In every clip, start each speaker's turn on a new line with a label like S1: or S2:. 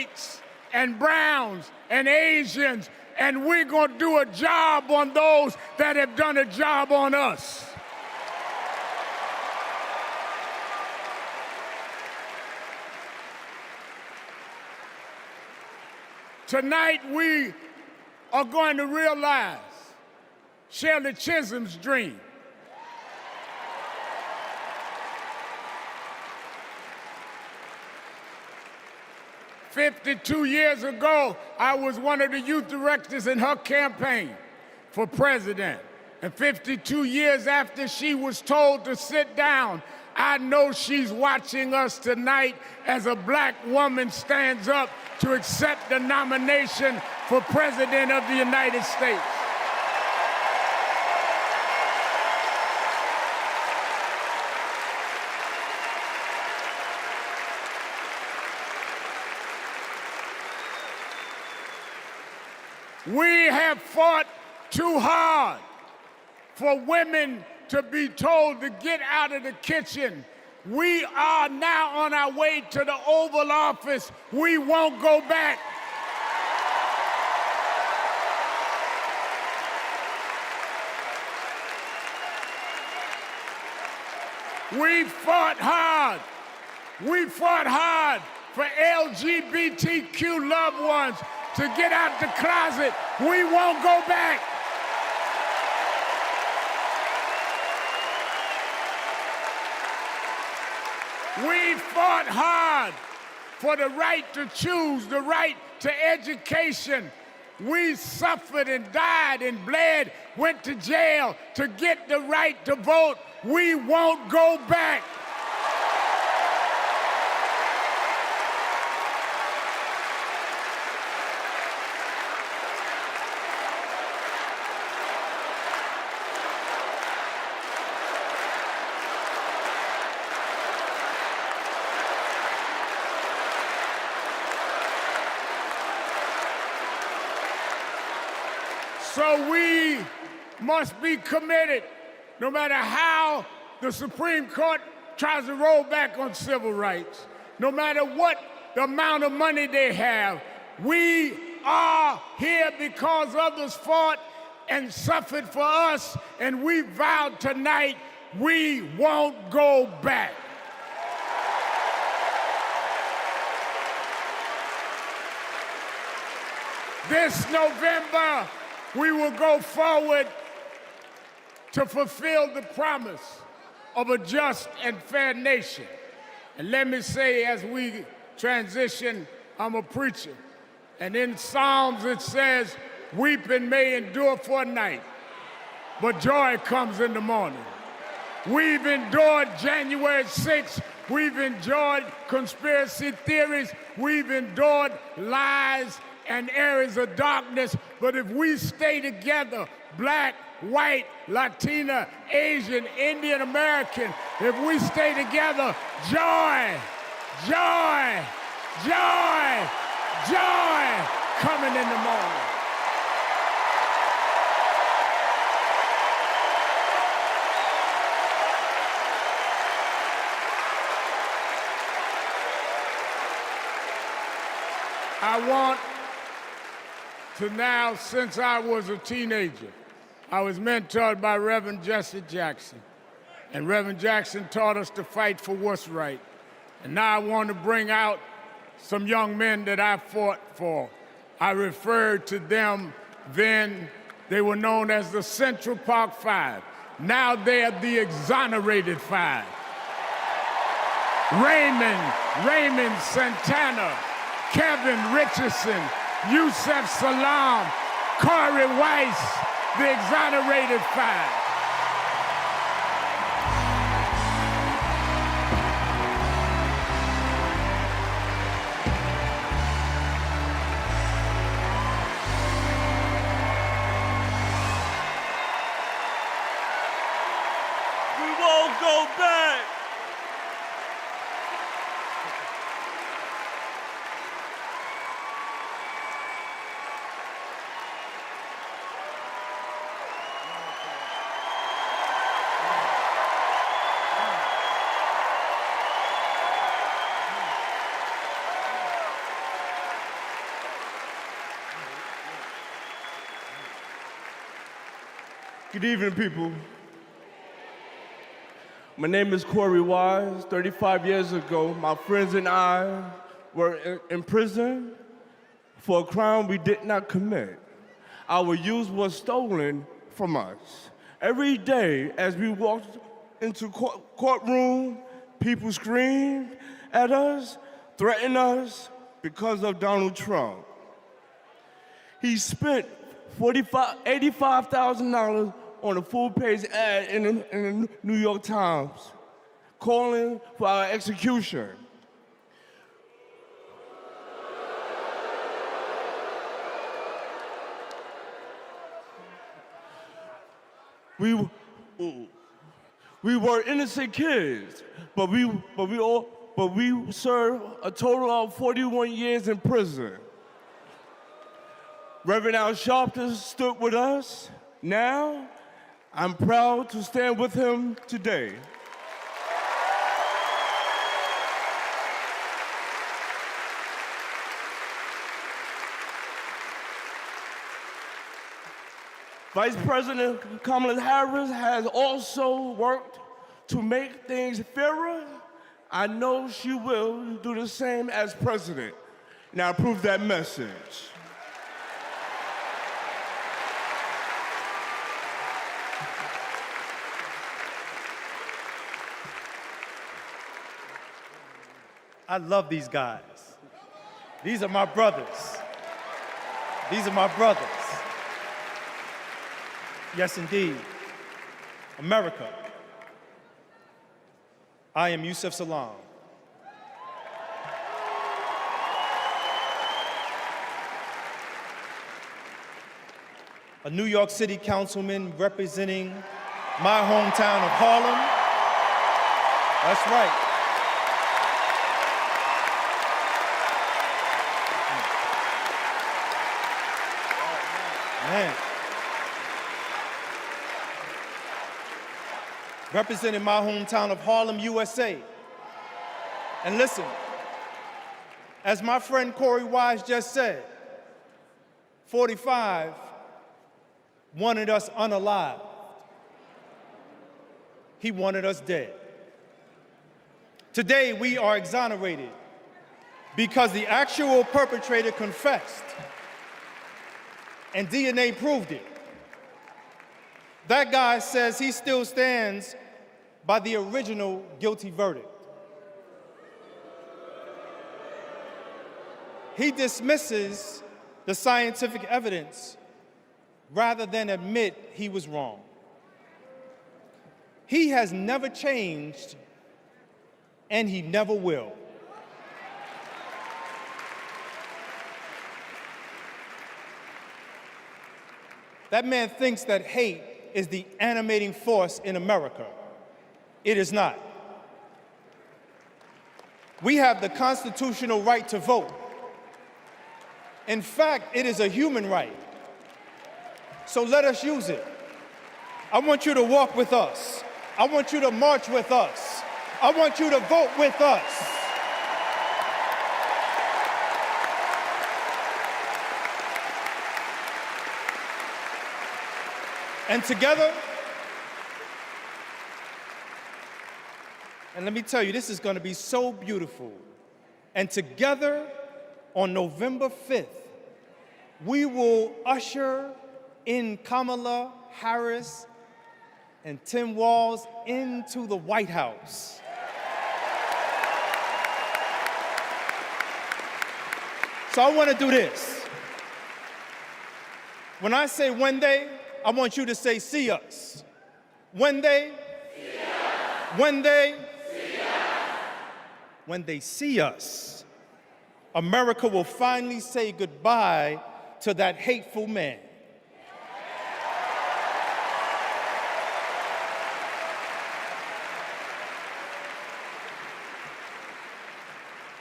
S1: whites and browns and Asians, and we're going to do a job on those that have done a job on us. Tonight, we are going to realize Shirley Chisholm's dream. "52 years ago, I was one of the youth directors in her campaign for president. And 52 years after she was told to sit down, I know she's watching us tonight as a black woman stands up to accept the nomination for President of the United States. We have fought too hard for women to be told to get out of the kitchen. We are now on our way to the Oval Office. We won't go back. We fought hard. We fought hard for LGBTQ loved ones to get out the closet. We won't go back. We fought hard for the right to choose, the right to education. We suffered and died and bled, went to jail to get the right to vote. We won't go back. So we must be committed, no matter how the Supreme Court tries to roll back on civil rights, no matter what the amount of money they have. We are here because others fought and suffered for us, and we vowed tonight we won't go back. This November, we will go forward to fulfill the promise of a just and fair nation. And let me say, as we transition, I'm a preacher. And in Psalms it says, weeping may endure for a night, but joy comes in the morning. We've endured January 6th. We've endured conspiracy theories. We've endured lies and areas of darkness, but if we stay together, black, white, Latina, Asian, Indian American, if we stay together, joy, joy, joy, joy coming in the morning. I want to now, since I was a teenager, I was mentored by Reverend Jesse Jackson. And Reverend Jackson taught us to fight for what's right. And now I want to bring out some young men that I fought for. I referred to them then. They were known as the Central Park Five. Now they are the Exonerated Five. Raymond Santana, Kevin Richardson, Yusef Salaam, Corey Weiss, the Exonerated Five.
S2: We won't go back. Good evening, people. My name is Corey Wise. 35 years ago, my friends and I were in prison for a crime we did not commit. Our youth was stolen from us. Every day, as we walked into courtroom, people screamed at us, threatened us because of Donald Trump. He spent $85,000 on a full-page ad in the New York Times, calling for our execution. We were innocent kids, but we served a total of 41 years in prison. Reverend Al Sharpton stood with us. Now, I'm proud to stand with him today. Vice President Kamala Harris has also worked to make things fairer. I know she will do the same as president. Now, approve that message.
S3: I love these guys. These are my brothers. These are my brothers. Yes, indeed. America. I am Yusef Salaam. A New York City councilman representing my hometown of Harlem. That's right. Man. Representing my hometown of Harlem, USA. And listen, as my friend Corey Wise just said, 45 wanted us unalive. He wanted us dead. Today, we are exonerated because the actual perpetrator confessed, and DNA proved it. That guy says he still stands by the original guilty verdict. He dismisses the scientific evidence rather than admit he was wrong. He has never changed, and he never will. That man thinks that hate is the animating force in America. It is not. We have the constitutional right to vote. In fact, it is a human right. So let us use it. I want you to walk with us. I want you to march with us. I want you to vote with us. And together, and let me tell you, this is going to be so beautiful. And together, on November 5th, we will usher in Kamala Harris and Tim Walz into the White House. So I want to do this. When I say when they, I want you to say, see us. When they, see us. When they, see us. When they see us, America will finally say goodbye to that hateful man.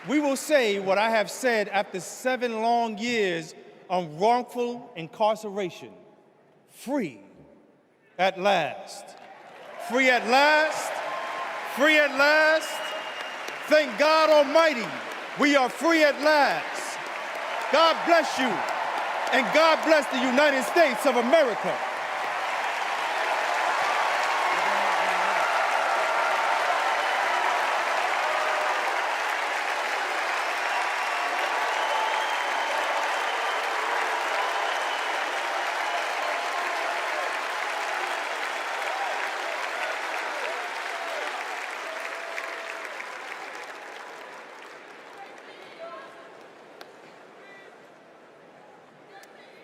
S3: We will say what I have said after 7 long years of wrongful incarceration. Free at last. Free at last. Free at last. Thank God Almighty, we are free at last. God bless you, and God bless the United States of America.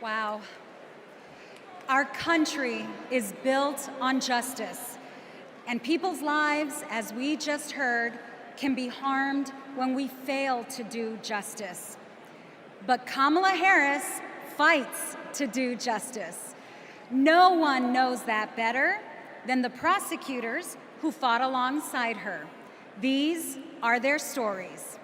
S4: Wow. Our country is built on justice, and people's lives, as we just heard, can be harmed when we fail to do justice. But Kamala Harris fights to do justice. No one knows that better than the prosecutors who fought alongside her. These are their stories.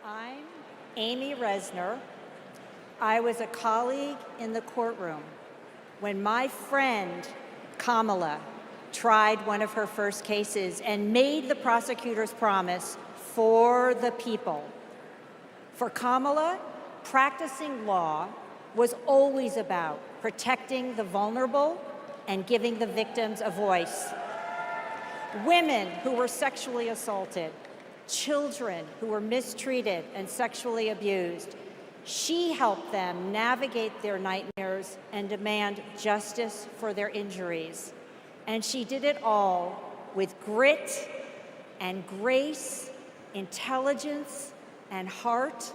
S5: I'm Amy Resner. I was a colleague in the courtroom when my friend Kamala tried one of her first cases and made the prosecutor's promise for the people. For Kamala, practicing law was always about protecting the vulnerable and giving the victims a voice. Women who were sexually assaulted, children who were mistreated and sexually abused. She helped them navigate their nightmares and demand justice for their injuries. And she did it all with grit and grace, intelligence and heart.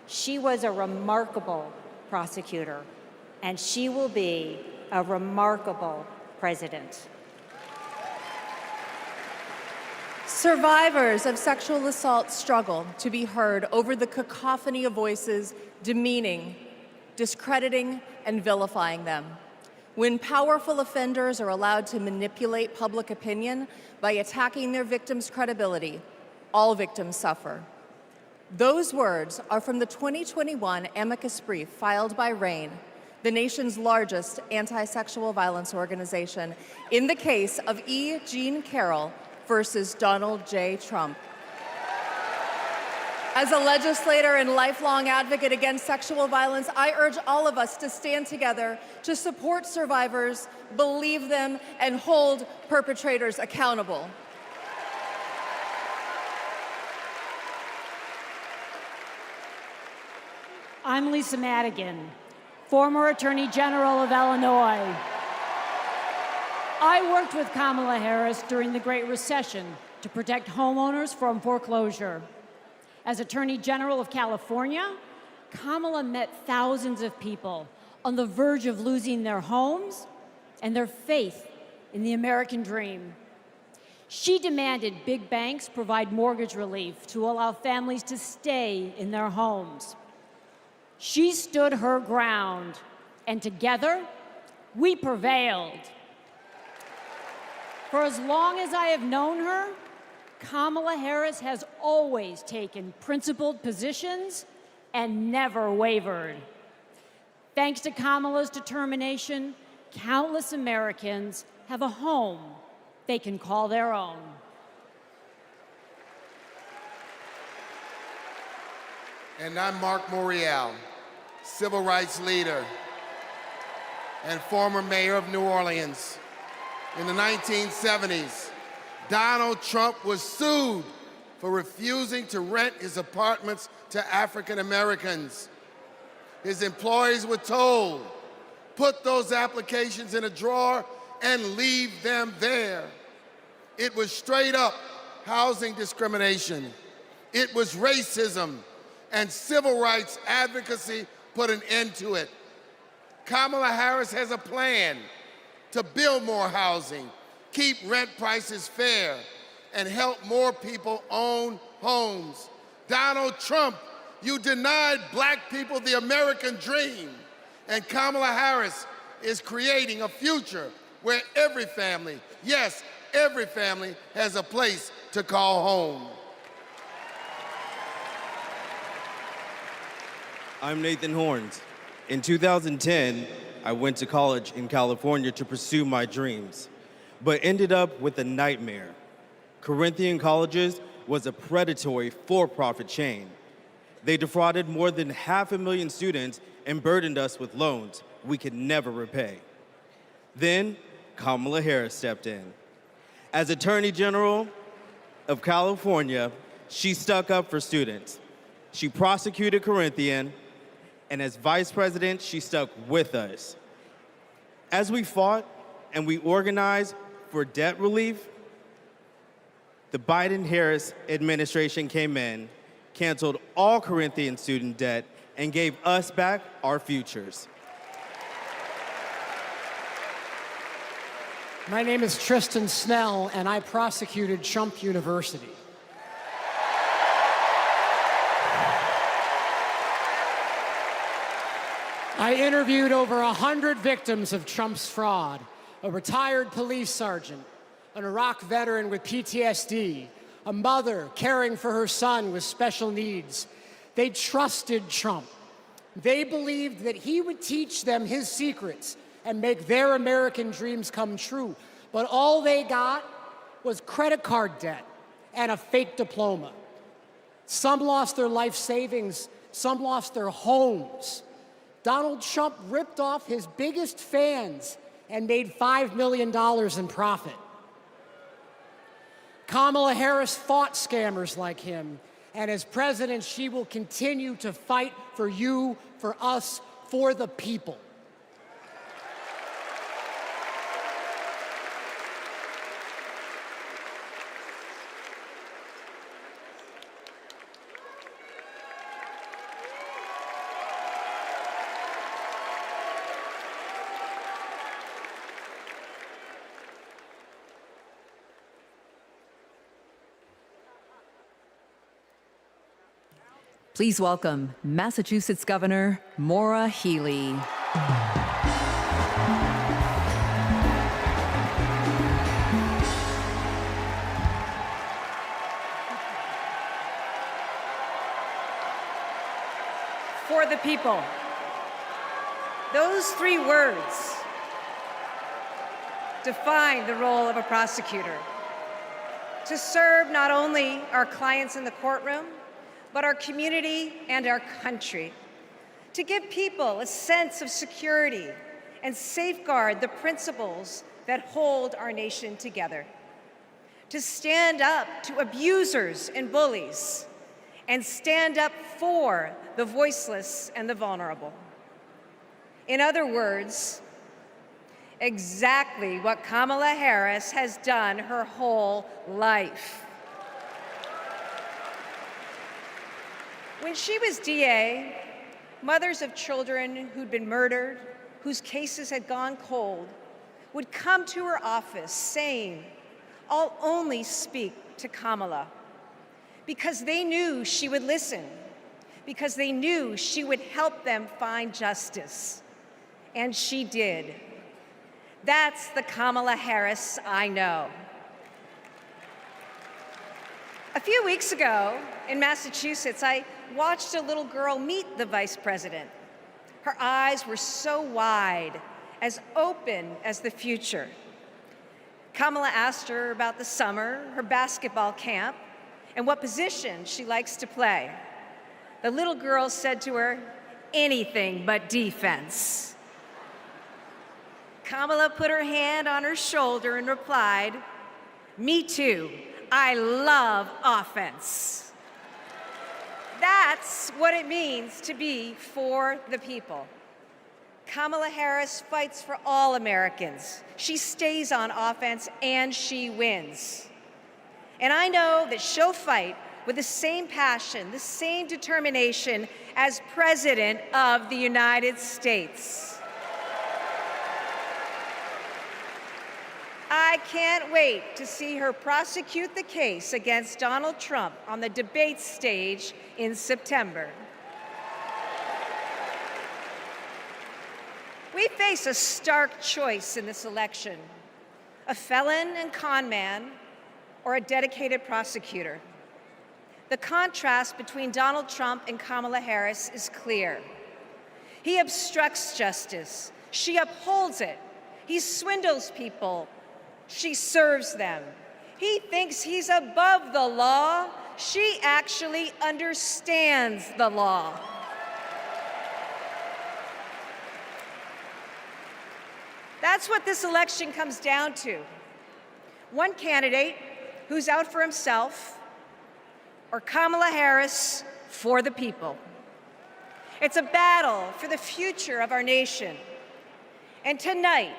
S5: She was a remarkable prosecutor, and she will be a remarkable president.
S6: Survivors of sexual assault struggle to be heard over the cacophony of voices demeaning, discrediting, and vilifying them. When powerful offenders are allowed to manipulate public opinion by attacking their victims' credibility, all victims suffer. Those words are from the 2021 amicus brief filed by RAINN, the nation's largest anti-sexual violence organization, in the case of E. Jean Carroll versus Donald J. Trump. As a legislator and lifelong advocate against sexual violence, I urge all of us to stand together to support survivors, believe them, and hold perpetrators accountable.
S7: I'm Lisa Madigan, former Attorney General of Illinois. I worked with Kamala Harris during the Great Recession to protect homeowners from foreclosure. As Attorney General of California, Kamala met thousands of people on the verge of losing their homes and their faith in the American dream. She demanded big banks provide mortgage relief to allow families to stay in their homes. She stood her ground, and together, we prevailed. For as long as I have known her, Kamala Harris has always taken principled positions and never wavered. Thanks to Kamala's determination, countless Americans have a home they can call their own.
S8: And I'm Mark Morial, civil rights leader and former mayor of New Orleans. In the 1970s, Donald Trump was sued for refusing to rent his apartments to African Americans. His employees were told, put those applications in a drawer and leave them there. It was straight up housing discrimination. It was racism, and civil rights advocacy put an end to it. Kamala Harris has a plan to build more housing, keep rent prices fair, and help more people own homes. Donald Trump, you denied black people the American dream, and Kamala Harris is creating a future where every family, yes, every family has a place to call home.
S9: I'm Nathan Horns. In 2010, I went to college in California to pursue my dreams, but ended up with a nightmare. Corinthian Colleges was a predatory for-profit chain. They defrauded more than 500,000 students and burdened us with loans we could never repay. Then Kamala Harris stepped in. As Attorney General of California, she stuck up for students. She prosecuted Corinthian, and as Vice President, she stuck with us. As we fought and we organized for debt relief, the Biden-Harris administration came in, canceled all Corinthian student debt, and gave us back our futures.
S10: My name is Tristan Snell, and I prosecuted Trump University. I interviewed over 100 victims of Trump's fraud, a retired police sergeant, an Iraq veteran with PTSD, a mother caring for her son with special needs. They trusted Trump. They believed that he would teach them his secrets and make their American dreams come true. But all they got was credit card debt and a fake diploma. Some lost their life savings, some lost their homes. Donald Trump ripped off his biggest fans and made $5 million in profit. Kamala Harris fought scammers like him, and as president, she will continue to fight for you, for us, for the people.
S11: Please welcome Massachusetts Governor Maura Healey.
S12: For the people. Those three words define the role of a prosecutor. To serve not only our clients in the courtroom, but our community and our country. To give people a sense of security and safeguard the principles that hold our nation together. To stand up to abusers and bullies, and stand up for the voiceless and the vulnerable. In other words, exactly what Kamala Harris has done her whole life. When she was DA, mothers of children who'd been murdered, whose cases had gone cold, would come to her office saying, "I'll only speak to Kamala," because they knew she would listen, because they knew she would help them find justice. And she did. That's the Kamala Harris I know. A few weeks ago in Massachusetts, I watched a little girl meet the vice president. Her eyes were so wide, as open as the future. Kamala asked her about the summer, her basketball camp, and what position she likes to play. The little girl said to her, "Anything but defense." Kamala put her hand on her shoulder and replied, "Me too. I love offense." That's what it means to be for the people. Kamala Harris fights for all Americans. She stays on offense and she wins. And I know that she'll fight with the same passion, the same determination as President of the United States. I can't wait to see her prosecute the case against Donald Trump on the debate stage in September. We face a stark choice in this election: a felon and con man, or a dedicated prosecutor. The contrast between Donald Trump and Kamala Harris is clear. He obstructs justice. She upholds it. He swindles people. She serves them. He thinks he's above the law. She actually understands the law. That's what this election comes down to. One candidate who's out for himself, or Kamala Harris for the people. It's a battle for the future of our nation. And tonight,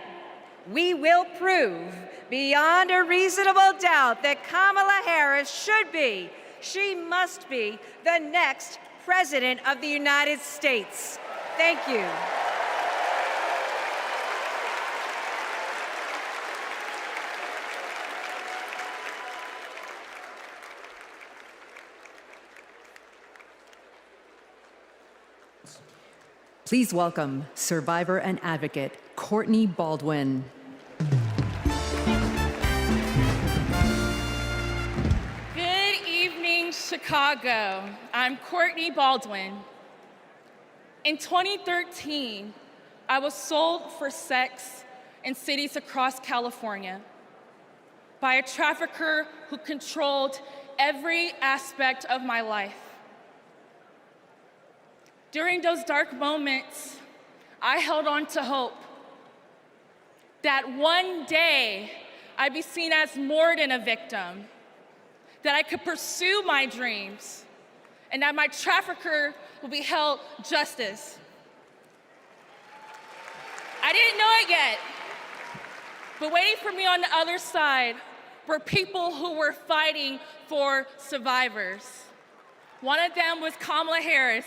S12: we will prove beyond a reasonable doubt that Kamala Harris should be, she must be, the next President of the United States. Thank you.
S11: Please welcome survivor and advocate Courtney Baldwin.
S13: Good evening, Chicago. I'm Courtney Baldwin. In 2013, I was sold for sex in cities across California by a trafficker who controlled every aspect of my life. During those dark moments, I held on to hope that one day I'd be seen as more than a victim, that I could pursue my dreams, and that my trafficker will be held justice. I didn't know it yet, but waiting for me on the other side were people who were fighting for survivors. One of them was Kamala Harris.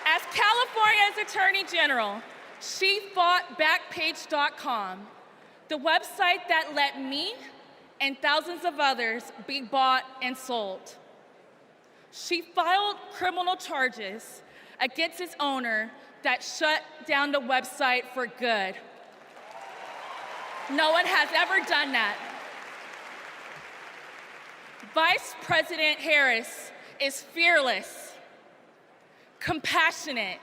S13: As California's Attorney General, she fought Backpage.com, the website that let me and thousands of others be bought and sold. She filed criminal charges against its owner that shut down the website for good. No one has ever done that. Vice President Harris is fearless, compassionate,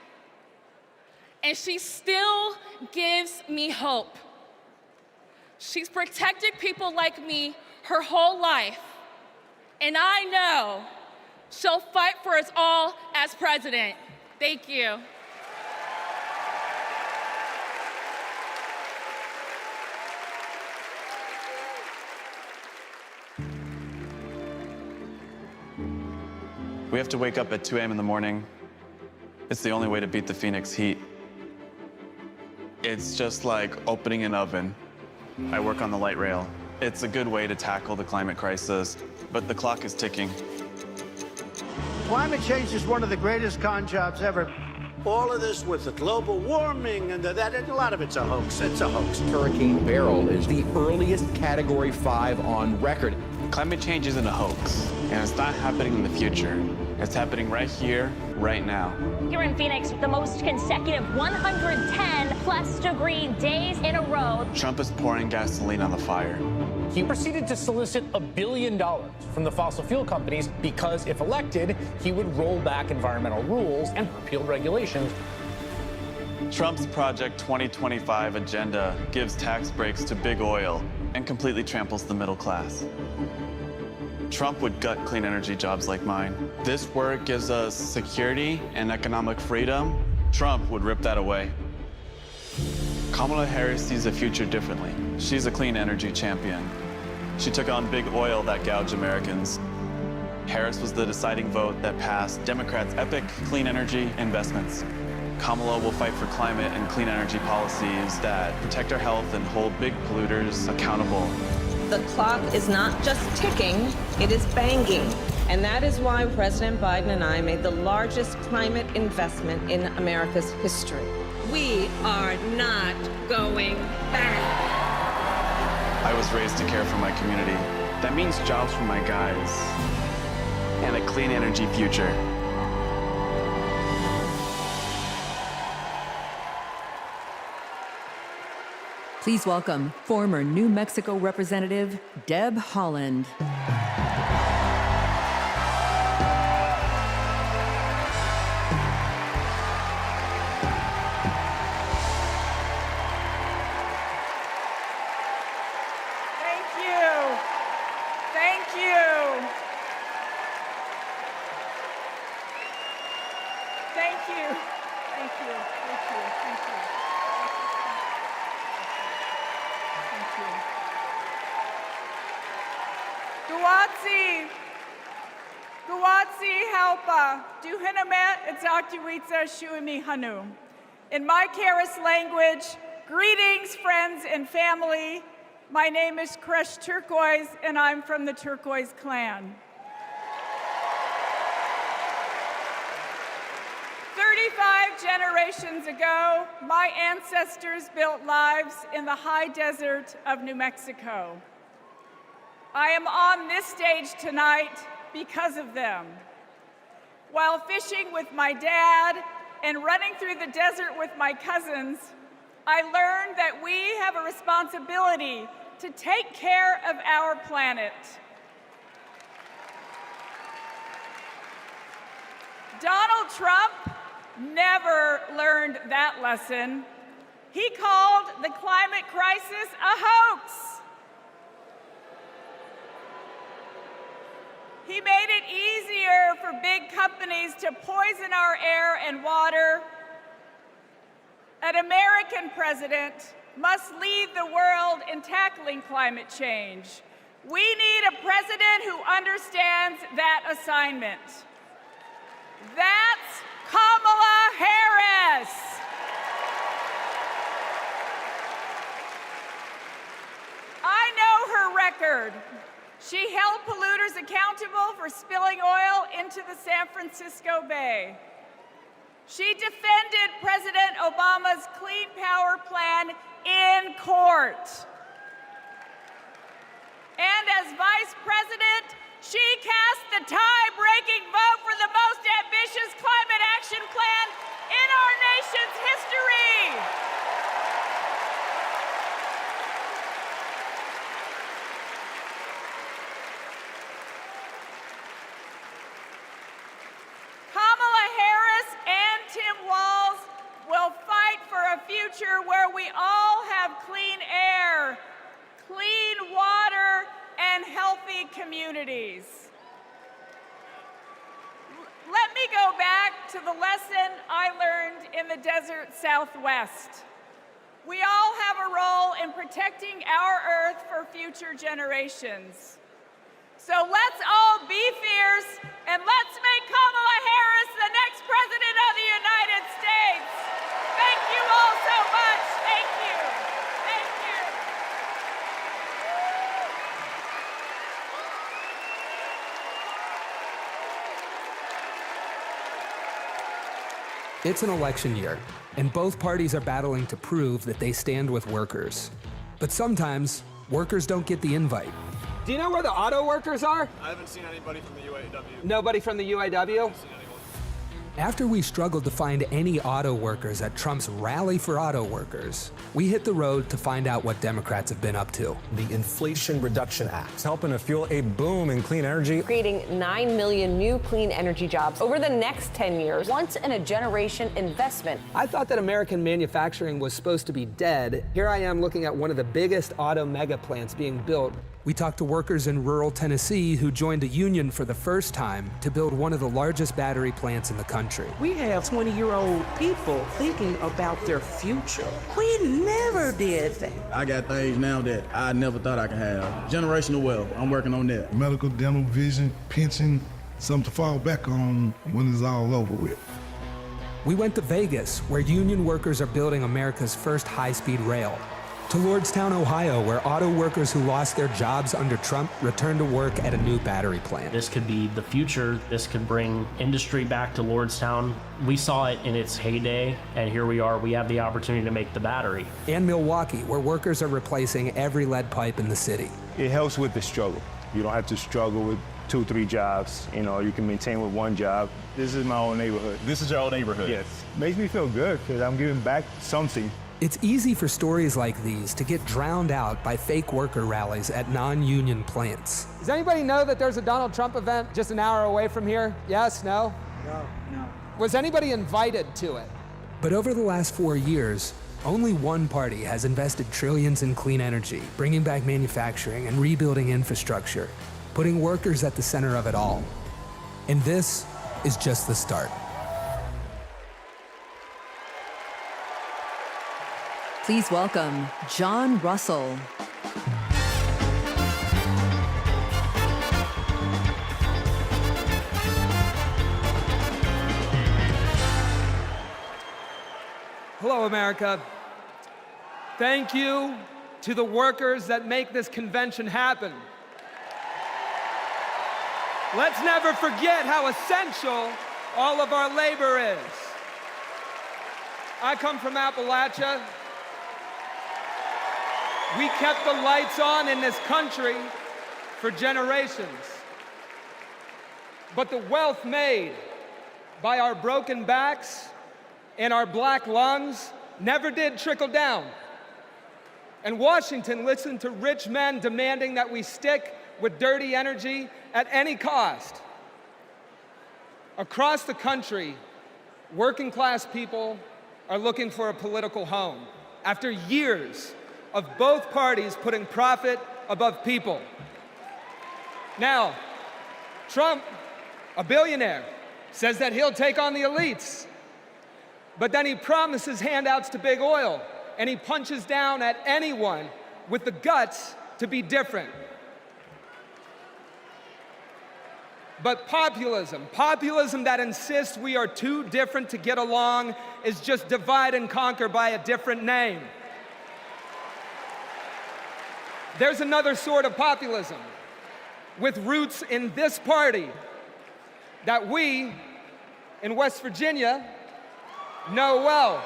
S13: and she still gives me hope. She's protected people like me her whole life, and I know she'll fight for us all as president. Thank you.
S14: We have to wake up at 2 a.m. in the morning. It's the only way to beat the Phoenix heat. It's just like opening an oven. I work on the light rail. It's a good way to tackle the climate crisis, but the clock is ticking.
S15: Climate change is one of the greatest con jobs ever. All of this with the global warming and that, a lot of it's a hoax. It's a hoax.
S16: Hurricane Beryl is the earliest Category 5 on record.
S14: Climate change isn't a hoax, and it's not happening in the future. It's happening right here, right now.
S17: Here in Phoenix, the most consecutive 110+ degree days in a row.
S14: Trump is pouring gasoline on the fire.
S18: He proceeded to solicit $1 billion from the fossil fuel companies because if elected, he would roll back environmental rules and repeal regulations.
S14: Trump's Project 2025 agenda gives tax breaks to big oil and completely tramples the middle class. Trump would gut clean energy jobs like mine. This work gives us security and economic freedom. Trump would rip that away. Kamala Harris sees the future differently. She's a clean energy champion. She took on big oil that gouged Americans. Harris was the deciding vote that passed Democrats' epic clean energy investments. Kamala will fight for climate and clean energy policies that protect our health and hold big polluters accountable.
S19: The clock is not just ticking, it is banging. And that is why President Biden and I made the largest climate investment in America's history. We are not going back.
S14: I was raised to care for my community. That means jobs for my guys and a clean energy future.
S11: Please welcome former New Mexico Representative Deb Haaland.
S12: Thank you.
S20: Guatsi Halpa, Duhinamet Etzakuitza Shuimi Hanu. In my Karis language, greetings, friends and family. My name is Kresh Turquoise, and I'm from the Turquoise clan. 35 generations ago, my ancestors built lives in the high desert of New Mexico. I am on this stage tonight because of them. While fishing with my dad and running through the desert with my cousins, I learned that we have a responsibility to take care of our planet. Donald Trump never learned that lesson. He called the climate crisis a hoax. He made it easier for big companies to poison our air and water. An American president must lead the world in tackling climate change. We need a president who understands that assignment. That's Kamala Harris. I know her record. She held polluters accountable for spilling oil into the San Francisco Bay. She defended President Obama's Clean Power Plan in court. And as vice president, she cast the tie-breaking vote for the most ambitious climate action plan in our nation's history. Kamala Harris and Tim Walz will fight for a future where we all have clean air, clean water, and healthy communities. Let me go back to the lesson I learned in the desert Southwest. We all have a role in protecting our Earth for future generations. So let's all be fierce, and let's make Kamala Harris the next President of the United States. Thank you all so much. Thank you. Thank you.
S21: It's an election year, and both parties are battling to prove that they stand with workers. But sometimes, workers don't get the invite.
S22: Do you know where the auto workers are?
S23: I haven't seen anybody from the UAW.
S22: Nobody from the UAW?
S21: After we struggled to find any auto workers at Trump's Rally for Auto Workers, we hit the road to find out what Democrats have been up to.
S16: The Inflation Reduction Act is helping to fuel a boom in clean energy,
S24: creating 9 million new clean energy jobs over the next 10 years, once in a generation investment.
S22: I thought that American manufacturing was supposed to be dead. Here I am looking at one of the biggest auto mega plants being built.
S21: We talked to workers in rural Tennessee who joined a union for the first time to build one of the largest battery plants in the country.
S25: We have 20-year-old people thinking about their future. We never did that.
S26: I got things now that I never thought I could have. Generational wealth, I'm working on that.
S27: Medical, dental, vision, pension, something to fall back on when it's all over with.
S21: We went to Vegas, where union workers are building America's first high-speed rail. To Lordstown, Ohio, where auto workers who lost their jobs under Trump returned to work at a new battery plant.
S28: This could be the future. This could bring industry back to Lordstown. We saw it in its heyday, and here we are. We have the opportunity to make the battery.
S21: And Milwaukee, where workers are replacing every lead pipe in the city.
S29: It helps with the struggle. You don't have to struggle with 2, 3 jobs. You know, you can maintain with one job. This is my own neighborhood.
S23: This is your old neighborhood?
S29: Yes. Makes me feel good because I'm giving back something.
S21: It's easy for stories like these to get drowned out by fake worker rallies at non-union plants.
S22: Does anybody know that there's a Donald Trump event just an hour away from here? Yes, no?
S25: No.
S22: Was anybody invited to it?
S21: But over the last 4 years, only one party has invested trillions in clean energy, bringing back manufacturing and rebuilding infrastructure, putting workers at the center of it all. And this is just the start.
S11: Please welcome John Russell.
S22: Hello, America. Thank you to the workers that make this convention happen. Let's never forget how essential all of our labor is. I come from Appalachia. We kept the lights on in this country for generations. But the wealth made by our broken backs and our black lungs never did trickle down. And Washington listened to rich men demanding that we stick with dirty energy at any cost. Across the country, working class people are looking for a political home after years of both parties putting profit above people. Now, Trump, a billionaire, says that he'll take on the elites, but then he promises handouts to big oil, and he punches down at anyone with the guts to be different. But populism that insists we are too different to get along, is just divide and conquer by a different name. There's another sort of populism with roots in this party that we in West Virginia know well.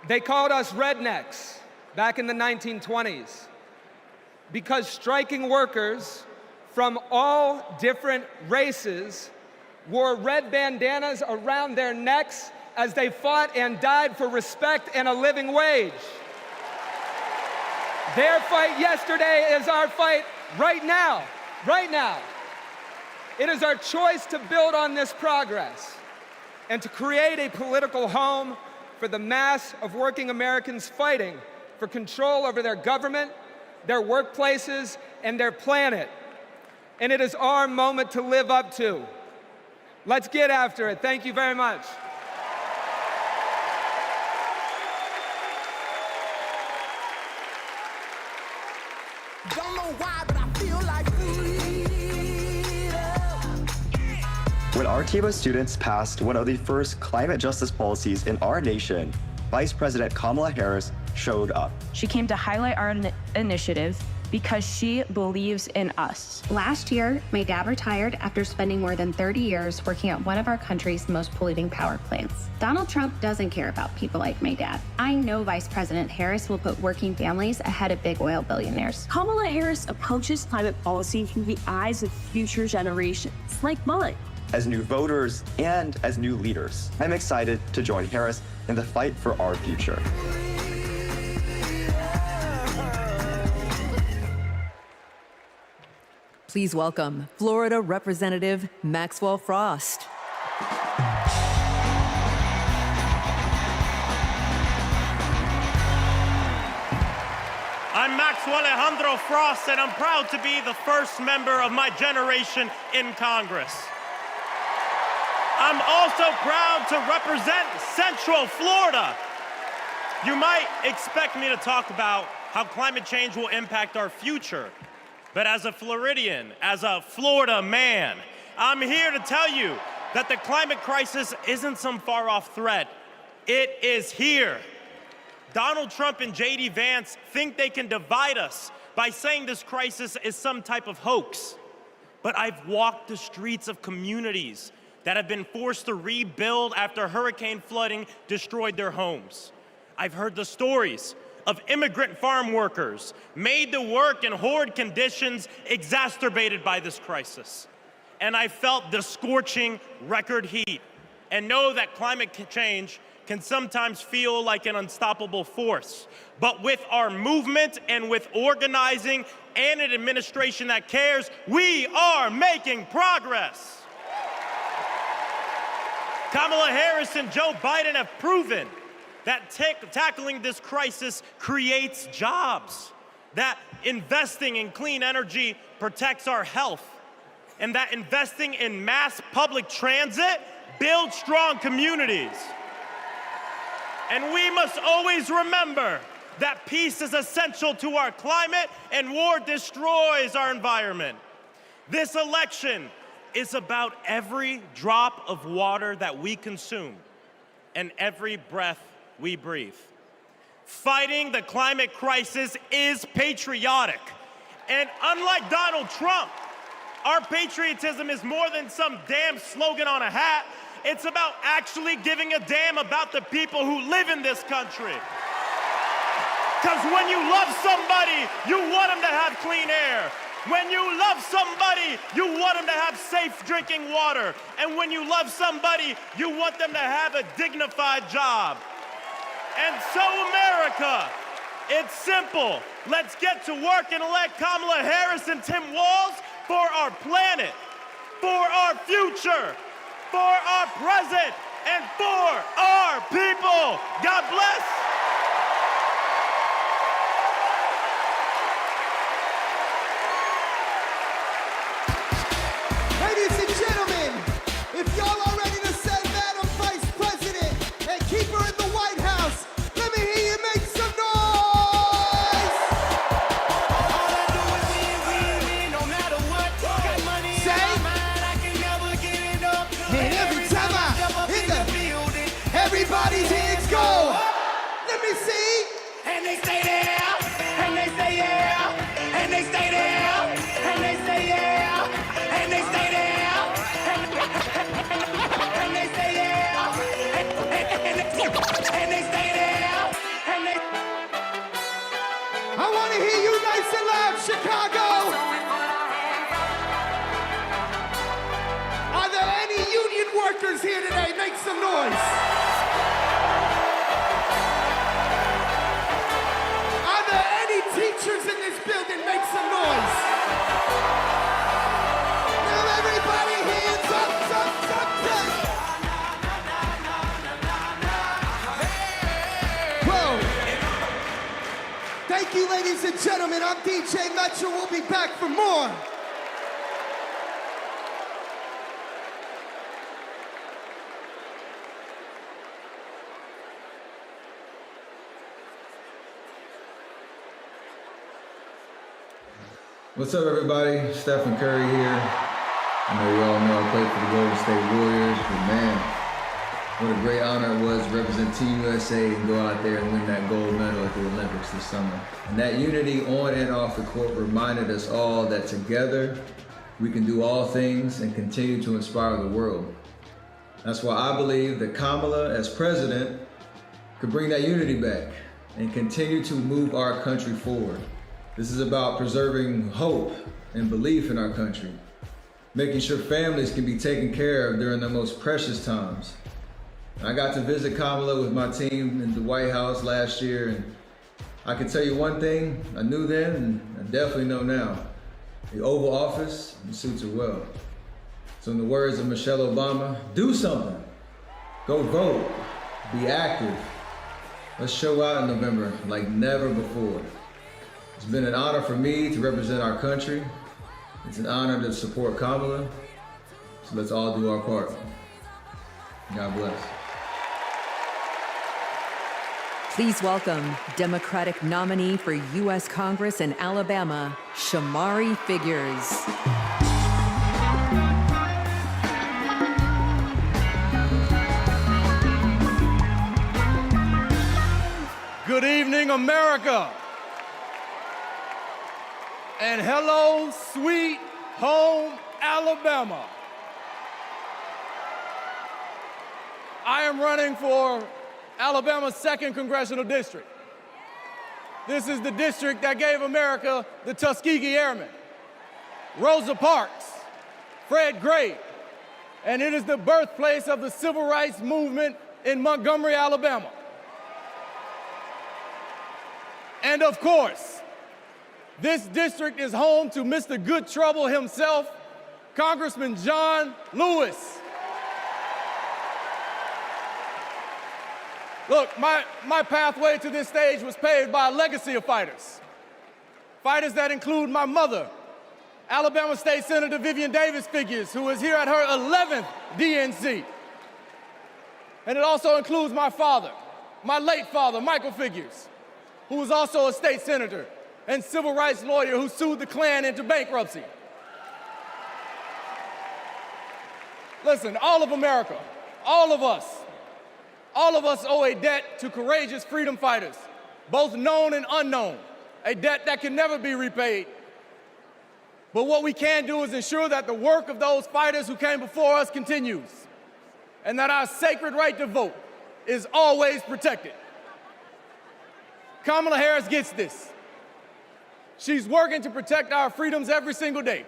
S22: They called us rednecks back in the 1920s because striking workers from all different races wore red bandanas around their necks as they fought and died for respect and a living wage. Their fight yesterday is our fight right now, right now. It is our choice to build on this progress and to create a political home for the mass of working Americans fighting for control over their government, their workplaces, and their planet. And it is our moment to live up to. Let's get after it. Thank you very much.
S1: Don't know why, but I feel like
S2: When our team of students passed one of the first climate justice policies in our nation, Vice President Kamala Harris showed up.
S3: She came to highlight our initiative because she believes in us.
S4: Last year, my dad retired after spending more than 30 years working at one of our country's most polluting power plants. Donald Trump doesn't care about people like my dad. I know Vice President Harris will put working families ahead of big oil billionaires.
S5: Kamala Harris approaches climate policy through the eyes of future generations, like mine.
S2: As new voters and as new leaders, I'm excited to join Harris in the fight for our future.
S11: Please welcome Florida Representative Maxwell Frost.
S6: I'm Maxwell Alejandro Frost, and I'm proud to be the first member of my generation in Congress. I'm also proud to represent Central Florida. You might expect me to talk about how climate change will impact our future, but as a Floridian, as a Florida man, I'm here to tell you that the climate crisis isn't some far-off threat. It is here. Donald Trump and J.D. Vance think they can divide us by saying this crisis is some type of hoax. But I've walked the streets of communities that have been forced to rebuild after hurricane flooding destroyed their homes. I've heard the stories of immigrant farm workers made to work in horrid conditions exacerbated by this crisis. And I felt the scorching record heat and know that climate change can sometimes feel like an unstoppable force. But with our movement and with organizing and an administration that cares, we are making progress. Kamala Harris and Joe Biden have proven that tackling this crisis creates jobs, that investing in clean energy protects our health, and that investing in mass public transit builds strong communities. And we must always remember that peace is essential to our climate and war destroys our environment. This election is about every drop of water that we consume and every breath we breathe. Fighting the climate crisis is patriotic. And unlike Donald Trump, our patriotism is more than some damn slogan on a hat. It's about actually giving a damn about the people who live in this country. Because when you love somebody, you want them to have clean air. When you love somebody, you want them to have safe drinking water. And when you love somebody, you want them to have a dignified job. And so, America, it's simple. Let's get to work and elect Kamala Harris and Tim Walz for our planet, for our future, for our present, and for our people. God bless.
S1: Ladies and gentlemen, if y'all are ready to send Madam Vice President and keep her in the White House, let me hear you make some noise! All I do is win, no matter what. Got money in my mind, I can never get it up. And every time I hit the building, everybody's hands go. Let me see. And they stay there, and they stay there, and they stay there, and they stay there, and they stay there, and they stay there, and they stay there, and they. I want to hear you nice and loud, Chicago. Are there any union workers here today? Make some noise. Are there any teachers in this building? Make some noise. Now everybody hands up, Whoa. Thank you, ladies and gentlemen. I'm DJ Metro. We'll be back for more.
S7: What's up, everybody? Stephen Curry here. I know you all know I played for the Golden State Warriors, but man, what a great honor it was to represent Team USA and go out there and win that gold medal at the Olympics this summer. And that unity on and off the court reminded us all that together we can do all things and continue to inspire the world. That's why I believe that Kamala, as president, could bring that unity back and continue to move our country forward. This is about preserving hope and belief in our country, making sure families can be taken care of during their most precious times. I got to visit Kamala with my team in the White House last year, and I can tell you one thing I knew then and I definitely know now. The Oval Office suits her well. So in the words of Michelle Obama, do something. Go vote, be active. Let's show out in November like never before. It's been an honor for me to represent our country. It's an honor to support Kamala. So let's all do our part. God bless.
S11: Please welcome Democratic nominee for U.S. Congress in Alabama, Shamari Figures.
S22: Good evening, America. And hello, sweet home Alabama. I am running for Alabama's 2nd Congressional District. This is the district that gave America the Tuskegee Airmen, Rosa Parks, Fred Gray, and it is the birthplace of the civil rights movement in Montgomery, Alabama. And of course, this district is home to Mr. Good Trouble himself, Congressman John Lewis. Look, my pathway to this stage was paved by a legacy of fighters. Fighters that include my mother, Alabama State Senator Vivian Davis Figures, who is here at her 11th DNC. And it also includes my father, my late father, Michael Figures, who was also a state senator and civil rights lawyer who sued the Klan into bankruptcy. Listen, all of America, all of us owe a debt to courageous freedom fighters, both known and unknown, a debt that can never be repaid. But what we can do is ensure that the work of those fighters who came before us continues, and that our sacred right to vote is always protected. Kamala Harris gets this. She's working to protect our freedoms every single day.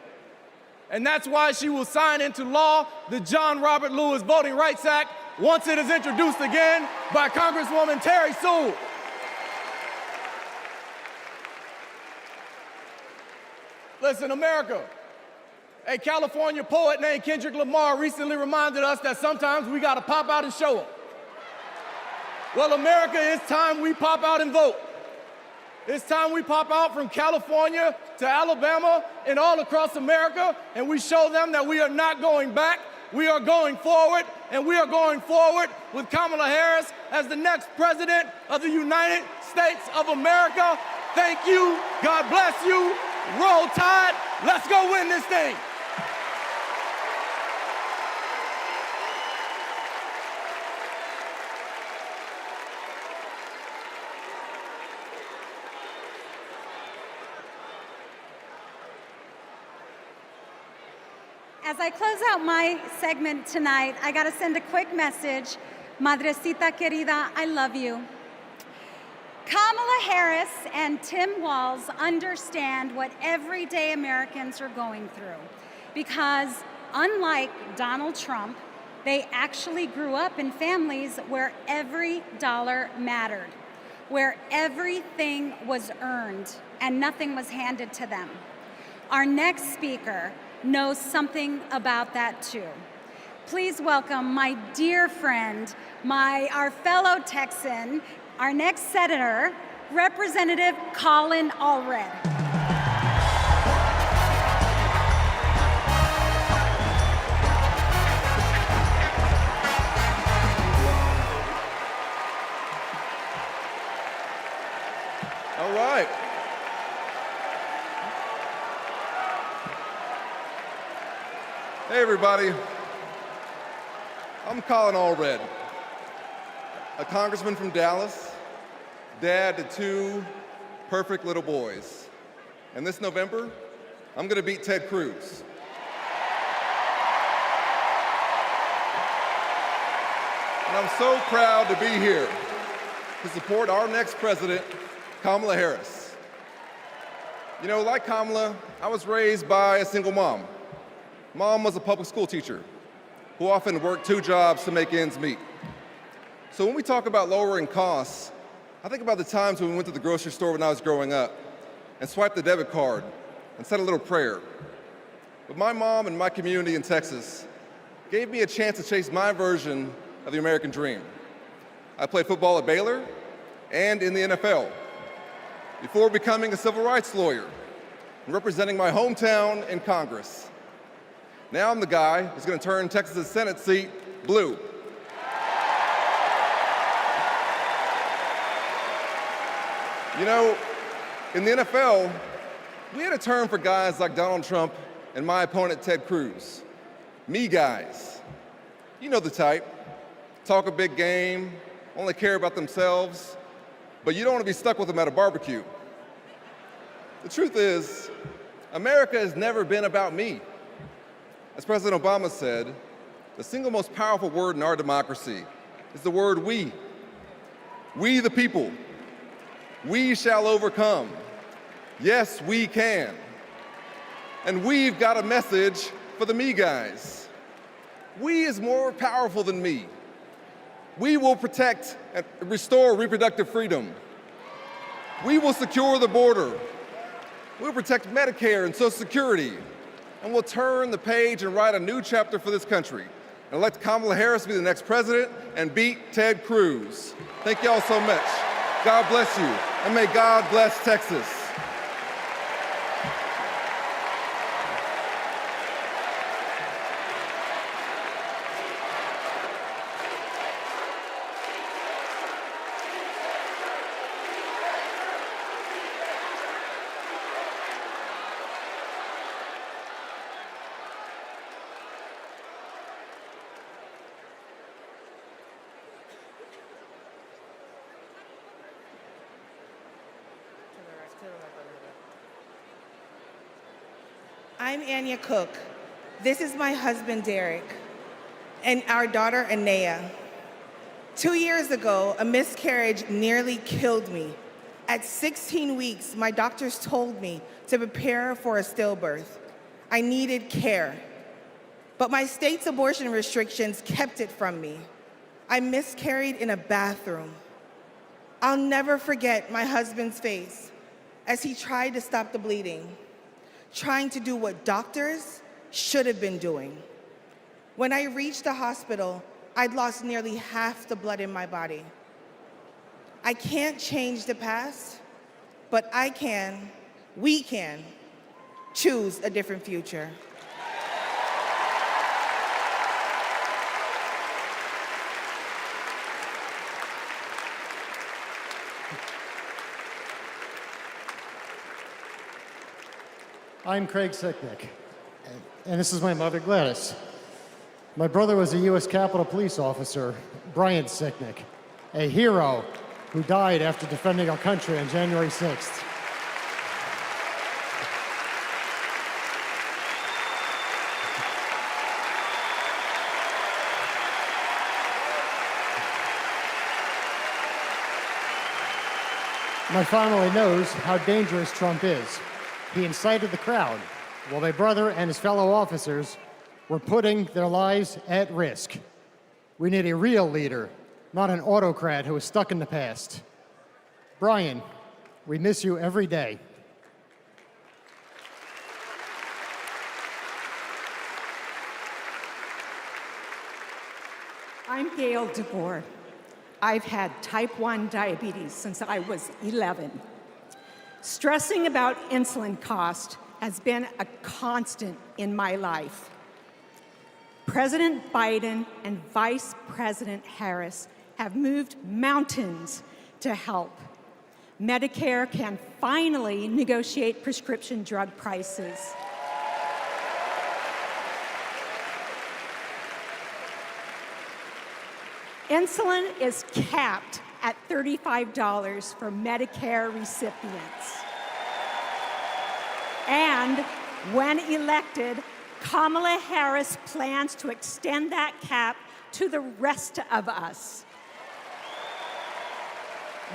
S22: And that's why she will sign into law the John Robert Lewis Voting Rights Act once it is introduced again by Congresswoman Terry Sewell. Listen, America, a California poet named Kendrick Lamar recently reminded us that sometimes we gotta pop out and show up. Well, America, it's time we pop out and vote. It's time we pop out from California to Alabama and all across America, and we show them that we are not going back, we are going forward, and we are going forward with Kamala Harris as the next president of the United States of America. Thank you, God bless you, roll tide, let's go win this thing.
S8: As I close out my segment tonight, I gotta send a quick message. Madrecita querida, I love you. Kamala Harris and Tim Walz understand what everyday Americans are going through because unlike Donald Trump, they actually grew up in families where every dollar mattered, where everything was earned and nothing was handed to them. Our next speaker knows something about that too. Please welcome my dear friend, our fellow Texan, our next senator, Representative Colin Allred.
S9: All right. Hey, everybody. I'm Colin Allred, a congressman from Dallas, dad to two perfect little boys. And this November, I'm going to beat Ted Cruz. And I'm so proud to be here to support our next president, Kamala Harris. You know, like Kamala, I was raised by a single mom. Mom was a public school teacher who often worked two jobs to make ends meet. So when we talk about lowering costs, I think about the times when we went to the grocery store when I was growing up and swiped the debit card and said a little prayer. But my mom and my community in Texas gave me a chance to chase my version of the American dream. I played football at Baylor and in the NFL before becoming a civil rights lawyer and representing my hometown in Congress. Now I'm the guy who's going to turn Texas's Senate seat blue. You know, in the NFL, we had a term for guys like Donald Trump and my opponent Ted Cruz. Me guys. You know the type. Talk a big game, only care about themselves, but you don't want to be stuck with them at a barbecue. The truth is, America has never been about me. As President Obama said, the single most powerful word in our democracy is the word we. We the people. We shall overcome. Yes, we can. And we've got a message for the me guys. We is more powerful than me. We will protect and restore reproductive freedom. We will secure the border. We'll protect Medicare and Social Security. And we'll turn the page and write a new chapter for this country and elect Kamala Harris to be the next president and beat Ted Cruz. Thank you all so much. God bless you, and may God bless Texas.
S10: I'm Anya Cook. This is my husband, Derek, and our daughter, Anaya. 2 years ago, a miscarriage nearly killed me. At 16 weeks, my doctors told me to prepare for a stillbirth. I needed care. But my state's abortion restrictions kept it from me. I miscarried in a bathroom. I'll never forget my husband's face as he tried to stop the bleeding, trying to do what doctors should have been doing. When I reached the hospital, I'd lost nearly half the blood in my body. I can't change the past, but we can choose a different future.
S12: I'm Craig Sicknick, and this is my mother, Gladys. My brother was a U.S. Capitol Police officer, Brian Sicknick, a hero who died after defending our country on January 6th. My family knows how dangerous Trump is. He incited the crowd while my brother and his fellow officers were putting their lives at risk. We need a real leader, not an autocrat who is stuck in the past. Brian, we miss you every day.
S13: I'm Gail DeBoer. I've had type 1 diabetes since I was 11. Stressing about insulin cost has been a constant in my life. President Biden and Vice President Harris have moved mountains to help. Medicare can finally negotiate prescription drug prices. Insulin is capped at $35 for Medicare recipients. And when elected, Kamala Harris plans to extend that cap to the rest of us.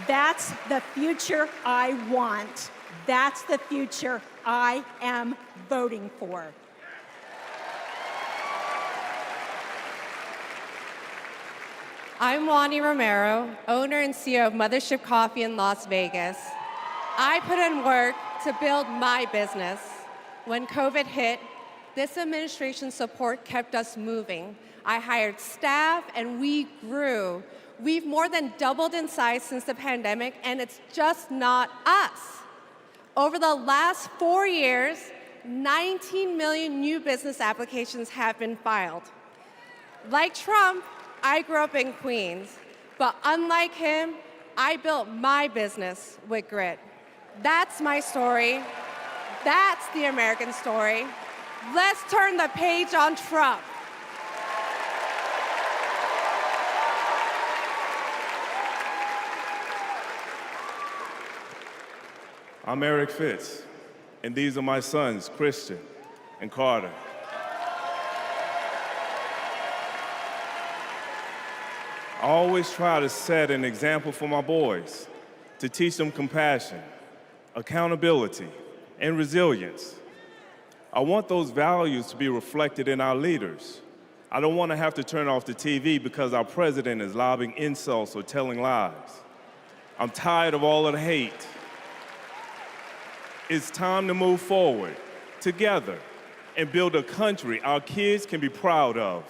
S13: That's the future I want. That's the future I am voting for.
S14: I'm Wani Romero, owner and CEO of Mothership Coffee in Las Vegas. I put in work to build my business. When COVID hit, this administration's support kept us moving. I hired staff and we grew. We've more than doubled in size since the pandemic, and it's just not us. Over the last 4 years, 19 million new business applications have been filed. Like Trump, I grew up in Queens, but unlike him, I built my business with grit. That's my story. That's the American story. Let's turn the page on Trump.
S15: I'm Eric Fitz, and these are my sons, Christian and Carter. I always try to set an example for my boys, to teach them compassion, accountability, and resilience. I want those values to be reflected in our leaders. I don't want to have to turn off the TV because our president is lobbing insults or telling lies. I'm tired of all of the hate. It's time to move forward together and build a country our kids can be proud of.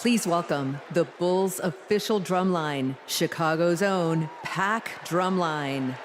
S11: Please welcome the Bulls' official drumline, Chicago's own Pack Drumline.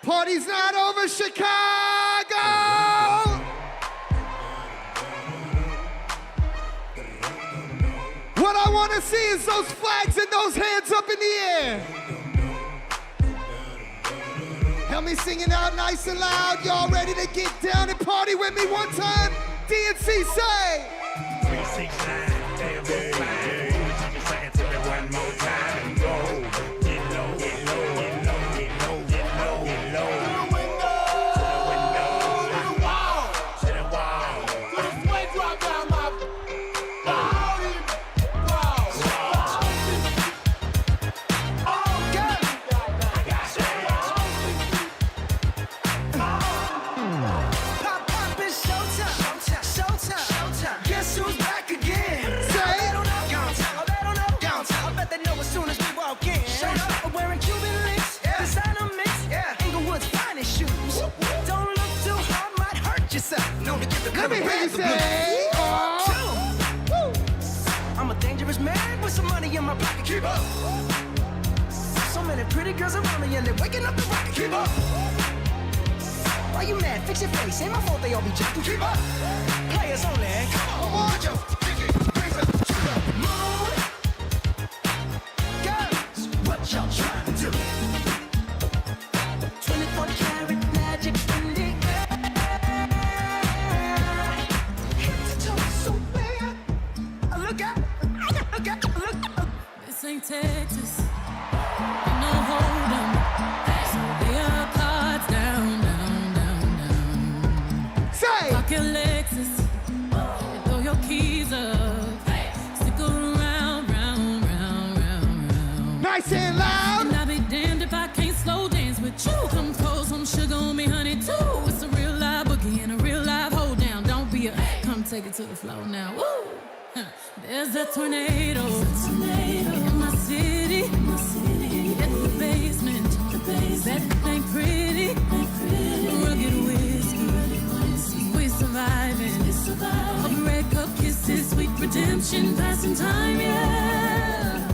S1: Party's not over, Chicago! What I want to see is those flags and those hands up in the air. Help me sing it out nice and loud. Y'all ready to get down and party with me one time? DNC say.
S16: 369, damn, it's fine. Take a second to me one more time and go. Get low, get low, get low, get low, get low, get low. To the window, to the wall, to the wall. To the sweat drop down my body. Wall. Oh, yeah. I got
S1: Pop, pop, it's showtime. Showtime. Showtime. Guess Known to get the Let me hear you say, oh.
S17: I'm a dangerous man with some money in my pocket. Keep up. So many pretty girls around me and they're waking up the rocket. Keep up. Why you mad? Fix your face. Ain't my fault they all be jacking. Keep up. Players only. Come on, put your pinky rings up to the moon. Girls, what y'all trying to do? 24 karat magic in the air. Head to toe, so where? Look out, look out, look out.
S18: This ain't Texas. Ain't no hold'em. So lay your cards down, down, down, down.
S1: Say!
S18: Park your Lexus and throw your keys up. Stick around, round, round, round, round.
S1: Nice and loud.
S18: And I'll be damned if I can't slow dance with you. Come pour some sugar on me, honey, too. It's a real live boogie and a real live hold down. Don't be a come take it to the floor now. Woo! There's a tornado in my city. At the basement, that ain't pretty. Rugged whiskey, we surviving. A red cup kisses, sweet redemption, passing time, yeah.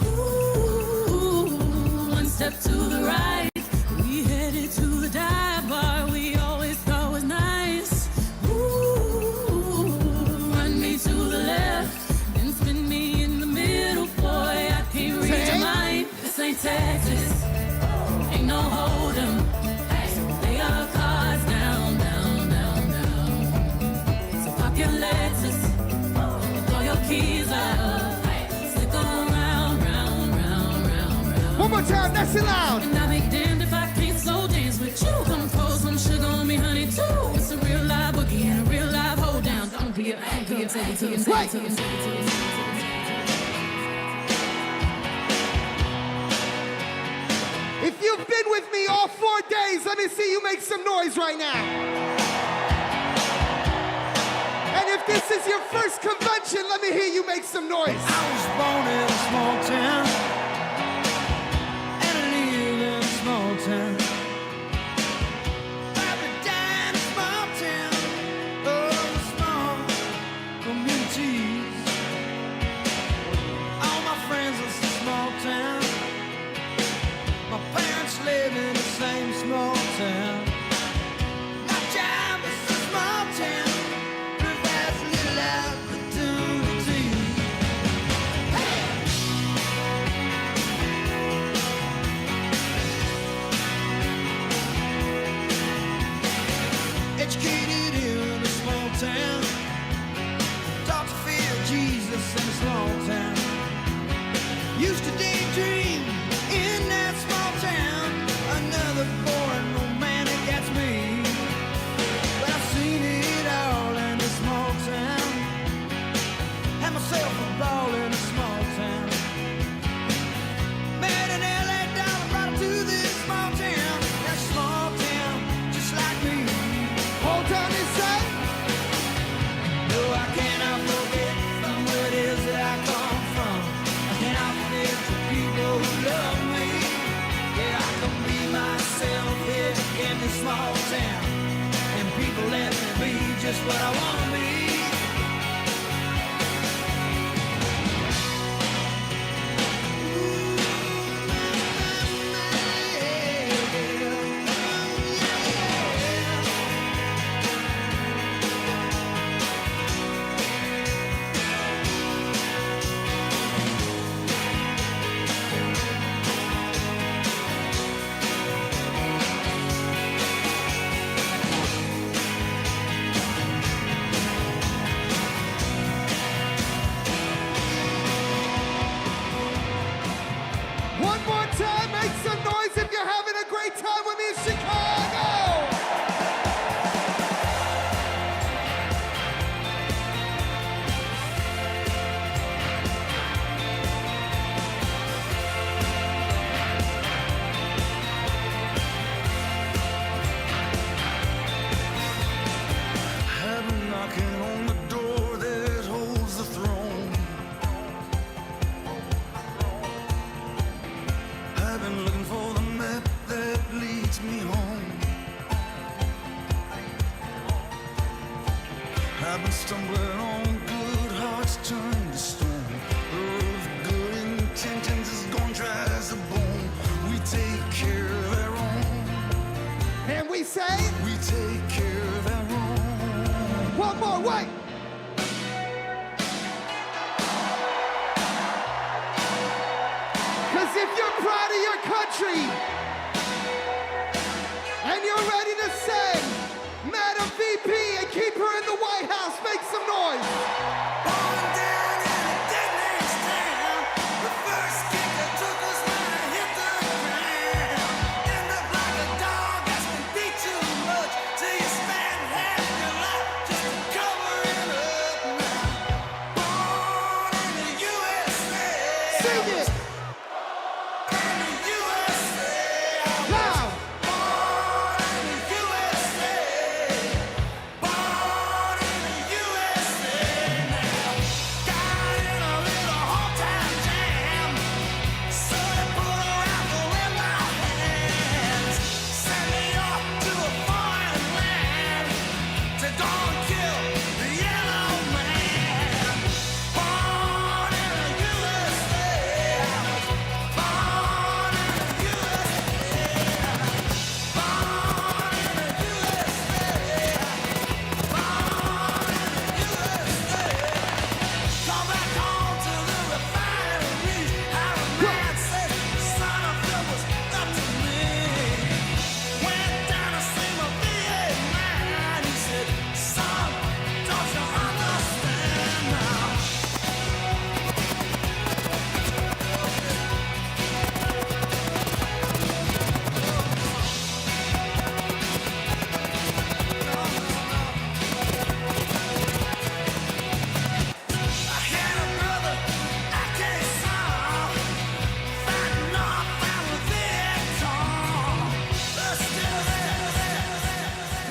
S18: Ooh, one step to the right, we headed to the dive bar we always thought was nice. Ooh, run me to the left and spin me in the middle, boy. I can't read your mind. This ain't Texas, ain't no hold'em. So lay your cards down, down, down, down. So pop your Lexus and throw your keys up. Stick around, round, round, round, round.
S1: One more time, nice and loud.
S18: And I'll be damned if I can't slow dance with you. Come pour some sugar on me, honey, too. It's a real live boogie and a real live hold down. Don't be a take it to the, take it to the.
S1: If you've been with me all 4 days, let me see you make some noise right now. And if this is your first convention, let me hear you make some noise.
S19: I was born in a small town, and I live in a small town. I died in a small town, oh, small communities. All my friends are from small town. My parents live in the same small town. My job is a small town, provides little opportunity. Hey! Educated in a small town, taught to fear Jesus in a small town. Used to daydream in that small town, another foreign romantic, that's me. But I've seen it all in a small town. Had myself a ball in a small town. Met an LA dollar, brought him to this small town. That small town, just like me.
S1: Hold on inside.
S19: No, I cannot forget from where it is that I come from. I cannot forget the people who love me. Yeah, I can be myself here in this small town, and people let me be just what I want to be.
S16: I've been stumbling on good hearts turn to stone. The road of good intentions is gone dry as a bone. We take care of our own.
S1: And we say,
S16: we take care of our own.
S1: One more, wait. Cause if you're proud of your country and you're ready to send Madam VP and keep her in the White House, make some noise.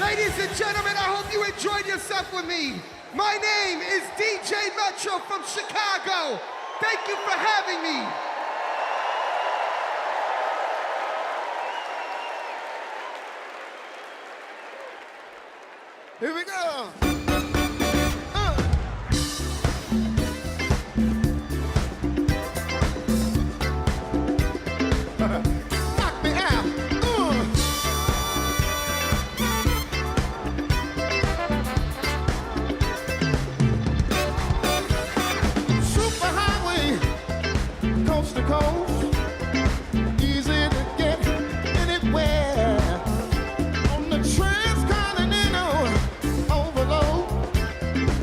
S1: Ladies and gentlemen, I hope you enjoyed yourself with me. My name is DJ Metro from Chicago. Thank you for having me.
S19: Here we go. Knock me out. Superhighway, coast to coast, easy to get anywhere. On the transcontinental overload,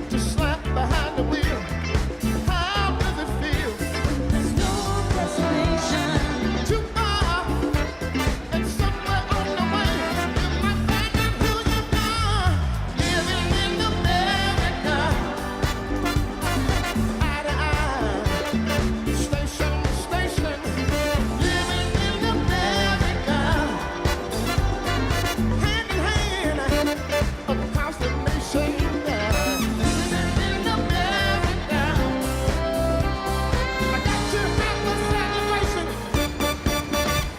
S19: to slap behind the wheel. How does it feel? There's no destination. Too far and somewhere on the way. You might find out who you are. Living in America, eye to eye, station to station. Living in America, hand in hand, across the nation. Living in America, I got to have a celebration.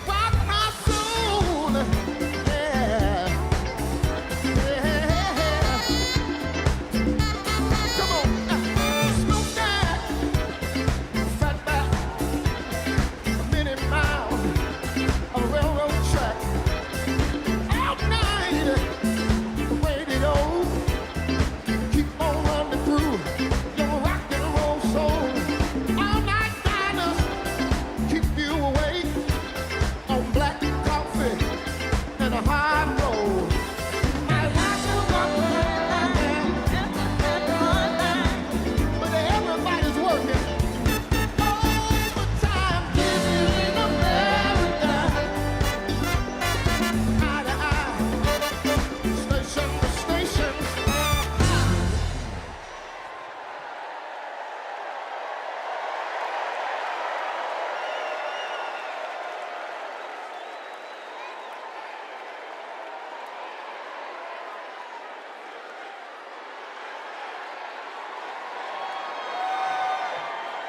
S19: Rock my soul, yeah, yeah. Come on, smoke that, fat back, a minute mile, a railroad track. All night, the radio, keep on running through your rock and roll soul. All night diners keep you awake on black coffee and a hard roll. I like to walk around, but everybody's working overtime. Living in America, eye to eye, station to station.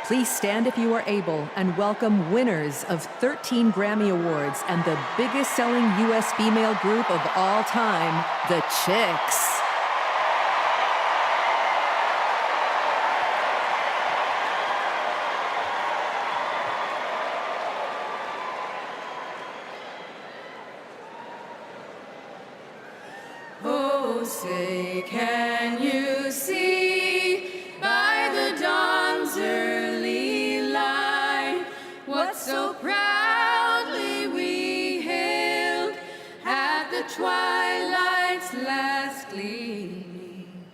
S11: Please stand if you are able and welcome winners of 13 Grammy Awards and the biggest selling U.S. female group of all time, the Chicks.
S18: say, can you see by the dawn's early light what so proudly we hailed at the twilight's last gleaming,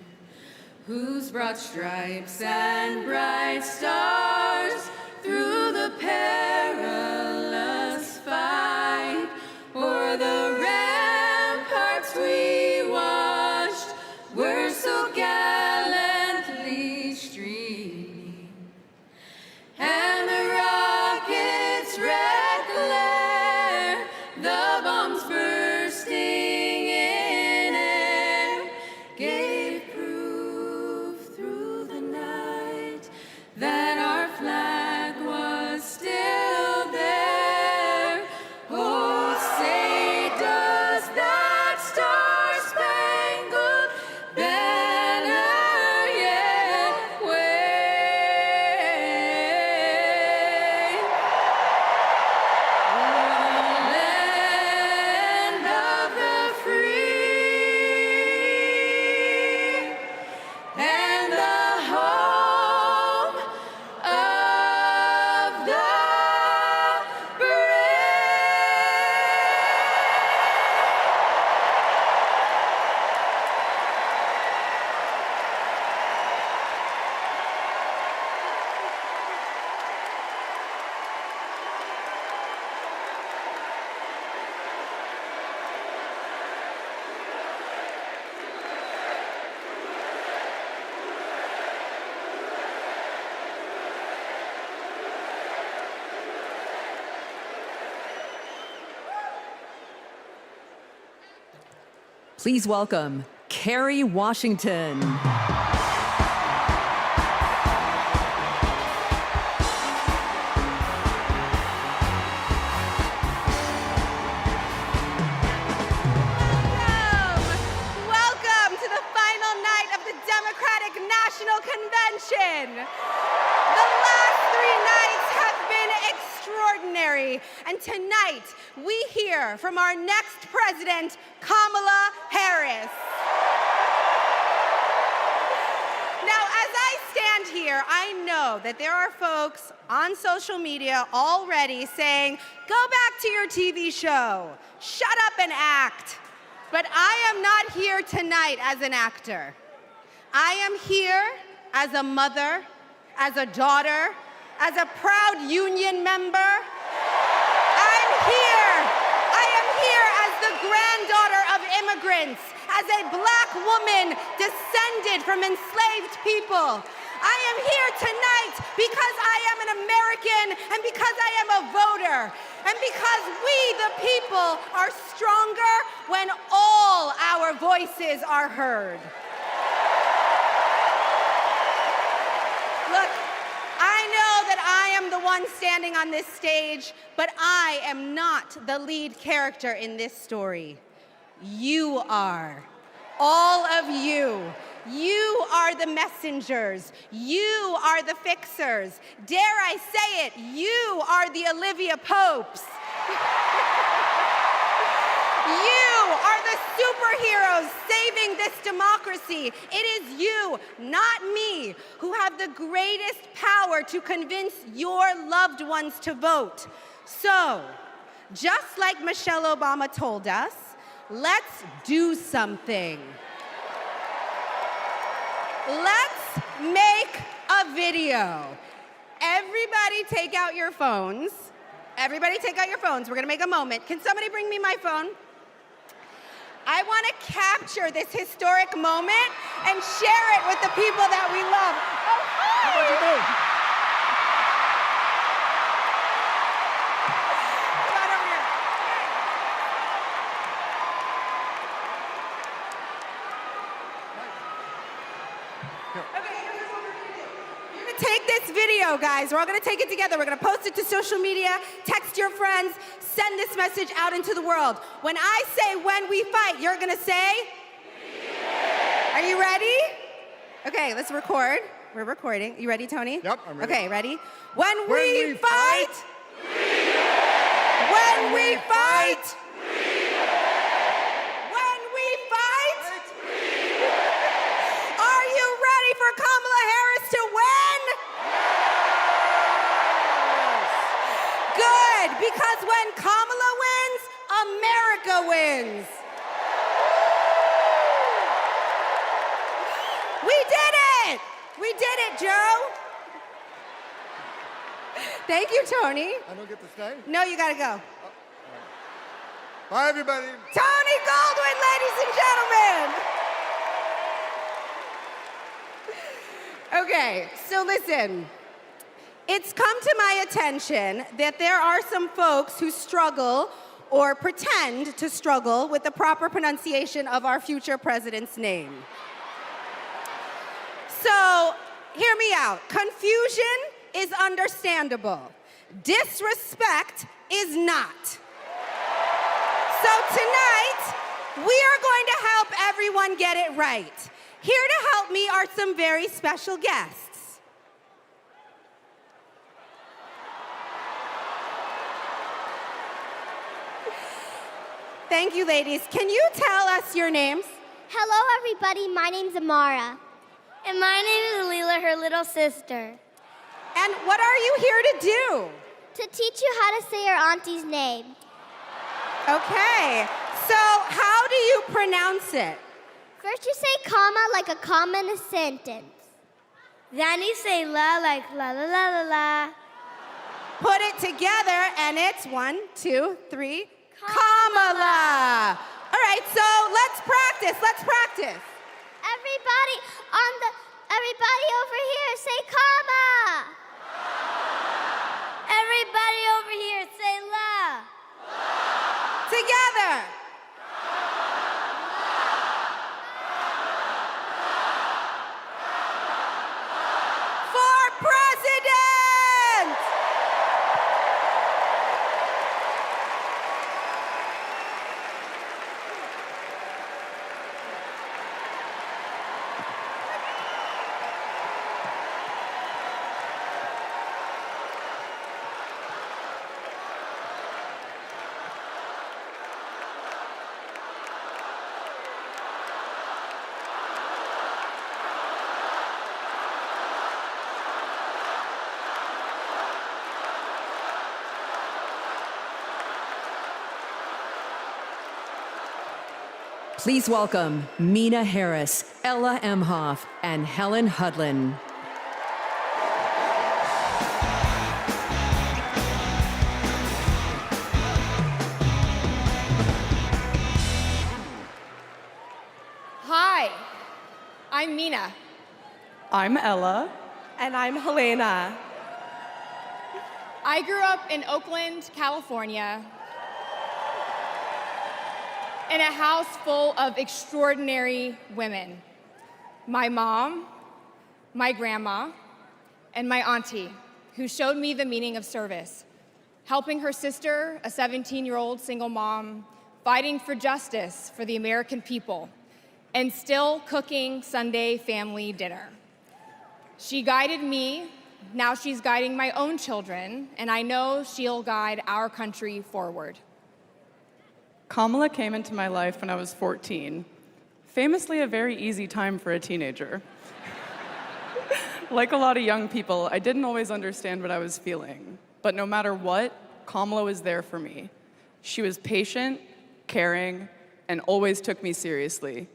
S18: whose broad stripes and bright stars through the perilous fight o'er the ramparts we watched were so gallantly streaming, and the rockets' red glare, the bombs bursting in air, gave proof through the night that our flag was still there. Oh, say does that star-spangled banner yet wave? Land of the free and the home of the
S11: Please welcome Kerry Washington.
S20: Welcome to the final night of the Democratic National Convention. The last 3 nights have been extraordinary, and tonight we hear from our next president, Kamala Harris. Now, as I stand here, I know that there are folks on social media already saying, go back to your TV show, shut up and act. But I am not here tonight as an actor. I am here as a mother, as a daughter, as a proud union member. I am here as the granddaughter of immigrants, as a black woman descended from enslaved people. I am here tonight because I am an American and because I am a voter and because we, the people, are stronger when all our voices are heard. Look, I know that I am the one standing on this stage, but I am not the lead character in this story. You are. All of you. You are the messengers. You are the fixers. Dare I say it, you are the Olivia Popes. You are the superheroes saving this democracy. It is you, not me, who have the greatest power to convince your loved ones to vote. So, just like Michelle Obama told us, let's do something. Let's make a video. Everybody take out your phones. Everybody take out your phones. We're gonna make a moment. Can somebody bring me my phone? I wanna capture this historic moment and share it with the people that we love. Oh, hi! How about you doing? Come on over here. Take this video, guys. We're all gonna take it together. We're gonna post it to social media, text your friends, send this message out into the world. When I say when we fight, you're gonna say? Are you ready? Okay, let's record. We're recording. You ready, Tony?
S12: Yep, I'm ready.
S20: Okay, ready? When we fight, when we fight, when we fight, Because when Kamala wins, America wins. We did it! We did it, Joe. Thank you, Tony.
S3: I don't get to stay?
S20: No, you gotta go.
S3: Bye, everybody.
S20: Tony Goldwyn, ladies and gentlemen. Okay, so listen. It's come to my attention that there are some folks who struggle or pretend to struggle with the proper pronunciation of our future president's name. So, hear me out. Confusion is understandable. Disrespect is not. So tonight, we are going to help everyone get it right. Here to help me are some very special guests. Thank you, ladies. Can you tell us your names?
S21: Hello, everybody. My name's Amara. And my name is Leela, her little sister.
S20: And what are you here to do?
S21: To teach you how to say your auntie's name.
S20: Okay, so how do you pronounce it?
S21: First you say comma like a comma in a sentence. Then you say la like la la la la la.
S20: Put it together and it's 1, 2, 3, Kamala. All right, so let's practice,
S21: Everybody over here say comma. Everybody over here say la.
S20: Together. For president!
S11: Please welcome Mina Harris, Ella Emhoff, and Helen Hudlin.
S23: Hi, I'm Mina.
S24: I'm Ella.
S23: And I'm Helena. I grew up in Oakland, California, in a house full of extraordinary women. My mom, my grandma, and my auntie, who showed me the meaning of service, helping her sister, a 17-year-old single mom, fighting for justice for the American people, and still cooking Sunday family dinner. She guided me, now she's guiding my own children, and I know she'll guide our country forward.
S24: Kamala came into my life when I was 14. Famously a very easy time for a teenager. Like a lot of young people, I didn't always understand what I was feeling. But no matter what, Kamala was there for me. She was patient, caring, and always took me seriously.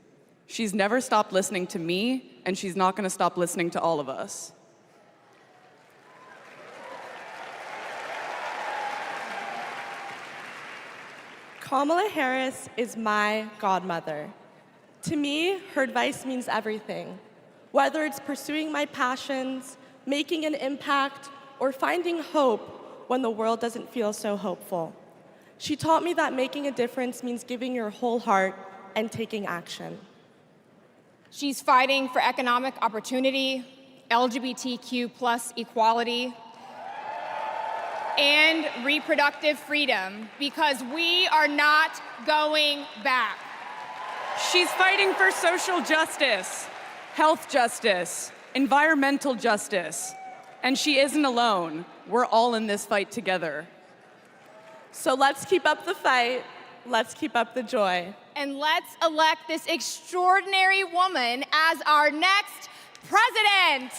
S24: She's never stopped listening to me, and she's not going to stop listening to all of us.
S25: Kamala Harris is my godmother. To me, her advice means everything. Whether it's pursuing my passions, making an impact, or finding hope when the world doesn't feel so hopeful. She taught me that making a difference means giving your whole heart and taking action.
S23: She's fighting for economic opportunity, LGBTQ+ equality, and reproductive freedom, because we are not going back.
S24: She's fighting for social justice, health justice, environmental justice, and she isn't alone. We're all in this fight together.
S25: So let's keep up the fight, let's keep up the joy.
S23: And let's elect this extraordinary woman as our next president.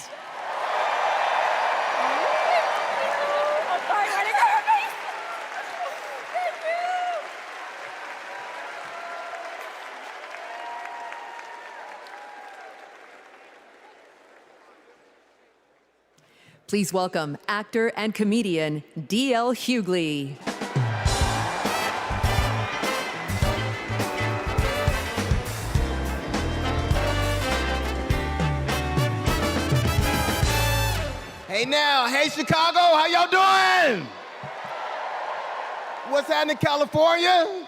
S11: Please welcome actor and comedian D.L. Hughley.
S2: Hey now, hey Chicago, how y'all doing? What's happening in California?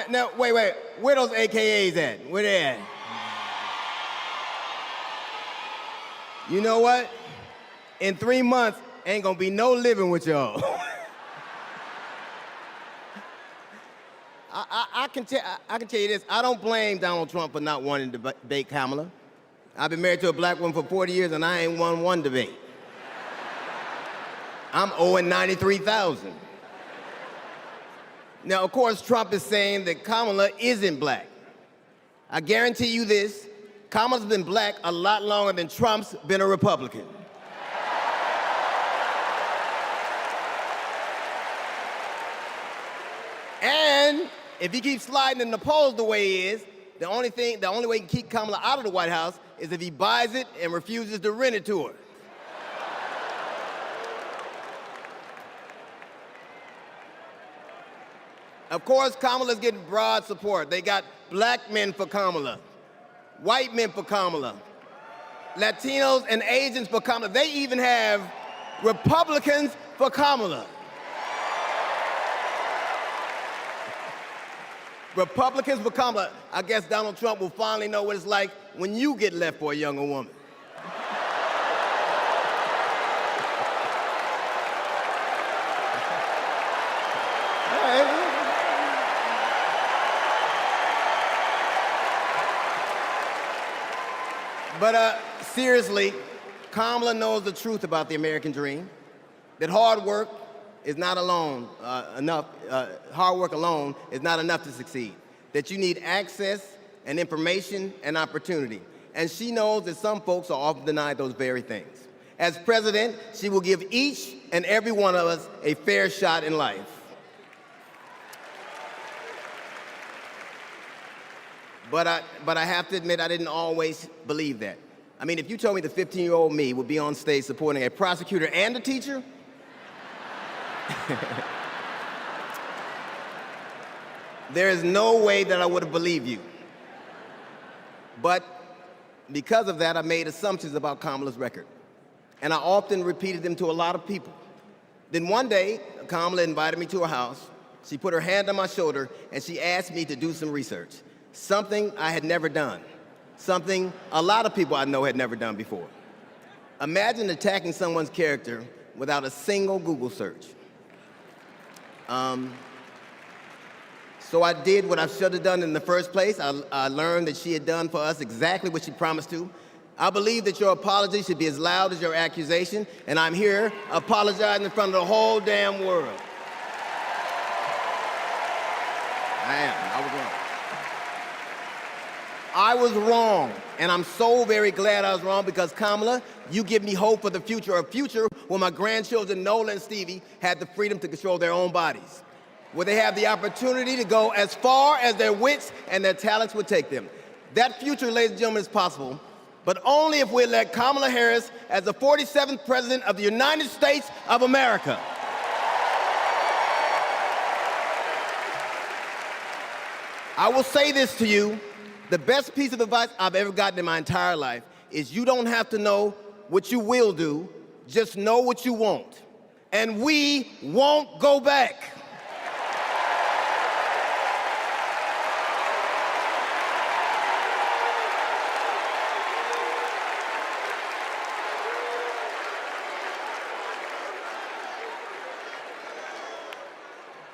S2: Now, wait, where those AKAs at? Where they at? You know what? In 3 months, ain't gonna be no living with y'all. I can tell you this, I don't blame Donald Trump for not wanting to debate Kamala. I've been married to a black woman for 40 years and I ain't won one debate. I'm owing $93,000. Now, of course, Trump is saying that Kamala isn't black. I guarantee you this, Kamala's been black a lot longer than Trump's been a Republican. And if he keeps sliding in the polls the way he is, the only way he can keep Kamala out of the White House is if he buys it and refuses to rent it to her. Of course, Kamala's getting broad support. They got black men for Kamala, white men for Kamala, Latinos and Asians for Kamala. They even have Republicans for Kamala. Republicans for Kamala. I guess Donald Trump will finally know what it's like when you get left for a younger woman. But seriously, Kamala knows the truth about the American dream, that hard work is not enough. Hard work alone is not enough to succeed. That you need access and information and opportunity. And she knows that some folks are often denied those very things. As president, she will give each and every one of us a fair shot in life. But I have to admit, I didn't always believe that. I mean, if you told me the 15-year-old me would be on stage supporting a prosecutor and a teacher, there is no way that I would have believed you. But because of that, I made assumptions about Kamala's record. And I often repeated them to a lot of people. Then one day, Kamala invited me to her house. She put her hand on my shoulder and she asked me to do some research. Something I had never done. Something a lot of people I know had never done before. Imagine attacking someone's character without a single Google search. So I did what I should have done in the first place. I learned that she had done for us exactly what she promised to. I believe that your apology should be as loud as your accusation, and I'm here apologizing in front of the whole damn world. I am. I was wrong. I was wrong, and I'm so very glad I was wrong because, Kamala, you give me hope for the future, a future where my grandchildren, Nola and Stevie, had the freedom to control their own bodies, where they have the opportunity to go as far as their wits and their talents would take them. That future, ladies and gentlemen, is possible, but only if we elect Kamala Harris as the 47th President of the United States of America. I will say this to you. The best piece of advice I've ever gotten in my entire life is you don't have to know what you will do, just know what you won't. And we won't go back.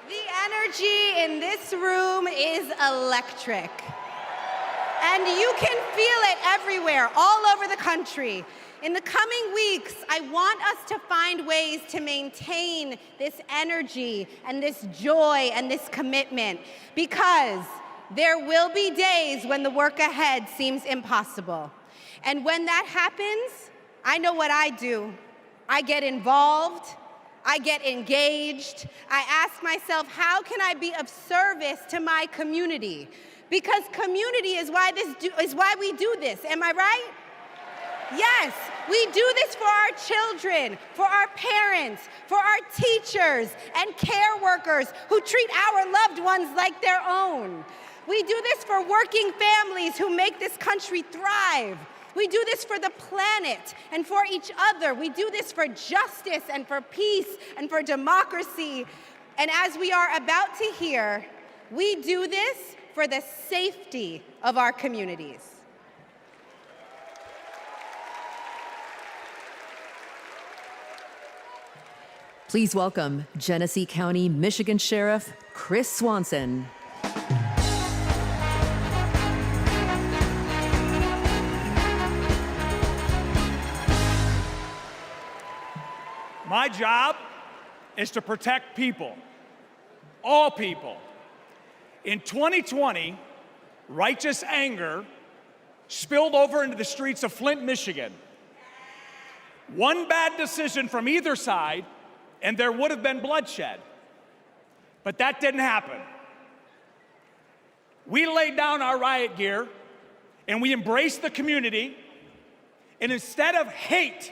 S20: The energy in this room is electric. And you can feel it everywhere, all over the country. In the coming weeks, I want us to find ways to maintain this energy and this joy and this commitment, because there will be days when the work ahead seems impossible. And when that happens, I know what I do. I get involved, I get engaged, I ask myself, how can I be of service to my community? Because community is why we do this, am I right? Yes, we do this for our children, for our parents, for our teachers and care workers who treat our loved ones like their own. We do this for working families who make this country thrive. We do this for the planet and for each other. We do this for justice and for peace and for democracy. And as we are about to hear, we do this for the safety of our communities.
S11: Please welcome Genesee County, Michigan Sheriff Chris Swanson.
S3: My job is to protect people, all people. In 2020, righteous anger spilled over into the streets of Flint, Michigan. One bad decision from either side, and there would have been bloodshed. But that didn't happen. We laid down our riot gear, and we embraced the community, and instead of hate,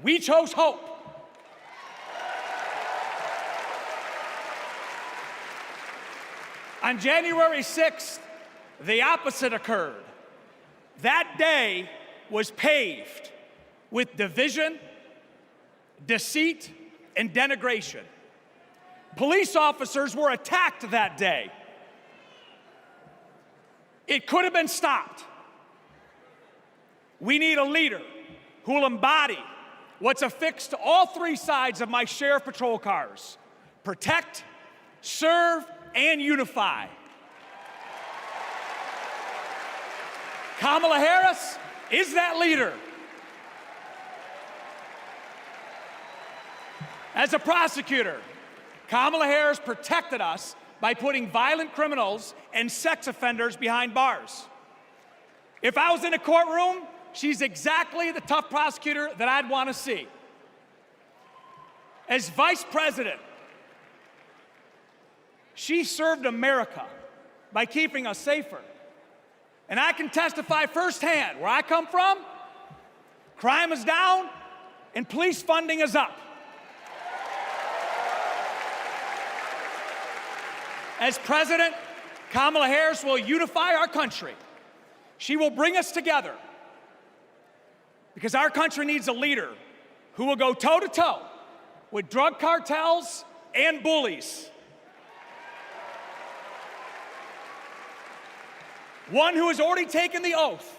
S3: we chose hope. On January 6th, the opposite occurred. That day was paved with division, deceit, and denigration. Police officers were attacked that day. It could have been stopped. We need a leader who will embody what's affixed to all three sides of my sheriff patrol cars: protect, serve, and unify. Kamala Harris is that leader. As a prosecutor, Kamala Harris protected us by putting violent criminals and sex offenders behind bars. If I was in a courtroom, she's exactly the tough prosecutor that I'd want to see. As vice president, she served America by keeping us safer. And I can testify firsthand, where I come from, crime is down and police funding is up. As president, Kamala Harris will unify our country. She will bring us together because our country needs a leader who will go toe-to-toe with drug cartels and bullies. One who has already taken the oath,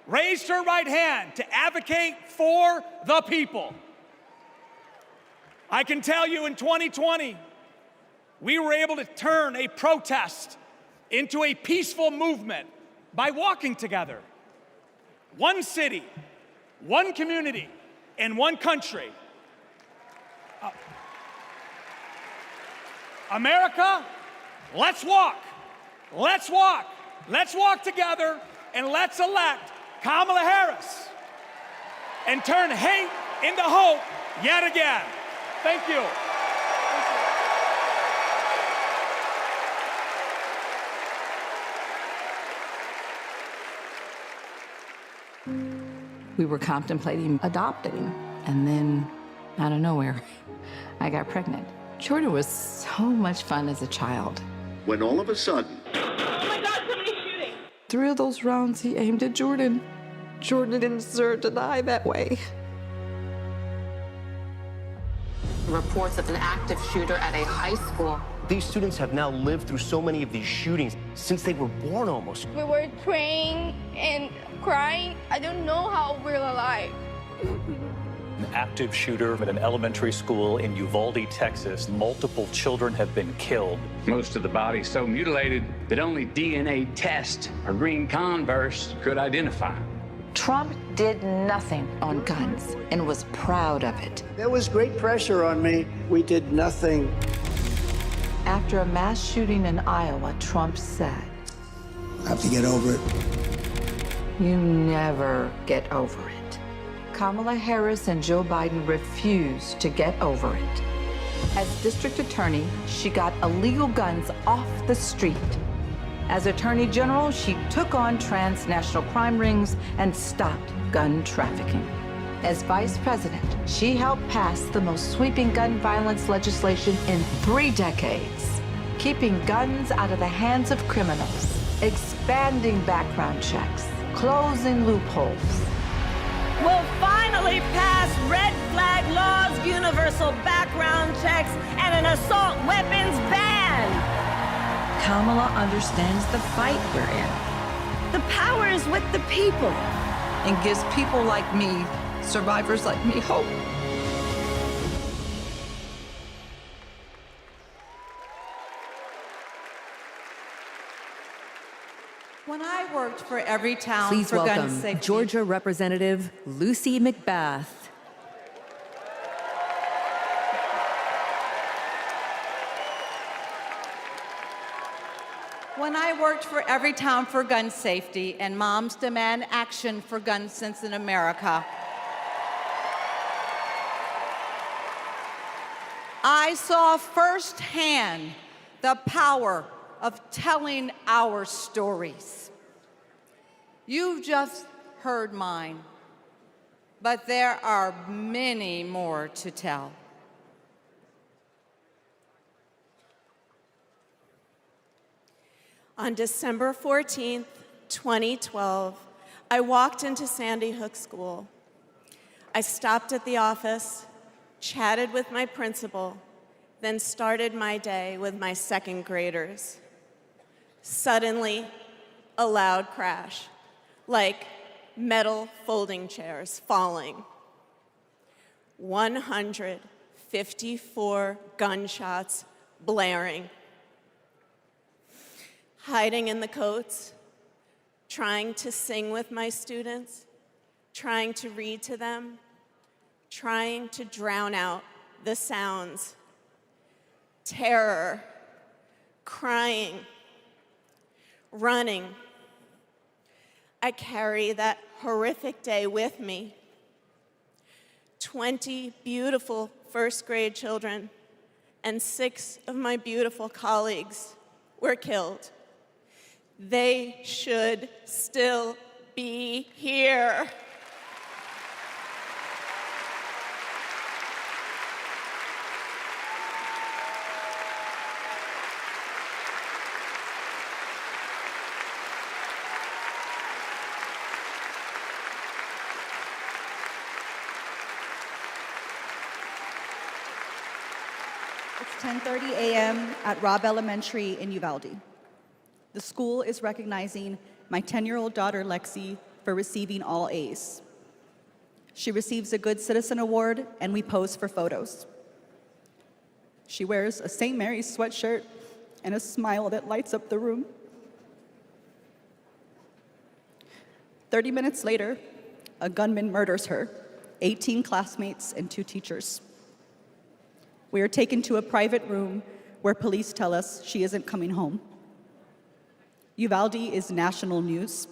S3: raised her right hand to advocate for the people. I can tell you in 2020, we were able to turn a protest into a peaceful movement by walking together. One city, one community, and one country. America, let's walk. Let's walk. Let's walk together and let's elect Kamala Harris and turn hate into hope yet again. Thank you.
S4: We were contemplating adopting, and then, out of nowhere, I got pregnant. Jordan was so much fun as a child.
S5: When all of a sudden...
S4: Oh my God, somebody's shooting! 3 of those rounds he aimed at Jordan. Jordan didn't deserve to die that way.
S6: Reports of an active shooter at a high school.
S7: These students have now lived through so many of these shootings since they were born almost.
S26: We were praying and crying. I don't know how we're alive.
S27: An active shooter at an elementary school in Uvalde, Texas. Multiple children have been killed.
S28: Most of the body so mutilated that only DNA tests or green Converse could identify.
S4: Trump did nothing on guns and was proud of it.
S29: There was great pressure on me. We did nothing.
S4: After a mass shooting in Iowa, Trump said,
S29: I have to get over it.
S4: "You never get over it." Kamala Harris and Joe Biden refused to get over it. As district attorney, she got illegal guns off the street.
S5: As Attorney General, she took on transnational crime rings and stopped gun trafficking. As Vice President, she helped pass the most sweeping gun violence legislation in 3 decades, keeping guns out of the hands of criminals, expanding background checks, closing loopholes.
S8: We'll finally pass red flag laws, universal background checks, and an assault weapons ban.
S5: Kamala understands the fight we're in.
S8: The power is with the people.
S5: And gives people like me, survivors like me, hope.
S9: When I worked for every town
S11: Please
S9: for gun
S11: welcome
S9: safety.
S11: Georgia Representative Lucy McBath.
S9: When I worked for every town for gun safety and moms demand action for gun sense in America, I saw firsthand the power of telling our stories. You've just heard mine, but there are many more to tell.
S10: On December 14th, 2012, I walked into Sandy Hook School. I stopped at the office, chatted with my principal, then started my day with my second graders. Suddenly, a loud crash, like metal folding chairs falling. 154 gunshots blaring. Hiding in the coats, trying to sing with my students, trying to read to them, trying to drown out the sounds. Terror, crying, running. I carry that horrific day with me. 20 beautiful first grade children and 6 of my beautiful colleagues were killed. They should still be here.
S13: It's 10:30 a.m. at Robb Elementary in Uvalde. The school is recognizing my 10-year-old daughter, Lexi, for receiving all A's. She receives a Good Citizen Award, and we pose for photos. She wears a St. Mary's sweatshirt and a smile that lights up the room. 30 minutes later, a gunman murders her, 18 classmates, and 2 teachers. We are taken to a private room where police tell us she isn't coming home. Uvalde is national news.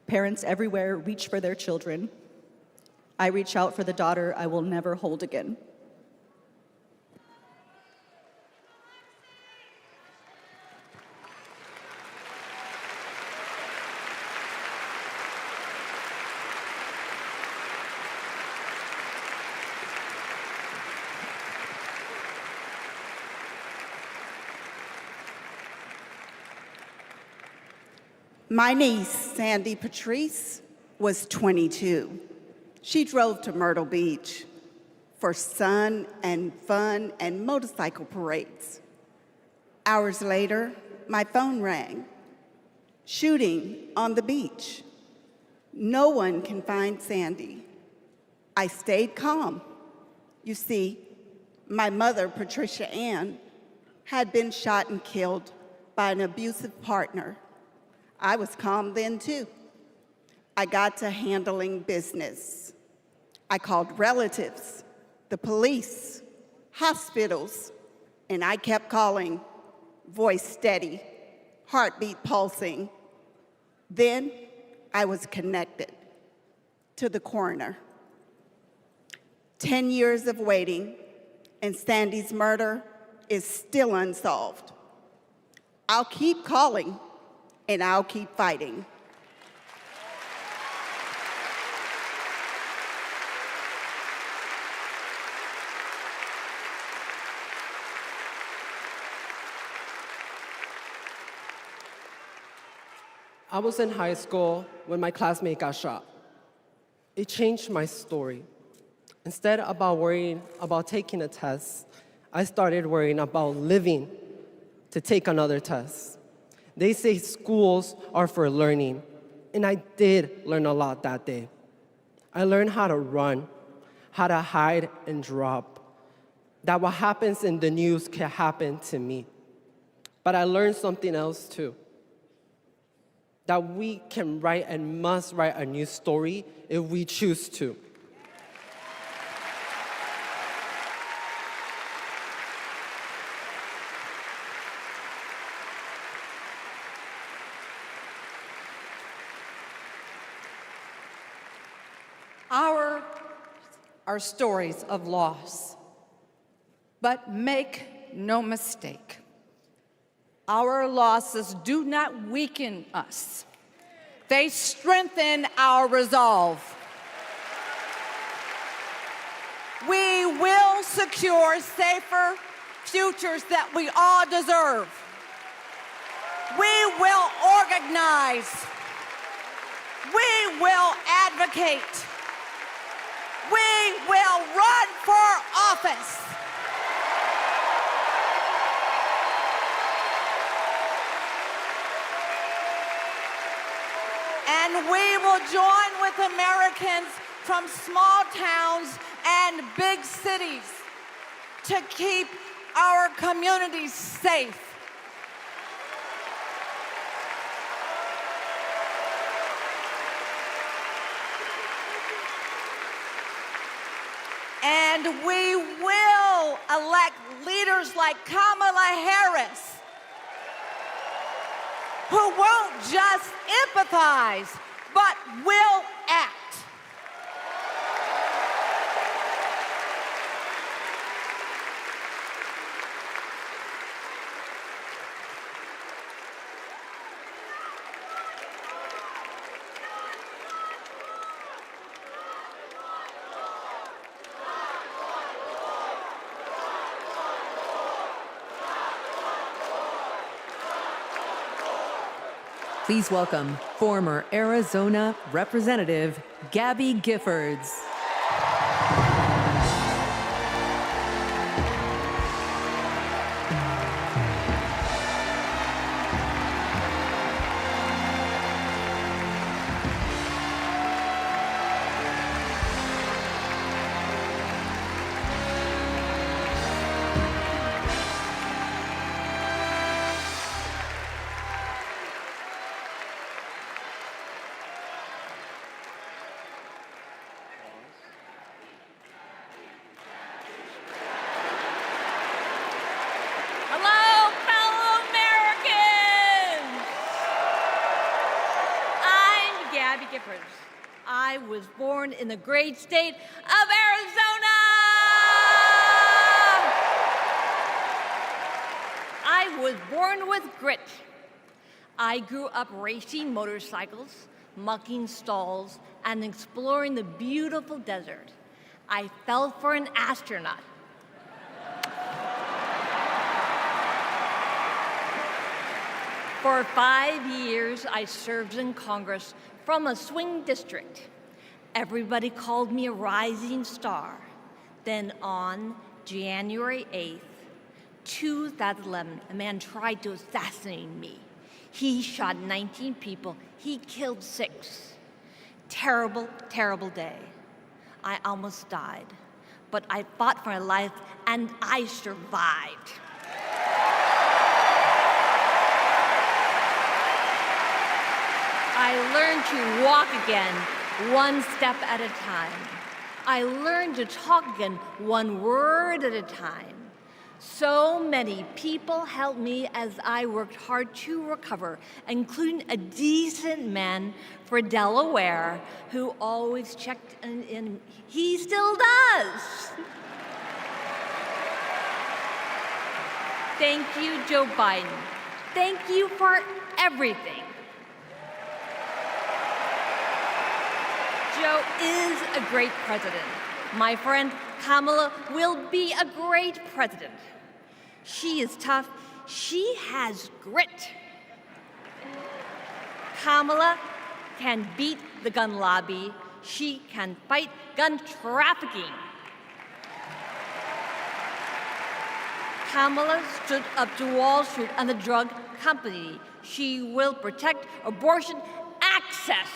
S13: Parents everywhere reach for their children. I reach out for the daughter I will never hold again.
S14: My niece, Sandy Patrice, was 22. She drove to Myrtle Beach for sun and fun and motorcycle parades. Hours later, my phone rang. Shooting on the beach. No one can find Sandy. I stayed calm. You see, my mother, Patricia Ann, had been shot and killed by an abusive partner. I was calm then, too. I got to handling business. I called relatives, the police, hospitals, and I kept calling, voice steady, heartbeat pulsing. Then I was connected to the coroner. 10 years of waiting, and Sandy's murder is still unsolved. I'll keep calling, and I'll keep fighting.
S1: I was in high school when my classmate got shot. It changed my story. Instead of worrying about taking a test, I started worrying about living to take another test. They say schools are for learning, and I did learn a lot that day. I learned how to run, how to hide and drop, that what happens in the news can happen to me. But I learned something else too, that we can write and must write a new story if we choose to.
S5: Our stories of loss. But make no mistake, our losses do not weaken us. They strengthen our resolve. We will secure safer futures that we all deserve. We will organize. We will advocate. We will run for office. And we will join with Americans from small towns and big cities to keep our communities safe. And we will elect leaders like Kamala Harris, who won't just empathize, but will act.
S11: Please welcome former Arizona Representative Gabby Giffords.
S8: I was born in the great state of Arizona. I was born with grit. I grew up racing motorcycles, mucking stalls, and exploring the beautiful desert. I fell for an astronaut. For 5 years, I served in Congress from a swing district. Everybody called me a rising star. Then on January 8th, 2011, a man tried to assassinate me. He shot 19 people. He killed 6. Terrible, terrible day. I almost died, but I fought for my life and I survived. I learned to walk again, one step at a time. I learned to talk again, one word at a time. So many people helped me as I worked hard to recover, including a decent man for Delaware who always checked in. He still does. Thank you, Joe Biden. Thank you for everything. Joe is a great president. My friend Kamala will be a great president. She is tough. She has grit. Kamala can beat the gun lobby. She can fight gun trafficking. Kamala stood up to Wall Street and the drug company. She will protect abortion access.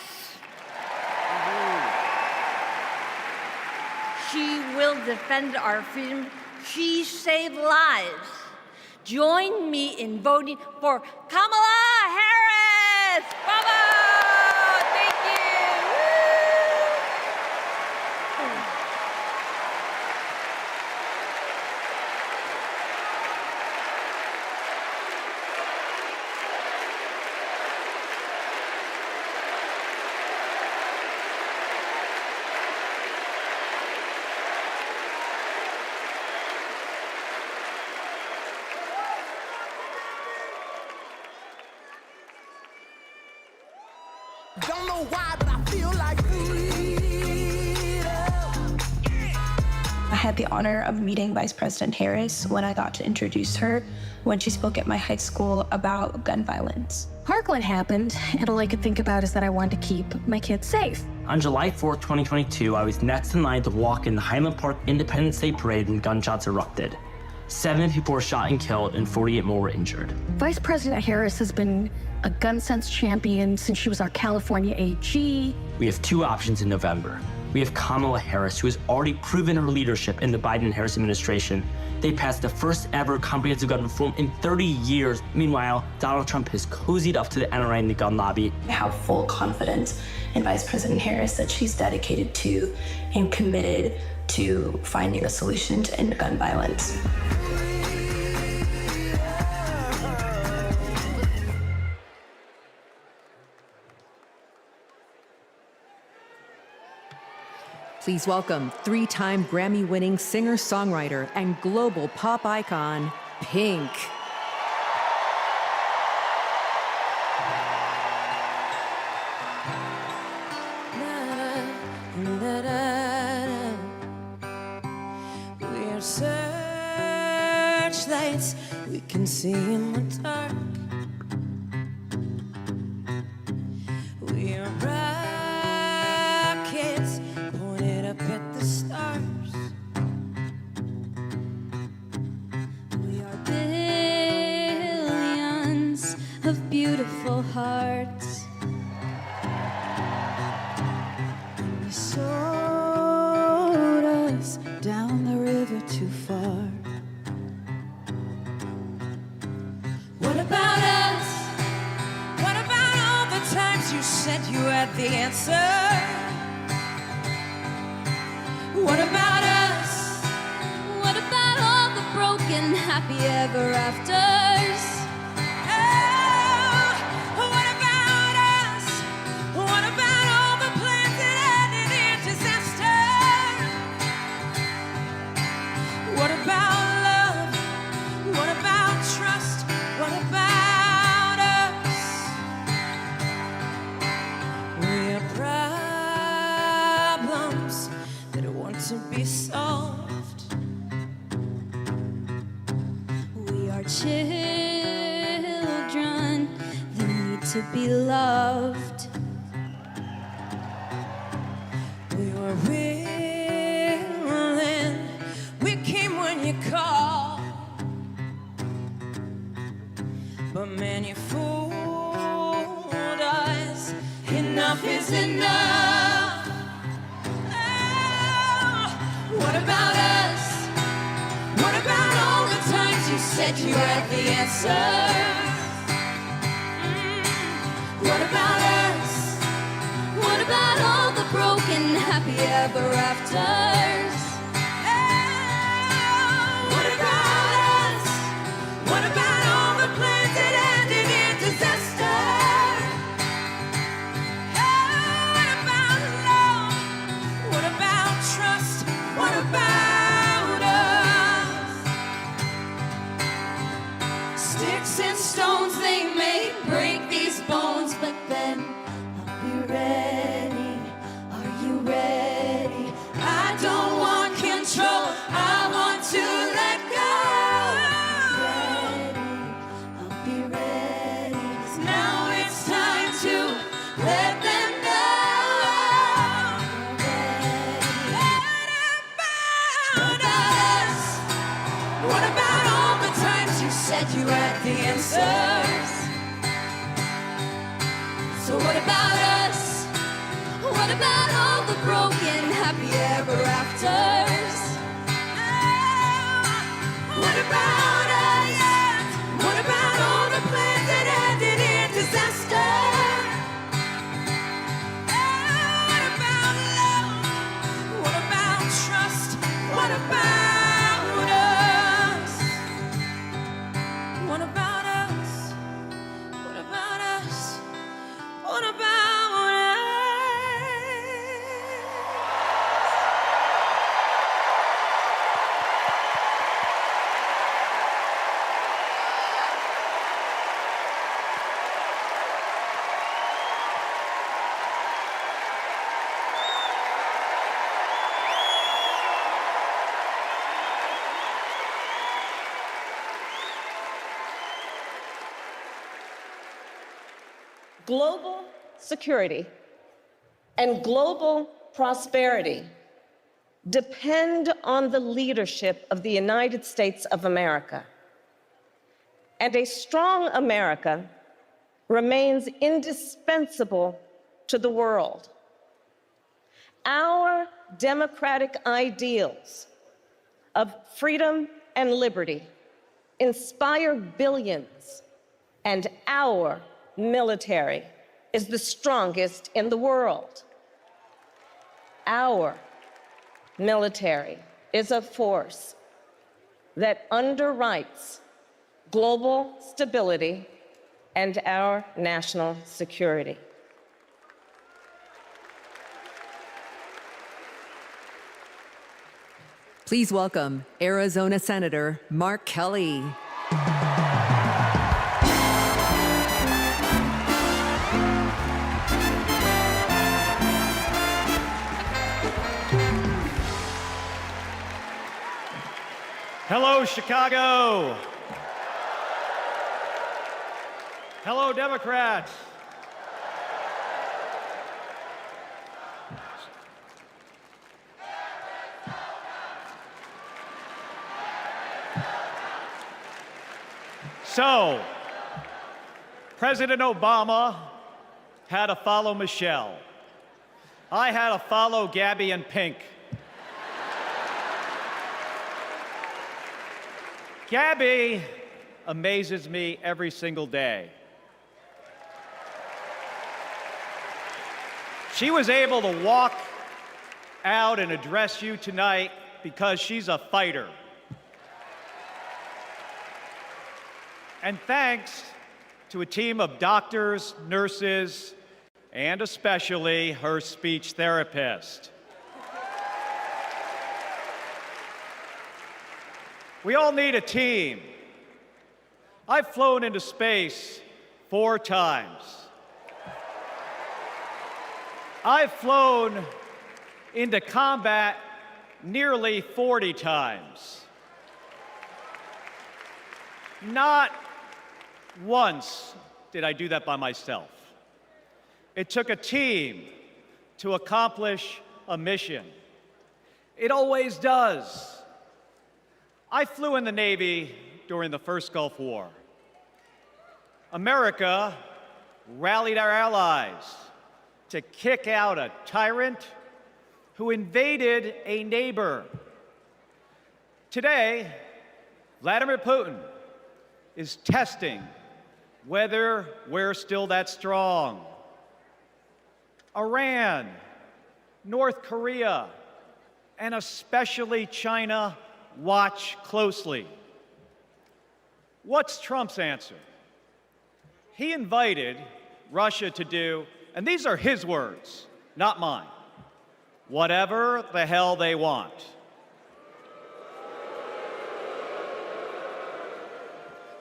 S8: She will defend our freedom. She saved lives. Join me in voting for Kamala Harris. Bravo! Thank you. Woo!
S12: Don't know why, but I feel like freedom.
S15: I had the honor of meeting Vice President Harris when I got to introduce her when she spoke at my high school about gun violence.
S16: Parkland happened, and all I could think about is that I wanted to keep my kids safe.
S17: On July 4th, 2022, I was next in line to walk in the Highland Park Independence Day Parade when gunshots erupted. 7 people were shot and killed, and 48 more were injured.
S16: Vice President Harris has been a gun sense champion since she was our California AG.
S17: We have 2 options in November. We have Kamala Harris, who has already proven her leadership in the Biden-Harris administration. They passed the first ever comprehensive gun reform in 30 years. Meanwhile, Donald Trump has cozied up to the NRA and the gun lobby.
S15: I have full confidence in Vice President Harris that she's dedicated to and committed to finding a solution to end gun violence.
S11: Please welcome 3-time Grammy-winning singer-songwriter and global pop icon, Pink.
S18: We're searchlights we can see in the dark. We're rockets pointed up at the stars.
S19: We are billions of beautiful hearts.
S18: You sold us down the river too far. What about us? What about all the times you said you had the answer? What about us?
S19: What about all the broken happy ever afters?
S18: Oh, what about us? What about all the plans that ended in disaster? What about love? What about trust? What about us? We're problems that want to be solved.
S19: We are children that need to be loved.
S18: We were willing, we came when you called. But man, you fooled us. Enough is enough. Oh, what about us? What about all the times you said you had the answer? What about us?
S19: What about all the broken happy ever afters?
S18: What about us? What about all the plans that ended in disaster? What about love? What about trust? What about us? Sticks and stones, they left you at the answers.
S19: So what about us? What about all the broken happy ever afters?
S18: What about us? What about all the plans that ended in disaster? What about love? What about trust? What about us? What about us? What about us? What about us?
S2: Global security and global prosperity depend on the leadership of the United States of America. And a strong America remains indispensable to the world. Our democratic ideals of freedom and liberty inspire billions, and our military is the strongest in the world. Our military is a force that underwrites global stability and our national security.
S11: Please welcome Arizona Senator Mark Kelly.
S3: Hello, Chicago. Hello, Democrats. So, President Obama had to follow Michelle. I had to follow Gabby and Pink. Gabby amazes me every single day. She was able to walk out and address you tonight because she's a fighter. And thanks to a team of doctors, nurses, and especially her speech therapist. We all need a team. I've flown into space 4 times. I've flown into combat nearly 40 times. Not once did I do that by myself. It took a team to accomplish a mission. It always does. I flew in the Navy during the first Gulf War. America rallied our allies to kick out a tyrant who invaded a neighbor. Today, Vladimir Putin is testing whether we're still that strong. Iran, North Korea, and especially China watch closely. What's Trump's answer? He invited Russia to do, and these are his words, not mine, whatever the hell they want.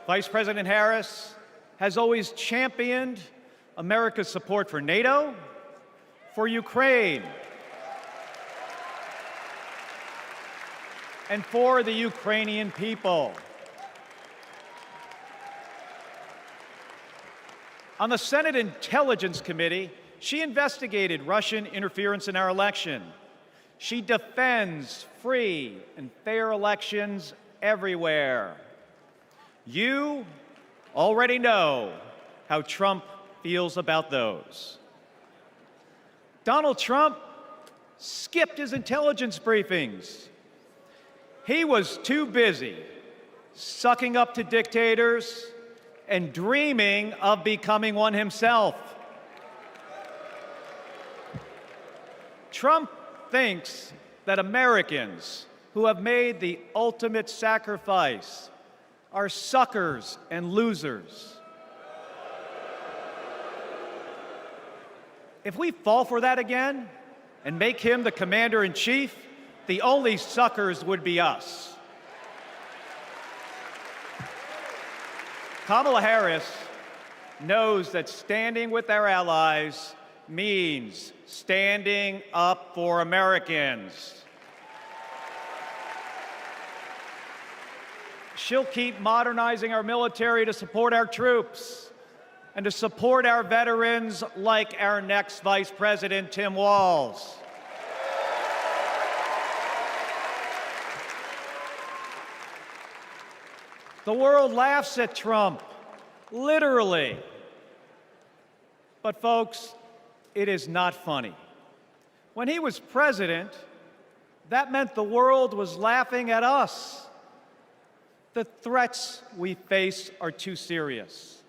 S3: Vice President Harris has always championed America's support for NATO, for Ukraine, and for the Ukrainian people. On the Senate Intelligence Committee, she investigated Russian interference in our election. She defends free and fair elections everywhere. You already know how Trump feels about those. Donald Trump skipped his intelligence briefings. He was too busy sucking up to dictators and dreaming of becoming one himself. Trump thinks that Americans who have made the ultimate sacrifice are suckers and losers. If we fall for that again and make him the commander-in-chief, the only suckers would be us. Kamala Harris knows that standing with our allies means standing up for Americans. She'll keep modernizing our military to support our troops and to support our veterans like our next Vice President, Tim Walz. The world laughs at Trump, literally. But folks, it is not funny. When he was president, that meant the world was laughing at us. The threats we face are too serious.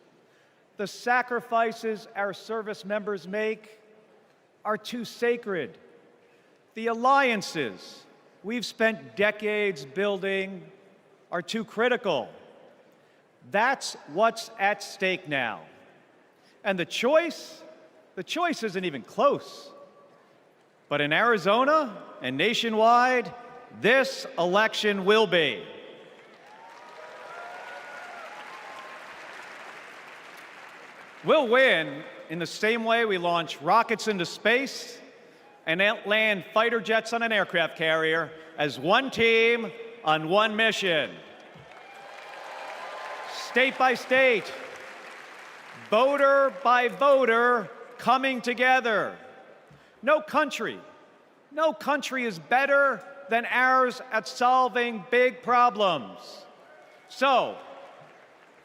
S3: The sacrifices our service members make are too sacred. The alliances we've spent decades building are too critical. That's what's at stake now. And the choice isn't even close. But in Arizona and nationwide, this election will be. We'll win in the same way we launch rockets into space and land fighter jets on an aircraft carrier as one team on one mission. State by state, voter by voter, coming together. No country is better than ours at solving big problems. So,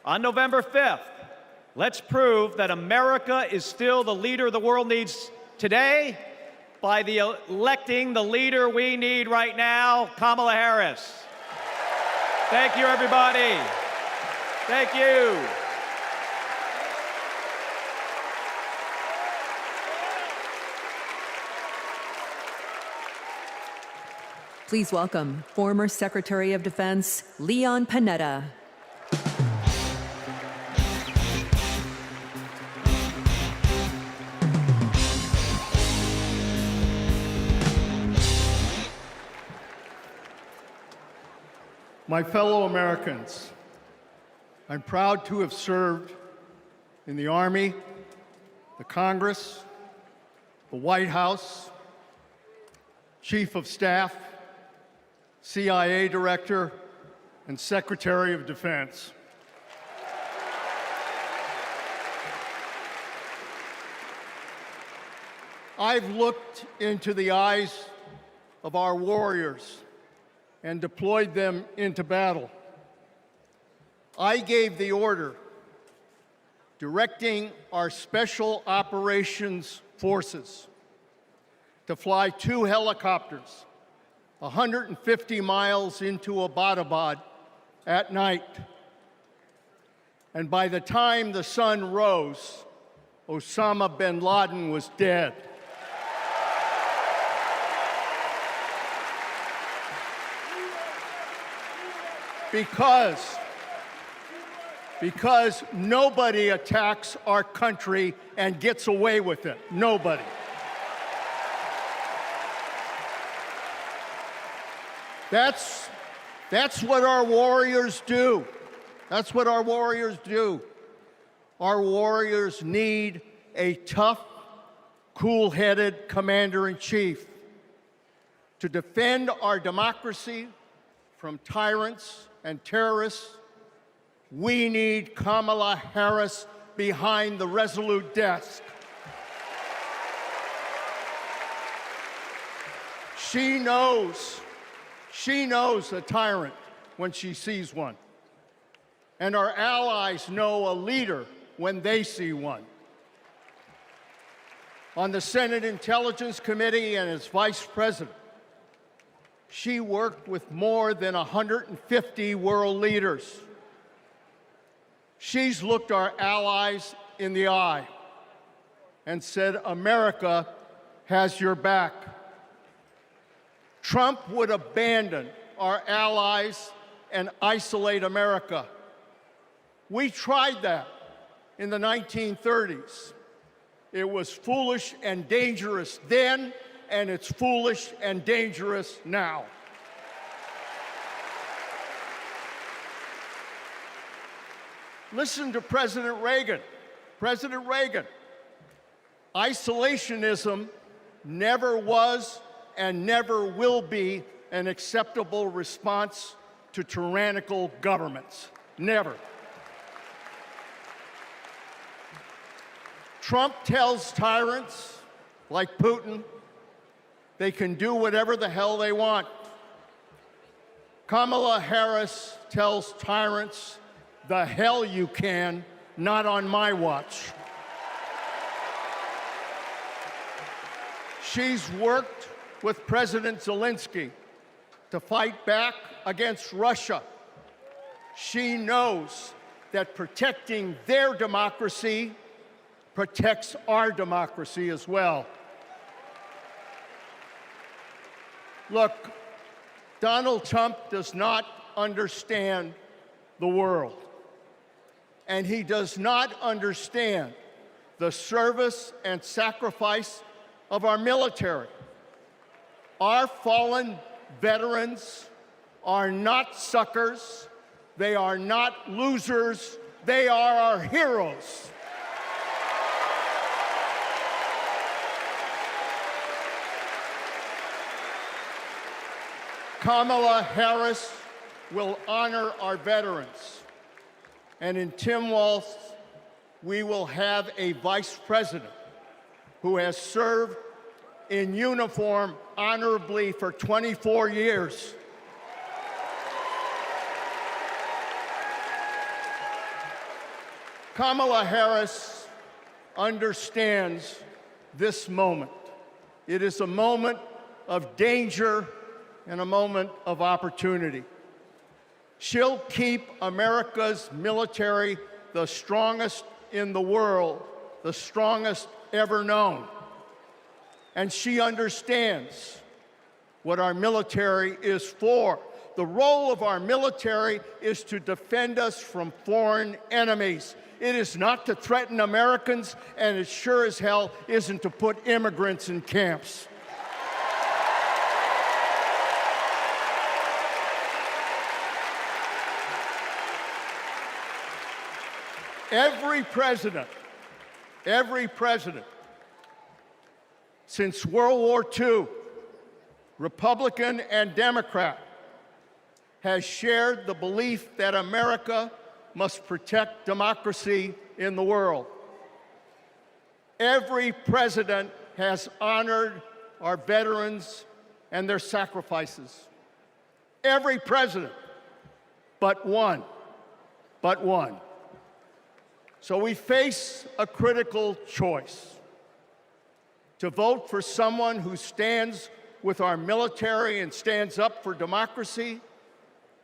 S3: on November 5th, let's prove that America is still the leader the world needs today by electing the leader we need right now, Kamala Harris. Thank you, everybody. Thank you.
S11: Please welcome former Secretary of Defense Leon Panetta.
S6: My fellow Americans, I'm proud to have served in the Army, the Congress, the White House, Chief of Staff, CIA Director, and Secretary of Defense. I've looked into the eyes of our warriors and deployed them into battle. I gave the order directing our Special Operations Forces to fly 2 helicopters 150 miles into Abbottabad at night. And by the time the sun rose, Osama bin Laden was dead. Because nobody attacks our country and gets away with it. Nobody. That's what our warriors do. That's what our warriors do. Our warriors need a tough, cool-headed commander-in-chief to defend our democracy from tyrants and terrorists. We need Kamala Harris behind the resolute desk. She knows a tyrant when she sees one. And our allies know a leader when they see one. On the Senate Intelligence Committee and as vice president, she worked with more than 150 world leaders. She's looked our allies in the eye and said, America has your back. Trump would abandon our allies and isolate America. We tried that in the 1930s. It was foolish and dangerous then, and it's foolish and dangerous now. Listen to President Reagan. President Reagan, isolationism never was and never will be an acceptable response to tyrannical governments. Never. Trump tells tyrants like Putin they can do whatever the hell they want. Kamala Harris tells tyrants, the hell you can, not on my watch. She's worked with President Zelensky to fight back against Russia. She knows that protecting their democracy protects our democracy as well. Look, Donald Trump does not understand the world, and he does not understand the service and sacrifice of our military. Our fallen veterans are not suckers, they are not losers, they are our heroes. Kamala Harris will honor our veterans. And in Tim Walz, we will have a vice president who has served in uniform honorably for 24 years. Kamala Harris understands this moment. It is a moment of danger and a moment of opportunity. She'll keep America's military the strongest in the world, the strongest ever known. And she understands what our military is for. The role of our military is to defend us from foreign enemies. It is not to threaten Americans, and it sure as hell isn't to put immigrants in camps. Every president since World War II, Republican and Democrat, has shared the belief that America must protect democracy in the world. Every president has honored our veterans and their sacrifices. Every president, but one. So we face a critical choice: to vote for someone who stands with our military and stands up for democracy,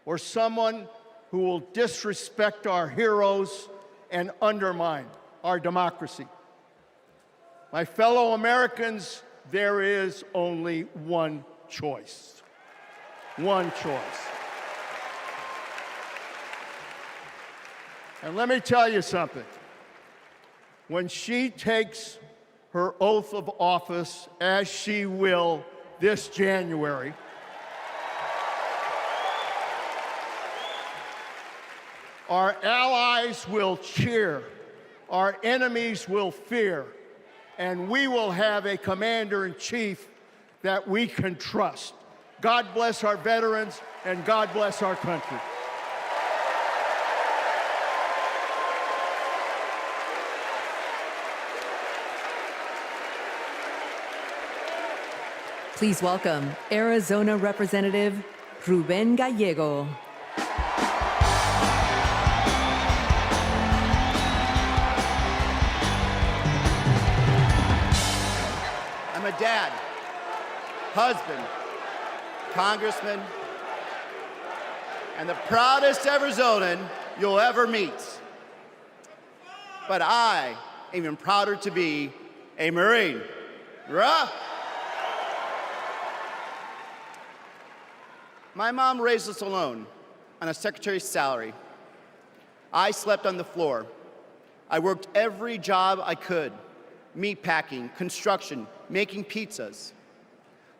S6: or someone who will disrespect our heroes and undermine our democracy. My fellow Americans, there is only one choice. One choice. And let me tell you something. When she takes her oath of office, as she will this January, our allies will cheer, our enemies will fear, and we will have a commander-in-chief that we can trust. God bless our veterans, and God bless our country.
S11: Please welcome Arizona Representative Ruben Gallego.
S7: a dad, husband, congressman, and the proudest Arizonan you'll ever meet. But I am even prouder to be a Marine. Rah! My mom raised us alone on a secretary's salary. I slept on the floor. I worked every job I could, meat packing, construction, making pizzas.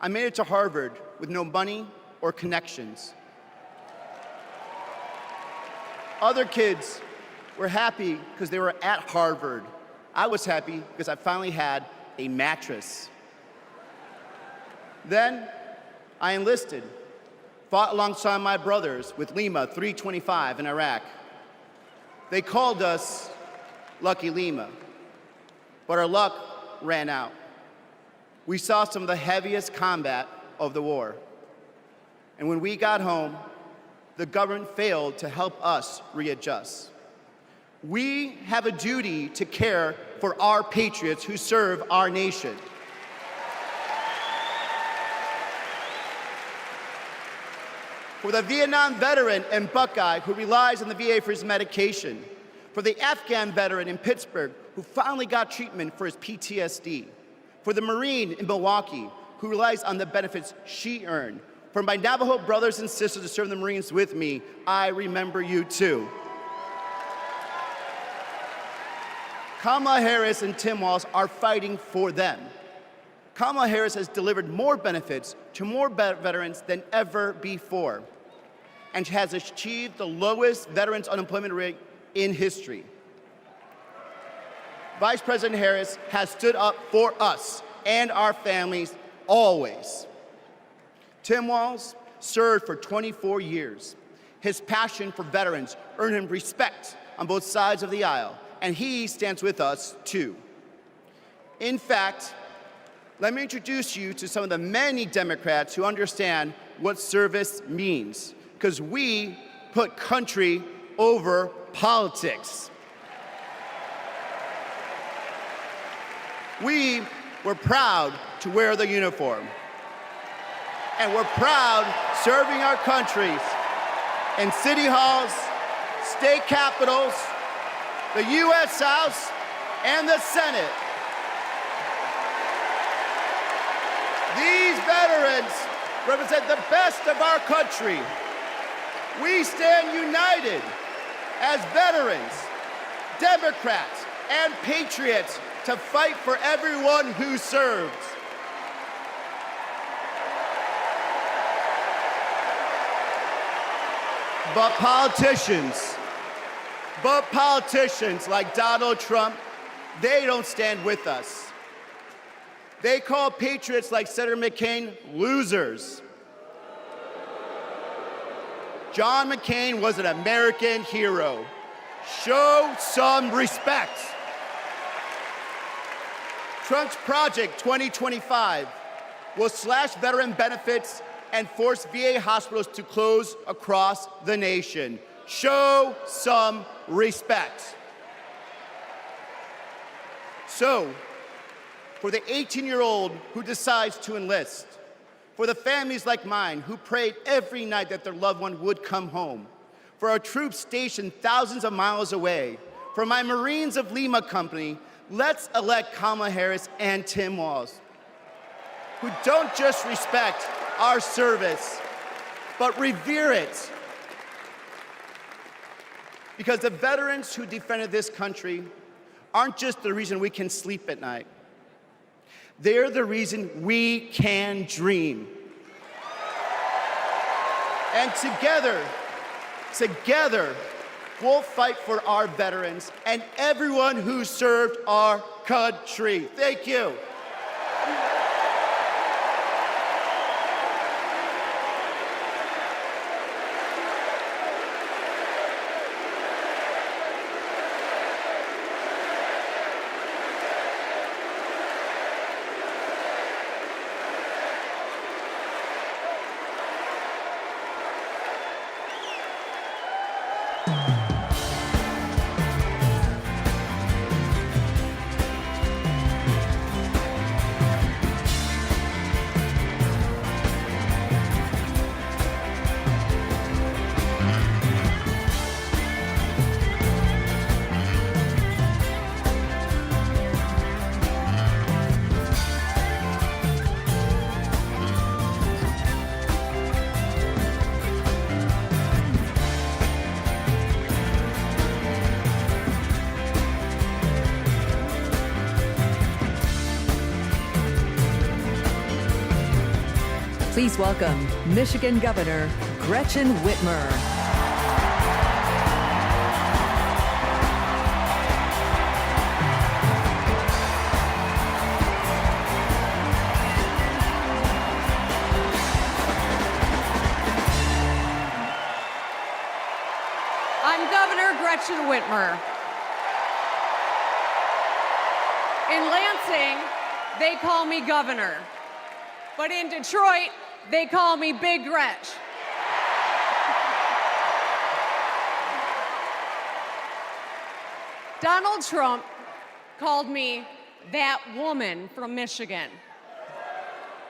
S7: I made it to Harvard with no money or connections. Other kids were happy because they were at Harvard. I was happy because I finally had a mattress. Then I enlisted, fought alongside my brothers with Lima 325 in Iraq. They called us Lucky Lima, but our luck ran out. We saw some of the heaviest combat of the war. And when we got home, the government failed to help us readjust. We have a duty to care for our patriots who serve our nation. For the Vietnam veteran and Buckeye who relies on the VA for his medication. For the Afghan veteran in Pittsburgh who finally got treatment for his PTSD. For the Marine in Milwaukee who relies on the benefits she earned. For my Navajo brothers and sisters who serve the Marines with me, I remember you too. Kamala Harris and Tim Walz are fighting for them. Kamala Harris has delivered more benefits to more veterans than ever before, and has achieved the lowest veterans unemployment rate in history. Vice President Harris has stood up for us and our families always. Tim Walz served for 24 years. His passion for veterans earned him respect on both sides of the aisle, and he stands with us too. In fact, let me introduce you to some of the many Democrats who understand what service means, because we put country over politics. We were proud to wear the uniform. And we're proud serving our countries in city halls, state capitals, the U.S. House, and the Senate. These veterans represent the best of our country. We stand united as veterans, Democrats, and patriots to fight for everyone who serves. But politicians like Donald Trump, they don't stand with us. They call patriots like Senator McCain losers. John McCain was an American hero. Show some respect. Trump's Project 2025 will slash veteran benefits and force VA hospitals to close across the nation. Show some respect. So, for the 18-year-old who decides to enlist, for the families like mine who prayed every night that their loved one would come home, for our troops stationed thousands of miles away, for my Marines of Lima Company, let's elect Kamala Harris and Tim Walz, who don't just respect our service, but revere it. Because the veterans who defended this country aren't just the reason we can sleep at night. They're the reason we can dream. And together, we'll fight for our veterans and everyone who served our country. Thank you.
S11: Please welcome Michigan Governor Gretchen Whitmer.
S20: I'm Governor Gretchen Whitmer. In Lansing, they call me Governor. But in Detroit, they call me Big Gretch. Donald Trump called me that woman from Michigan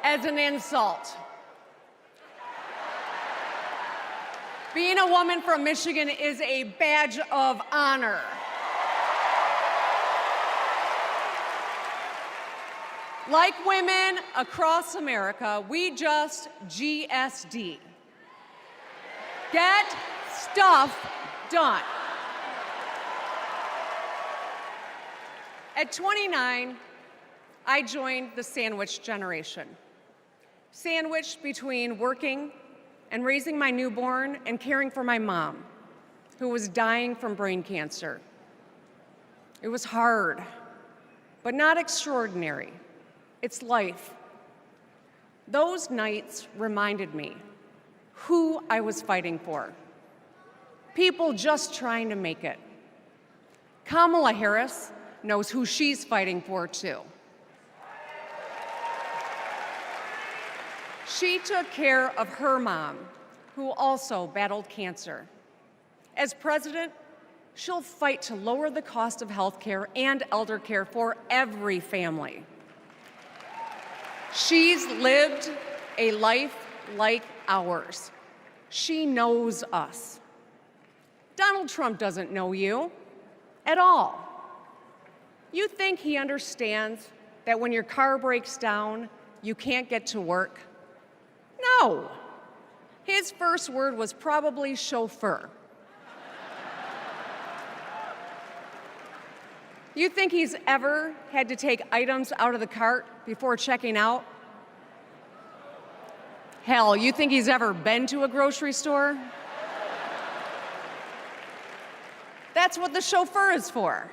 S20: as an insult. Being a woman from Michigan is a badge of honor. Like women across America, we just GSD. Get stuff done. At 29, I joined the sandwich generation. Sandwiched between working and raising my newborn and caring for my mom, who was dying from brain cancer. It was hard, but not extraordinary. It's life. Those nights reminded me who I was fighting for. People just trying to make it. Kamala Harris knows who she's fighting for, too. She took care of her mom, who also battled cancer. As president, she'll fight to lower the cost of health care and elder care for every family. She's lived a life like ours. She knows us. Donald Trump doesn't know you at all. You think he understands that when your car breaks down, you can't get to work? No. His first word was probably chauffeur. You think he's ever had to take items out of the cart before checking out? Hell, you think he's ever been to a grocery store? That's what the chauffeur is for.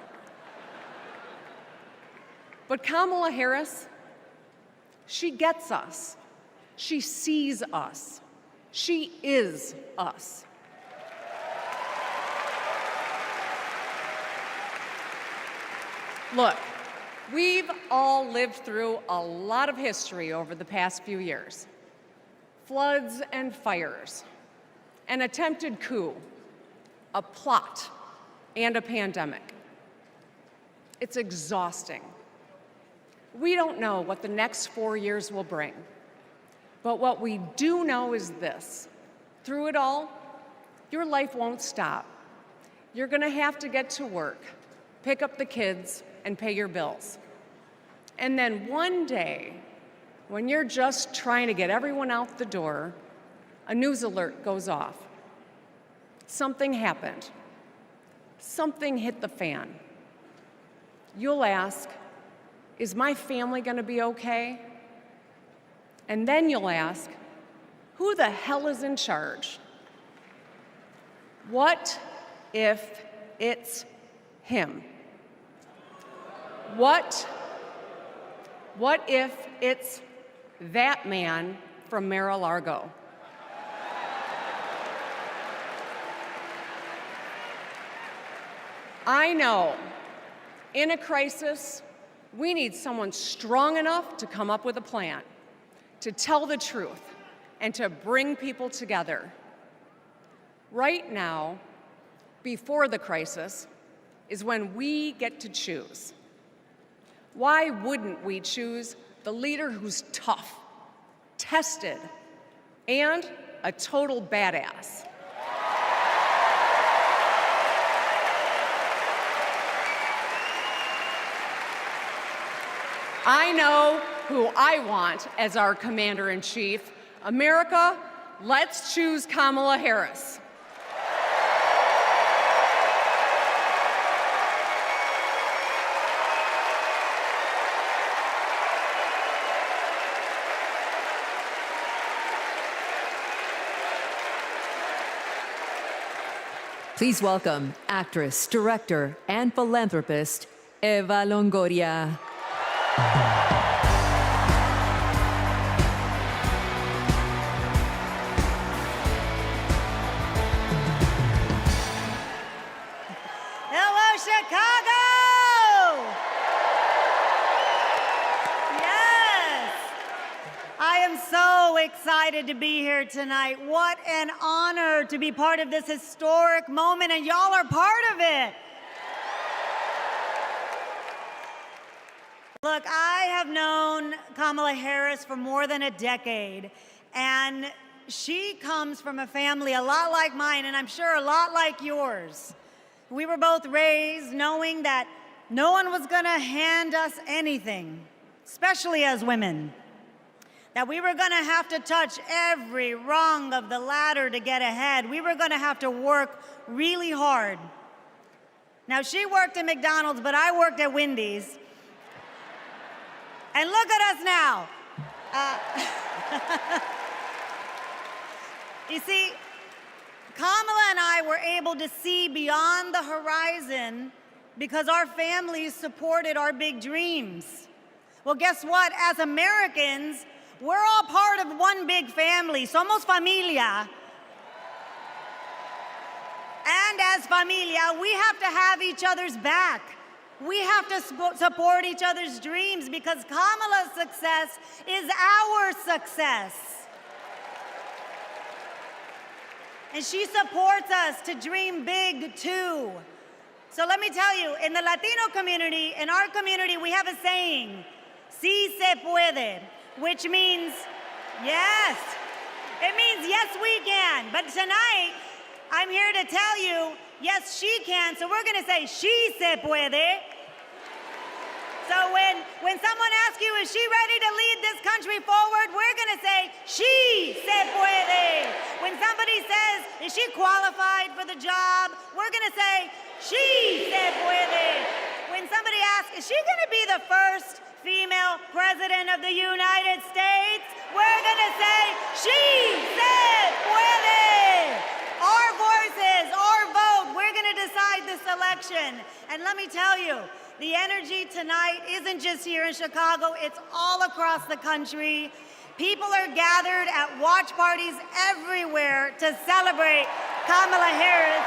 S20: But Kamala Harris, she gets us. She sees us. She is us. Look, we've all lived through a lot of history over the past few years. Floods and fires, an attempted coup, a plot, and a pandemic. It's exhausting. We don't know what the next 4 years will bring. But what we do know is this. Through it all, your life won't stop. You're going to have to get to work, pick up the kids, and pay your bills. And then one day, when you're just trying to get everyone out the door, a news alert goes off. Something happened. Something hit the fan. You'll ask, is my family going to be okay? And then you'll ask, who the hell is in charge? What if it's him? What if it's that man from Mar-a-Lago? I know, in a crisis, we need someone strong enough to come up with a plan, to tell the truth, and to bring people together. Right now, before the crisis, is when we get to choose. Why wouldn't we choose the leader who's tough, tested, and a total badass? I know who I want as our commander-in-chief. America, let's choose Kamala Harris.
S11: Please welcome actress, director, and philanthropist, Eva Longoria.
S21: Hello, Chicago! Yes! I am so excited to be here tonight. What an honor to be part of this historic moment, and y'all are part of it. Look, I have known Kamala Harris for more than a decade, and she comes from a family a lot like mine, and I'm sure a lot like yours. We were both raised knowing that no one was going to hand us anything, especially as women. That we were going to have to touch every rung of the ladder to get ahead. We were going to have to work really hard. Now, she worked at McDonald's, but I worked at Wendy's. And look at us now. You see, Kamala and I were able to see beyond the horizon because our families supported our big dreams. Well, guess what? As Americans, we're all part of one big family. Somos familia. And as familia, we have to have each other's back. We have to support each other's dreams because Kamala's success is our success. And she supports us to dream big too. So let me tell you, in the Latino community, in our community, we have a saying, sí se puede, which means yes. It means yes, we can. But tonight, I'm here to tell you, yes, she can. So we're going to say, she se puede. So when someone asks you, is she ready to lead this country forward, we're going to say, she se puede. When somebody says, is she qualified for the job, we're going to say, she se puede. When somebody asks, is she going to be the first female president of the United States, we're going to say, she se puede. Our voices, our vote, we're going to decide this election. And let me tell you, the energy tonight isn't just here in Chicago, it's all across the country. People are gathered at watch parties everywhere to celebrate Kamala Harris.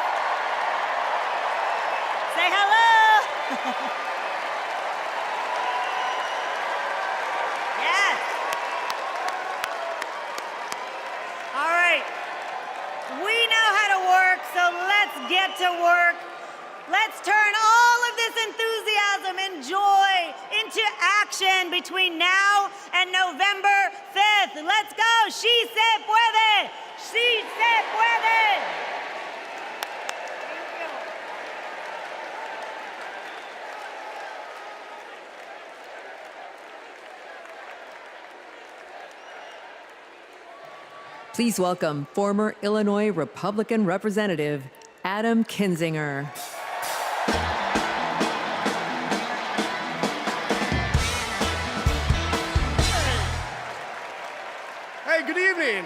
S21: Say hello. Yes. All right. We know how to work, so let's get to work. Let's turn all of this enthusiasm and joy into action between now and November 5th. Let's go. She se puede. She se puede.
S11: Please welcome former Illinois Republican Representative Adam Kinzinger.
S22: Hey, good evening.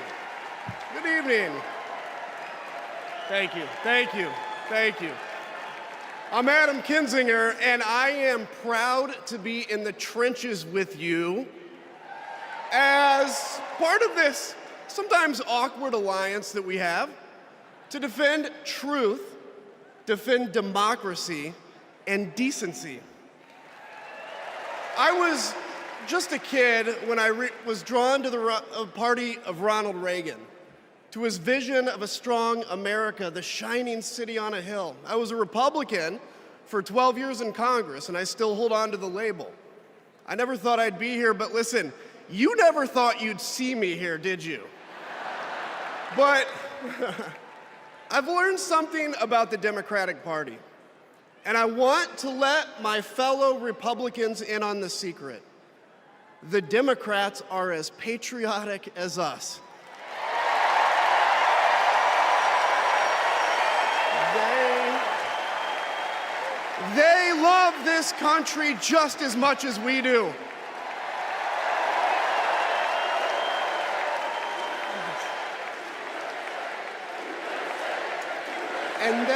S22: Good evening. Thank you, thank you, thank you. I'm Adam Kinzinger, and I am proud to be in the trenches with you as part of this sometimes awkward alliance that we have to defend truth, defend democracy, and decency. I was just a kid when I was drawn to the party of Ronald Reagan, to his vision of a strong America, the shining city on a hill. I was a Republican for 12 years in Congress, and I still hold on to the label. I never thought I'd be here, but listen, you never thought you'd see me here, did you? But I've learned something about the Democratic Party, and I want to let my fellow Republicans in on the secret. The Democrats are as patriotic as us. They love this country just as much as we do. And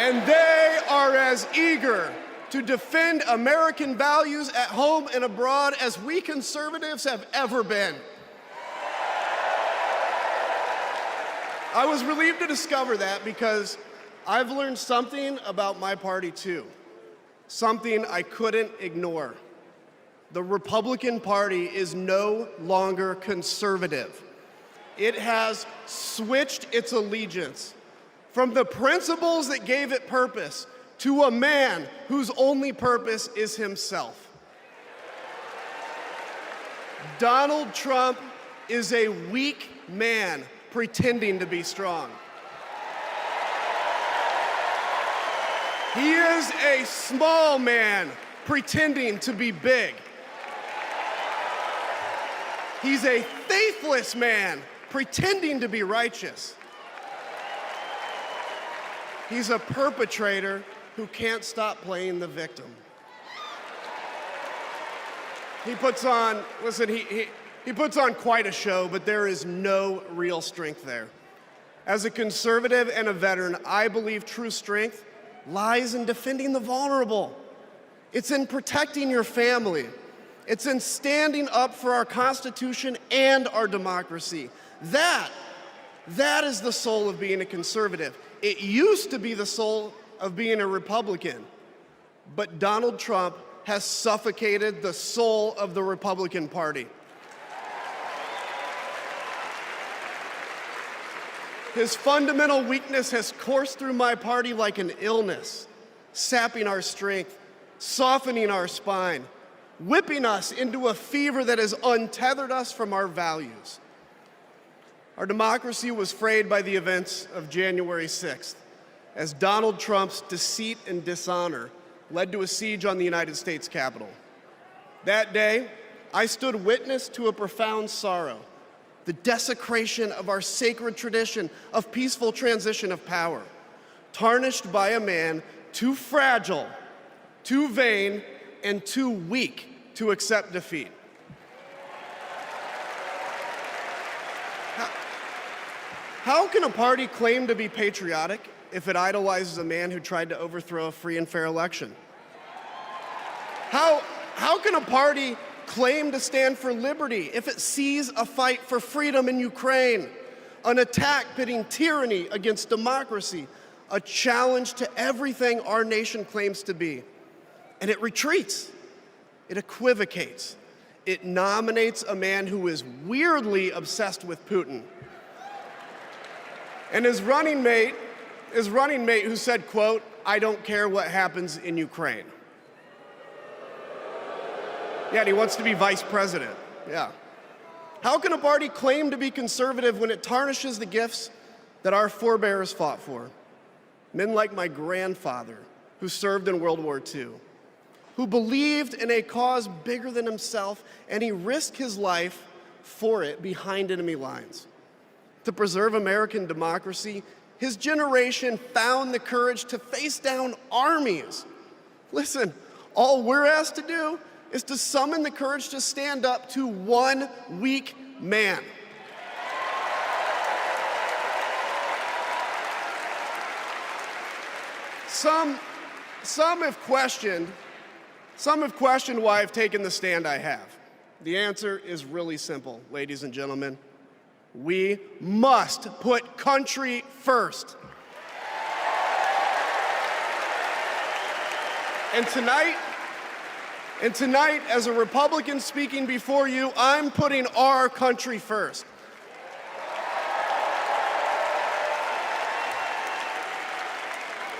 S22: And they are as eager to defend American values at home and abroad as we conservatives have ever been. I was relieved to discover that because I've learned something about my party too, something I couldn't ignore. The Republican Party is no longer conservative. It has switched its allegiance from the principles that gave it purpose to a man whose only purpose is himself. Donald Trump is a weak man pretending to be strong. He is a small man pretending to be big. He's a faithless man pretending to be righteous. He's a perpetrator who can't stop playing the victim. He puts on, listen, he puts on quite a show, but there is no real strength there. As a conservative and a veteran, I believe true strength lies in defending the vulnerable. It's in protecting your family. It's in standing up for our Constitution and our democracy. That is the soul of being a conservative. It used to be the soul of being a Republican, but Donald Trump has suffocated the soul of the Republican Party. His fundamental weakness has coursed through my party like an illness, sapping our strength, softening our spine, whipping us into a fever that has untethered us from our values. Our democracy was frayed by the events of January 6th, as Donald Trump's deceit and dishonor led to a siege on the United States Capitol. That day, I stood witness to a profound sorrow, the desecration of our sacred tradition of peaceful transition of power, tarnished by a man too fragile, too vain, and too weak to accept defeat. How can a party claim to be patriotic if it idolizes a man who tried to overthrow a free and fair election? How can a party claim to stand for liberty if it sees a fight for freedom in Ukraine, an attack pitting tyranny against democracy, a challenge to everything our nation claims to be, and it retreats, it equivocates, it nominates a man who is weirdly obsessed with Putin? And his running mate who said, quote, "I don't care what happens in Ukraine." Yeah, and he wants to be vice president. Yeah. How can a party claim to be conservative when it tarnishes the gifts that our forebears fought for? Men like my grandfather, who served in World War II, who believed in a cause bigger than himself, and he risked his life for it behind enemy lines. To preserve American democracy, his generation found the courage to face down armies. Listen, all we're asked to do is to summon the courage to stand up to one weak man. Some have questioned why I've taken the stand I have. The answer is really simple, ladies and gentlemen. We must put country first. And tonight, as a Republican speaking before you, I'm putting our country first.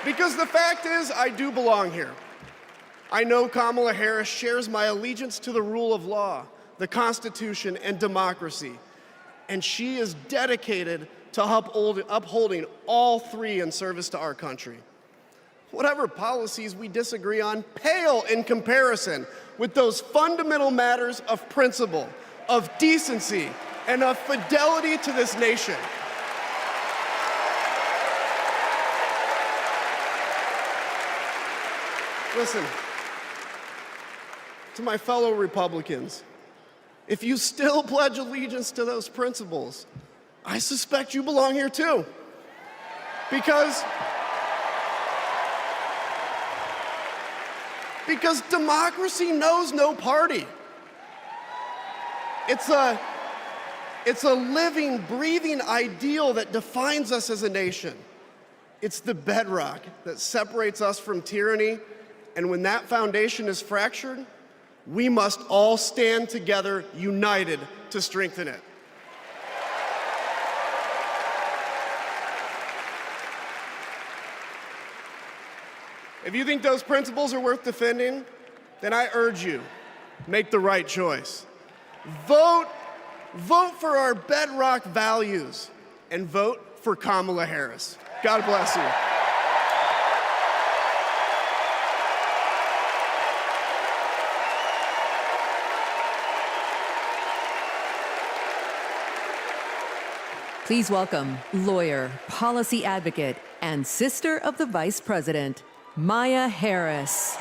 S22: Because the fact is, I do belong here. I know Kamala Harris shares my allegiance to the rule of law, the Constitution, and democracy. And she is dedicated to upholding all three in service to our country. Whatever policies we disagree on pale in comparison with those fundamental matters of principle, of decency, and of fidelity to this nation. Listen, to my fellow Republicans, if you still pledge allegiance to those principles, I suspect you belong here too. Because Because democracy knows no party. It's a living, breathing ideal that defines us as a nation. It's the bedrock that separates us from tyranny, and when that foundation is fractured, we must all stand together, united, to strengthen it. If you think those principles are worth defending, then I urge you, make the right choice. Vote for our bedrock values, and vote for Kamala Harris. God bless you.
S11: Please welcome lawyer, policy advocate, and sister of the Vice President, Maya Harris.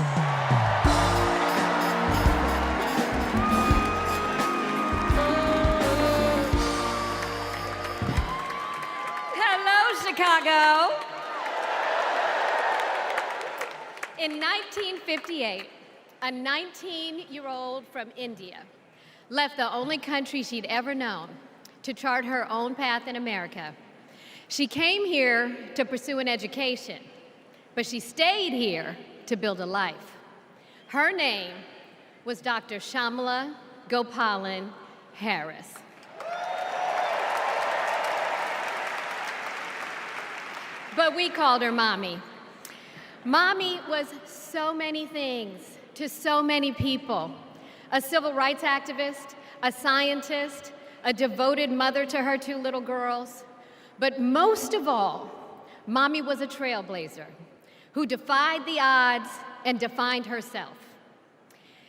S4: Hello, Chicago. In 1958, a 19-year-old from India left the only country she'd ever known to chart her own path in America. She came here to pursue an education, but she stayed here to build a life. Her name was Dr. Shamala Gopalan Harris. But we called her Mommy. Mommy was so many things to so many people: a civil rights activist, a scientist, a devoted mother to her 2 little girls. But most of all, Mommy was a trailblazer who defied the odds and defined herself.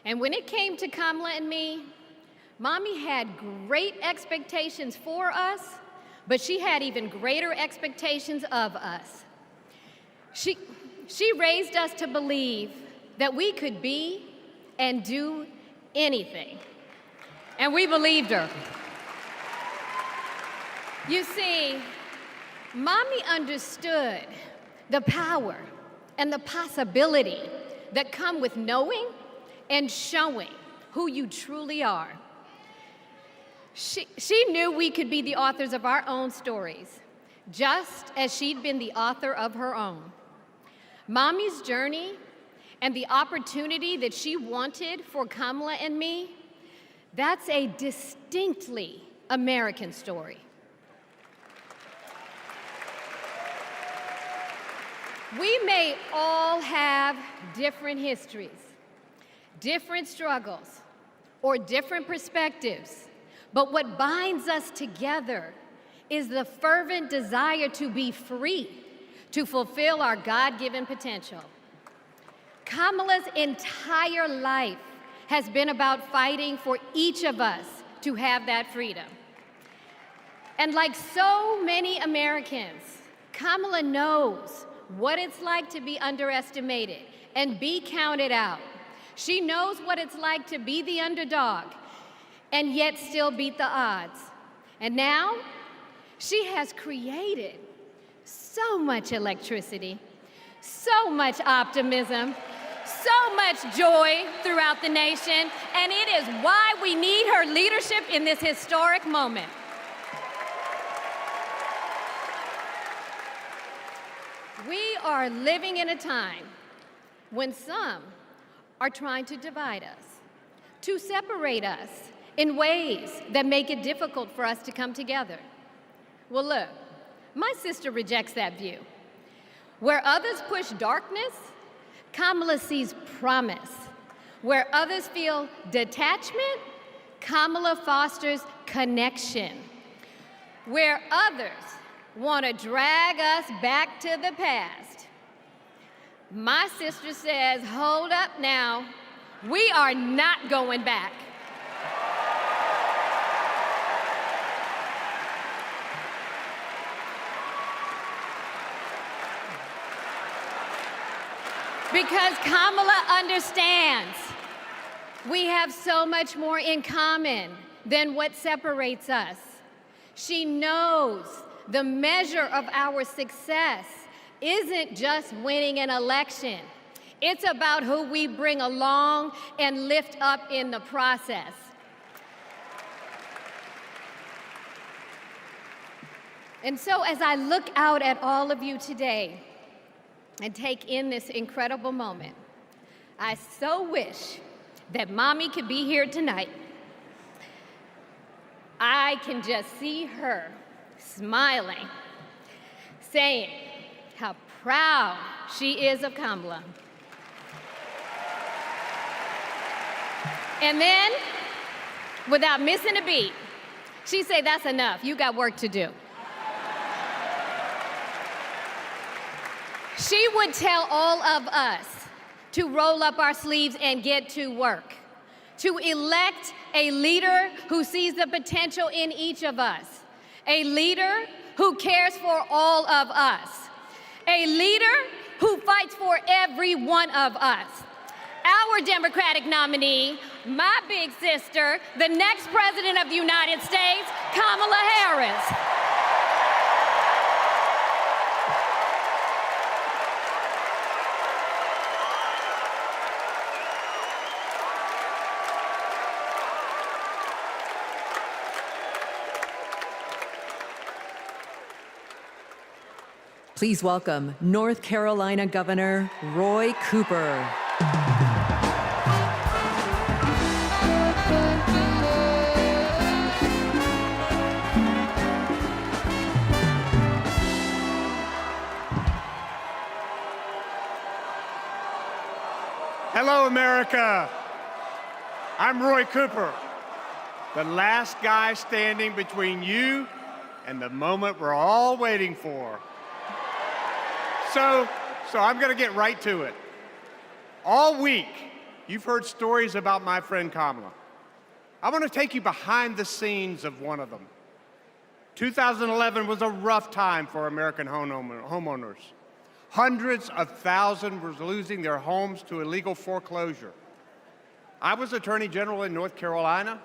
S4: And when it came to Kamala and me, Mommy had great expectations for us, but she had even greater expectations of us. She raised us to believe that we could be and do anything. And we believed her. You see, Mommy understood the power and the possibility that come with knowing and showing who you truly are. She knew we could be the authors of our own stories, just as she'd been the author of her own. Mommy's journey and the opportunity that she wanted for Kamala and me, that's a distinctly American story. We may all have different histories, different struggles, or different perspectives, but what binds us together is the fervent desire to be free, to fulfill our God-given potential. Kamala's entire life has been about fighting for each of us to have that freedom. And like so many Americans, Kamala knows what it's like to be underestimated and be counted out. She knows what it's like to be the underdog and yet still beat the odds. And now, she has created so much electricity, so much optimism, so much joy throughout the nation, and it is why we need her leadership in this historic moment. We are living in a time when some are trying to divide us, to separate us in ways that make it difficult for us to come together. Well, look, my sister rejects that view. Where others push darkness, Kamala sees promise. Where others feel detachment, Kamala fosters connection. Where others want to drag us back to the past, my sister says, hold up now, we are not going back. Because Kamala understands we have so much more in common than what separates us. She knows the measure of our success isn't just winning an election. It's about who we bring along and lift up in the process. And so as I look out at all of you today and take in this incredible moment, I so wish that Mommy could be here tonight. I can just see her smiling, saying how proud she is of Kamala. And then, without missing a beat, she say, that's enough, you got work to do. She would tell all of us to roll up our sleeves and get to work, to elect a leader who sees the potential in each of us, a leader who cares for all of us, a leader who fights for every one of us. Our Democratic nominee, my big sister, the next President of the United States, Kamala Harris.
S11: Please welcome North Carolina Governor Roy Cooper.
S9: Hello, America. I'm Roy Cooper, the last guy standing between you and the moment we're all waiting for. So I'm going to get right to it. All week, you've heard stories about my friend Kamala. I want to take you behind the scenes of one of them. 2011 was a rough time for American homeowners. Hundreds of thousands were losing their homes to illegal foreclosure. I was Attorney General in North Carolina,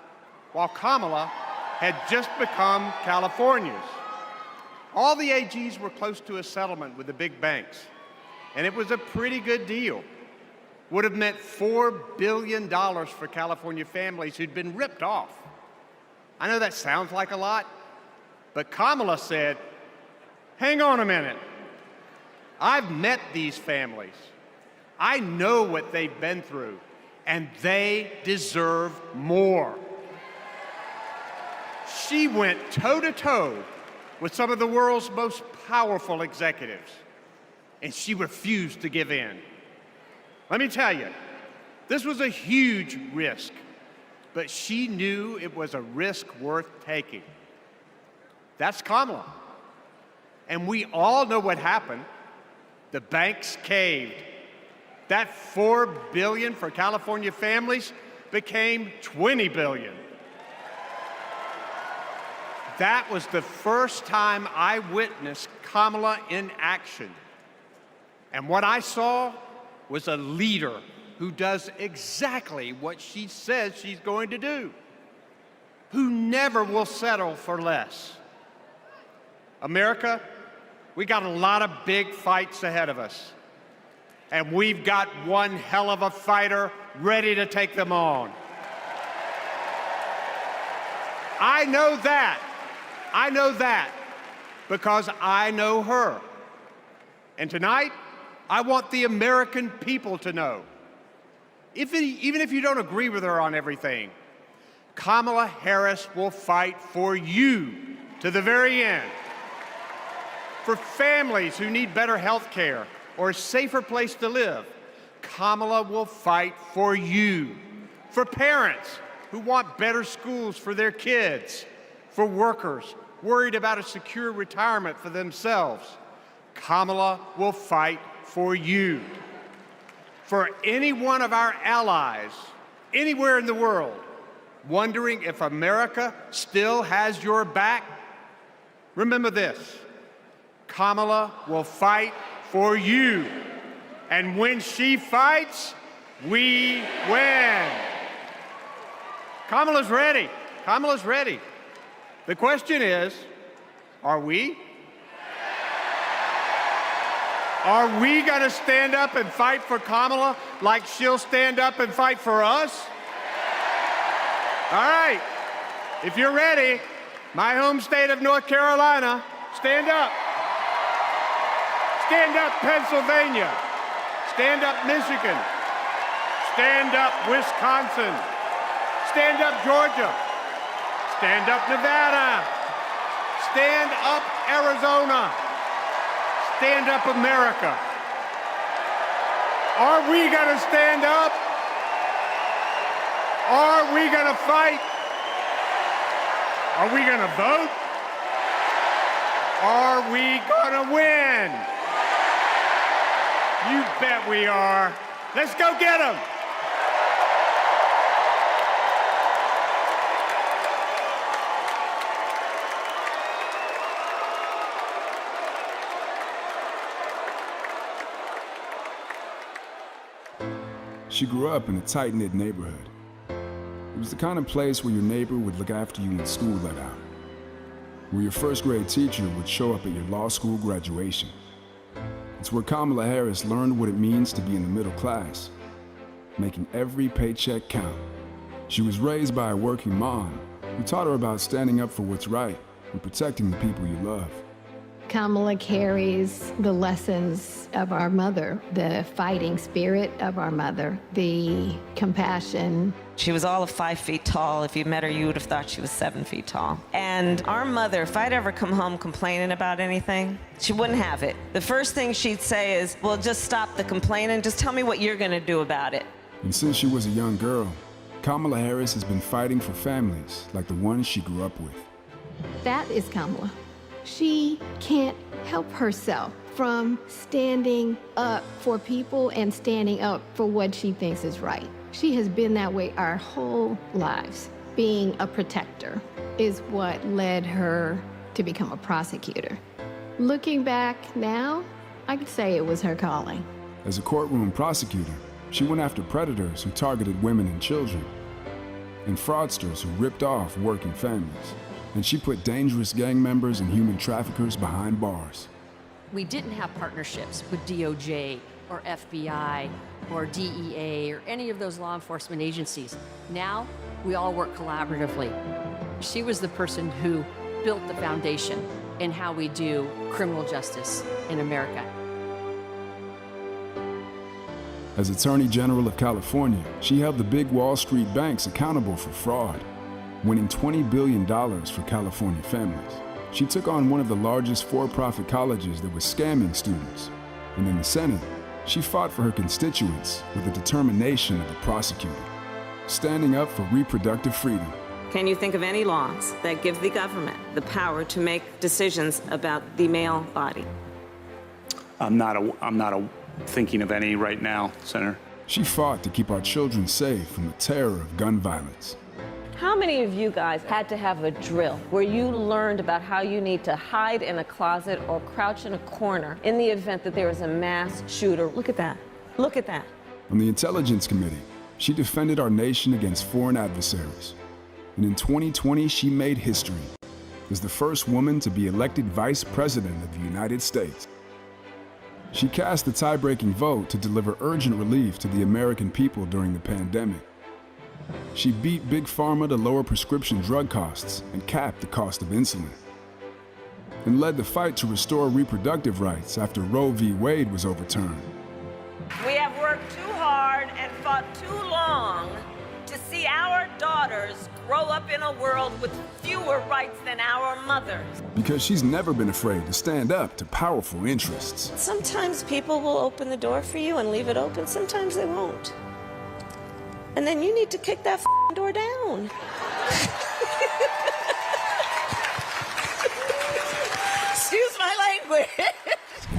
S9: while Kamala had just become California's. All the AGs were close to a settlement with the big banks, and it was a pretty good deal. Would have meant $4 billion for California families who'd been ripped off. I know that sounds like a lot, but Kamala said, hang on a minute. I've met these families. I know what they've been through, and they deserve more. She went toe-to-toe with some of the world's most powerful executives, and she refused to give in. Let me tell you, this was a huge risk, but she knew it was a risk worth taking. That's Kamala. And we all know what happened. The banks caved. That $4 billion for California families became $20 billion. That was the first time I witnessed Kamala in action. And what I saw was a leader who does exactly what she says she's going to do, who never will settle for less. America, we got a lot of big fights ahead of us, and we've got one hell of a fighter ready to take them on. I know that because I know her. And tonight, I want the American people to know, even if you don't agree with her on everything, Kamala Harris will fight for you to the very end. For families who need better health care or a safer place to live, Kamala will fight for you. For parents who want better schools for their kids, for workers worried about a secure retirement for themselves, Kamala will fight for you. For any one of our allies, anywhere in the world, wondering if America still has your back, remember this: Kamala will fight for you. And when she fights, we win. Kamala's ready. Kamala's ready. The question is, are we? Are we going to stand up and fight for Kamala like she'll stand up and fight for us? All right. If you're ready, my home state of North Carolina, stand up. Stand up, Pennsylvania. Stand up, Michigan. Stand up, Wisconsin. Stand up, Georgia. Stand up, Nevada. Stand up, Arizona. Stand up, America. Are we going to stand up? Are we going to fight? Are we going to vote? Are we going to win? You bet we are. Let's go get them.
S10: She grew up in a tight-knit neighborhood. It was the kind of place where your neighbor would look after you when school let out, where your first-grade teacher would show up at your law school graduation. It's where Kamala Harris learned what it means to be in the middle class, making every paycheck count. She was raised by a working mom who taught her about standing up for what's right and protecting the people you love.
S16: Kamala carries the lessons of our mother, the fighting spirit of our mother, the compassion.
S2: She was all of 5 feet tall. If you met her, you would have thought she was 7 feet tall. And our mother, if I'd ever come home complaining about anything, she wouldn't have it. The first thing she'd say is, well, just stop the complaining. Just tell me what you're going to do about it.
S10: And since she was a young girl, Kamala Harris has been fighting for families like the ones she grew up with.
S16: That is Kamala. She can't help herself from standing up for people and standing up for what she thinks is right. She has been that way our whole lives. Being a protector is what led her to become a prosecutor. Looking back now, I could say it was her calling.
S10: As a courtroom prosecutor, she went after predators who targeted women and children, and fraudsters who ripped off working families. And she put dangerous gang members and human traffickers behind bars.
S13: We didn't have partnerships with DOJ or FBI or DEA or any of those law enforcement agencies. Now, we all work collaboratively. She was the person who built the foundation in how we do criminal justice in America.
S10: As Attorney General of California, she held the big Wall Street banks accountable for fraud, winning $20 billion for California families. She took on one of the largest for-profit colleges that was scamming students. And in the Senate, she fought for her constituents with the determination of a prosecutor, standing up for reproductive freedom.
S2: Can you think of any laws that give the government the power to make decisions about the male body?
S23: I'm not thinking of any right now, Senator.
S10: She fought to keep our children safe from the terror of gun violence.
S2: How many of you guys had to have a drill where you learned about how you need to hide in a closet or crouch in a corner in the event that there is a mass shooter? Look at that. Look at that.
S10: On the Intelligence Committee, she defended our nation against foreign adversaries. And in 2020, she made history as the first woman to be elected Vice President of the United States. She cast the tie-breaking vote to deliver urgent relief to the American people during the pandemic. She beat Big Pharma to lower prescription drug costs and cap the cost of insulin, and led the fight to restore reproductive rights after Roe v. Wade was overturned.
S2: We have worked too hard and fought too long to see our daughters grow up in a world with fewer rights than our mothers.
S10: Because she's never been afraid to stand up to powerful interests.
S2: Sometimes people will open the door for you and leave it open, sometimes they won't. And then you need to kick that door down. Excuse my language.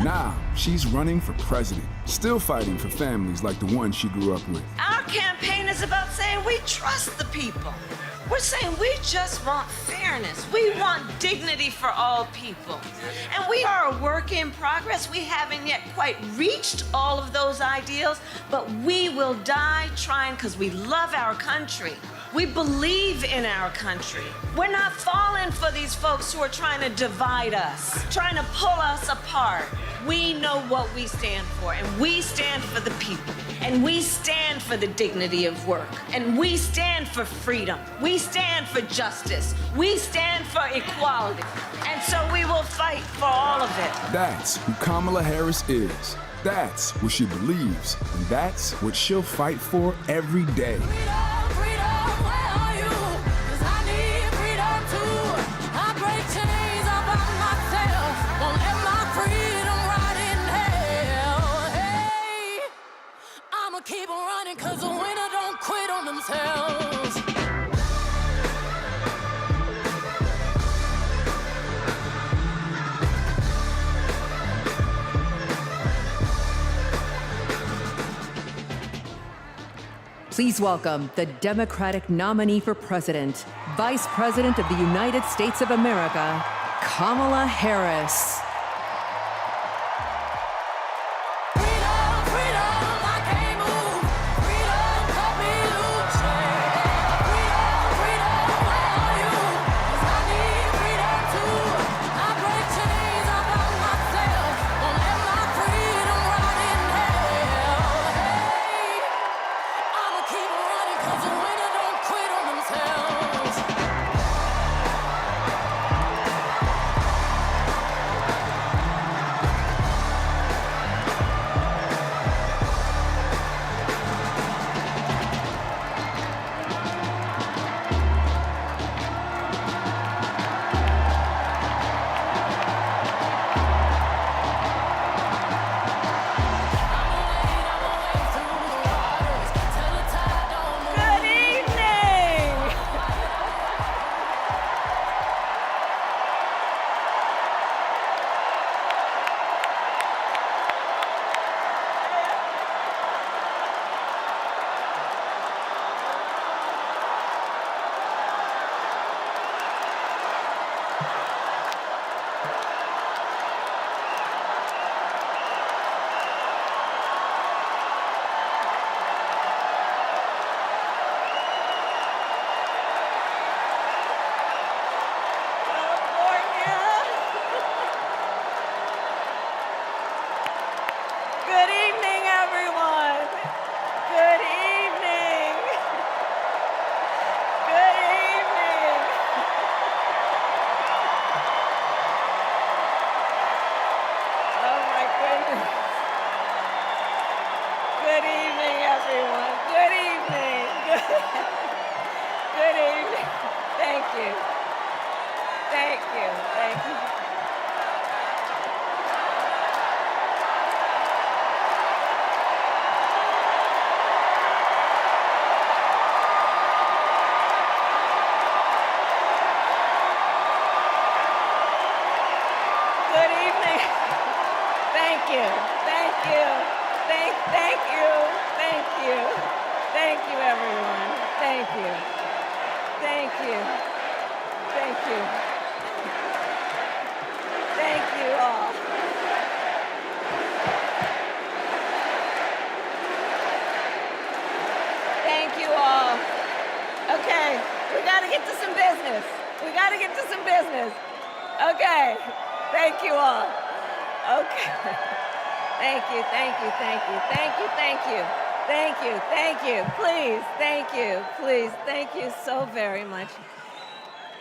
S10: Now, she's running for president, still fighting for families like the one she grew up with.
S2: Our campaign is about saying we trust the people. We're saying we just want fairness. We want dignity for all people. And we are a work in progress. We haven't yet quite reached all of those ideals, but we will die trying because we love our country. We believe in our country. We're not falling for these folks who are trying to divide us, trying to pull us apart. We know what we stand for, and we stand for the people, and we stand for the dignity of work, and we stand for freedom. We stand for justice. We stand for equality. And so we will fight for all of it.
S10: That's who Kamala Harris is. That's what she believes, and that's what she'll fight for every day.
S18: Keep on running, cause the winner don't quit on themselves.
S11: Please welcome the Democratic nominee for president, Vice President of the United States of America, Kamala Harris.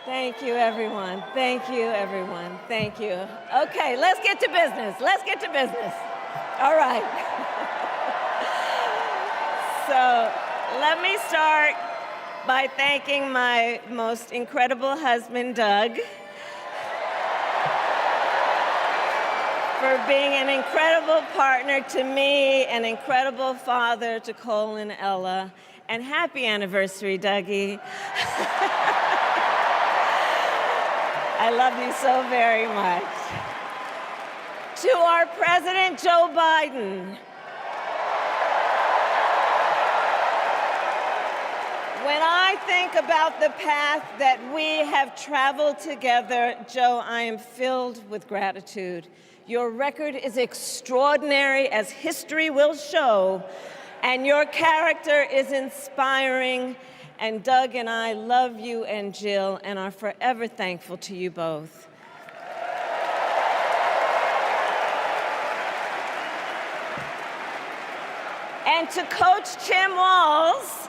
S2: Thank you, everyone. Thank you, everyone. Thank you. Okay, let's get to business. Let's get to business. All right. So let me start by thanking my most incredible husband, Doug, for being an incredible partner to me, an incredible father to Cole and Ella, and happy anniversary, Dougie. I love you so very much. To our President Joe Biden, When I think about the path that we have traveled together, Joe, I am filled with gratitude. Your record is extraordinary, as history will show, and your character is inspiring. And Doug and I love you and Jill and are forever thankful to you both. And to Coach Tim Walz,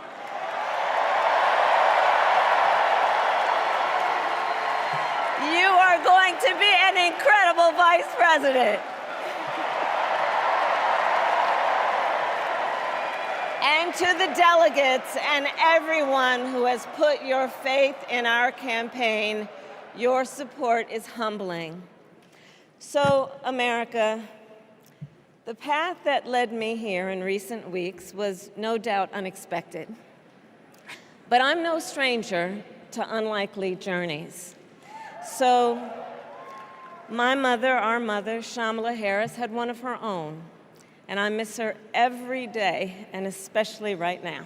S2: you are going to be an incredible vice president. And to the delegates and everyone who has put your faith in our campaign, your support is humbling. So, America, the path that led me here in recent weeks was no doubt unexpected. But I'm no stranger to unlikely journeys. So, my mother, our mother, Kamala Harris, had one of her own. And I miss her every day, and especially right now.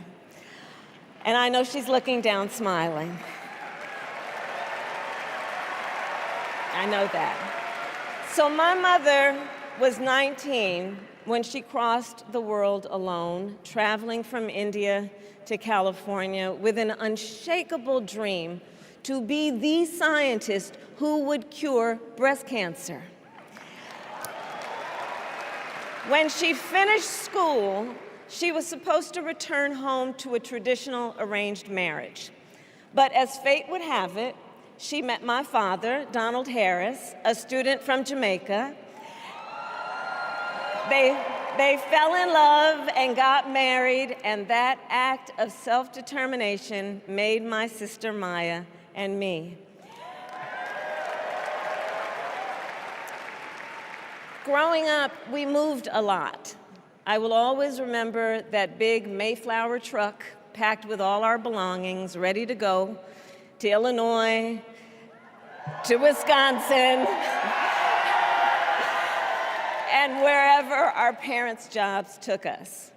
S2: And I know she's looking down smiling. I know that. So my mother was 19 when she crossed the world alone, traveling from India to California with an unshakable dream to be the scientist who would cure breast cancer. When she finished school, she was supposed to return home to a traditional arranged marriage. But as fate would have it, she met my father, Donald Harris, a student from Jamaica. They fell in love and got married, and that act of self-determination made my sister Maya and me. Growing up, we moved a lot. I will always remember that big Mayflower truck packed with all our belongings, ready to go to Illinois, to Wisconsin, and wherever our parents' jobs took us.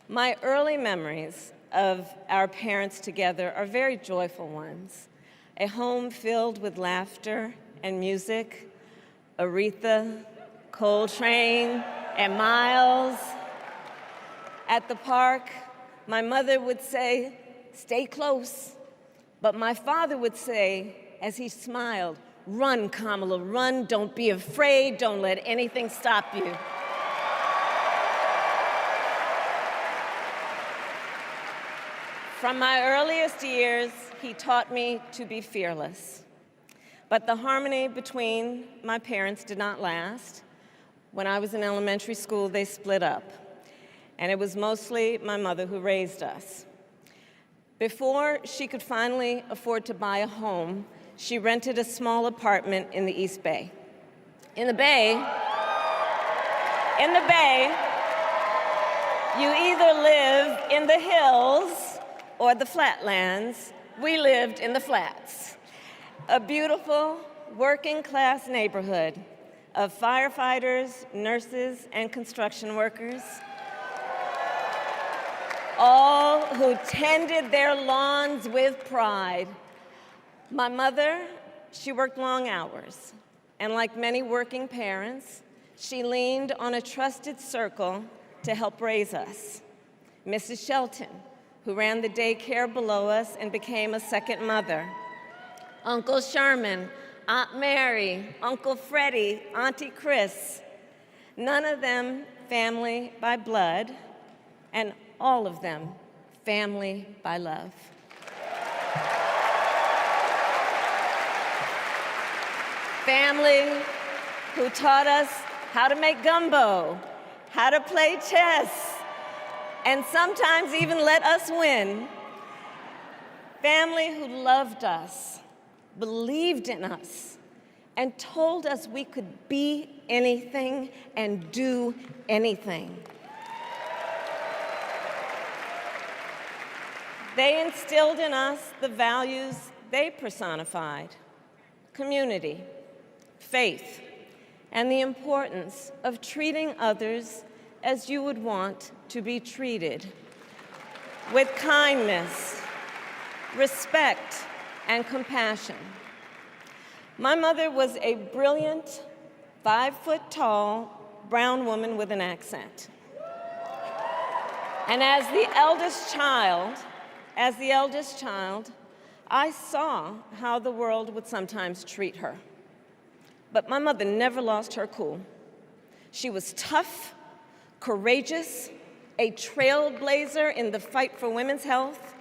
S2: My early memories of our parents together are very joyful ones. A home filled with laughter and music, Aretha, Coltrane, and Miles. At the park, my mother would say, "Stay close." But my father would say, as he smiled, "Run, Kamala, run. Don't be afraid. Don't let anything stop you." From my earliest years, he taught me to be fearless. But the harmony between my parents did not last. When I was in elementary school, they split up. And it was mostly my mother who raised us. Before she could finally afford to buy a home, she rented a small apartment in the East Bay. In the Bay, you either live in the hills or the flatlands. We lived in the flats. A beautiful working-class neighborhood of firefighters, nurses, and construction workers, all who tended their lawns with pride. My mother, she worked long hours, and like many working parents, she leaned on a trusted circle to help raise us. Mrs. Shelton, who ran the daycare below us and became a second mother. Uncle Sherman, Aunt Mary, Uncle Freddie, Auntie Chris. None of them family by blood, and all of them family by love. Family who taught us how to make gumbo, how to play chess, and sometimes even let us win. Family who loved us, believed in us, and told us we could be anything and do anything. They instilled in us the values they personified: community, faith, and the importance of treating others as you would want to be treated, with kindness, respect, and compassion. My mother was a brilliant, 5-foot-tall, brown woman with an accent. And as the eldest child, I saw how the world would sometimes treat her. But my mother never lost her cool. She was tough, courageous, a trailblazer in the fight for women's health,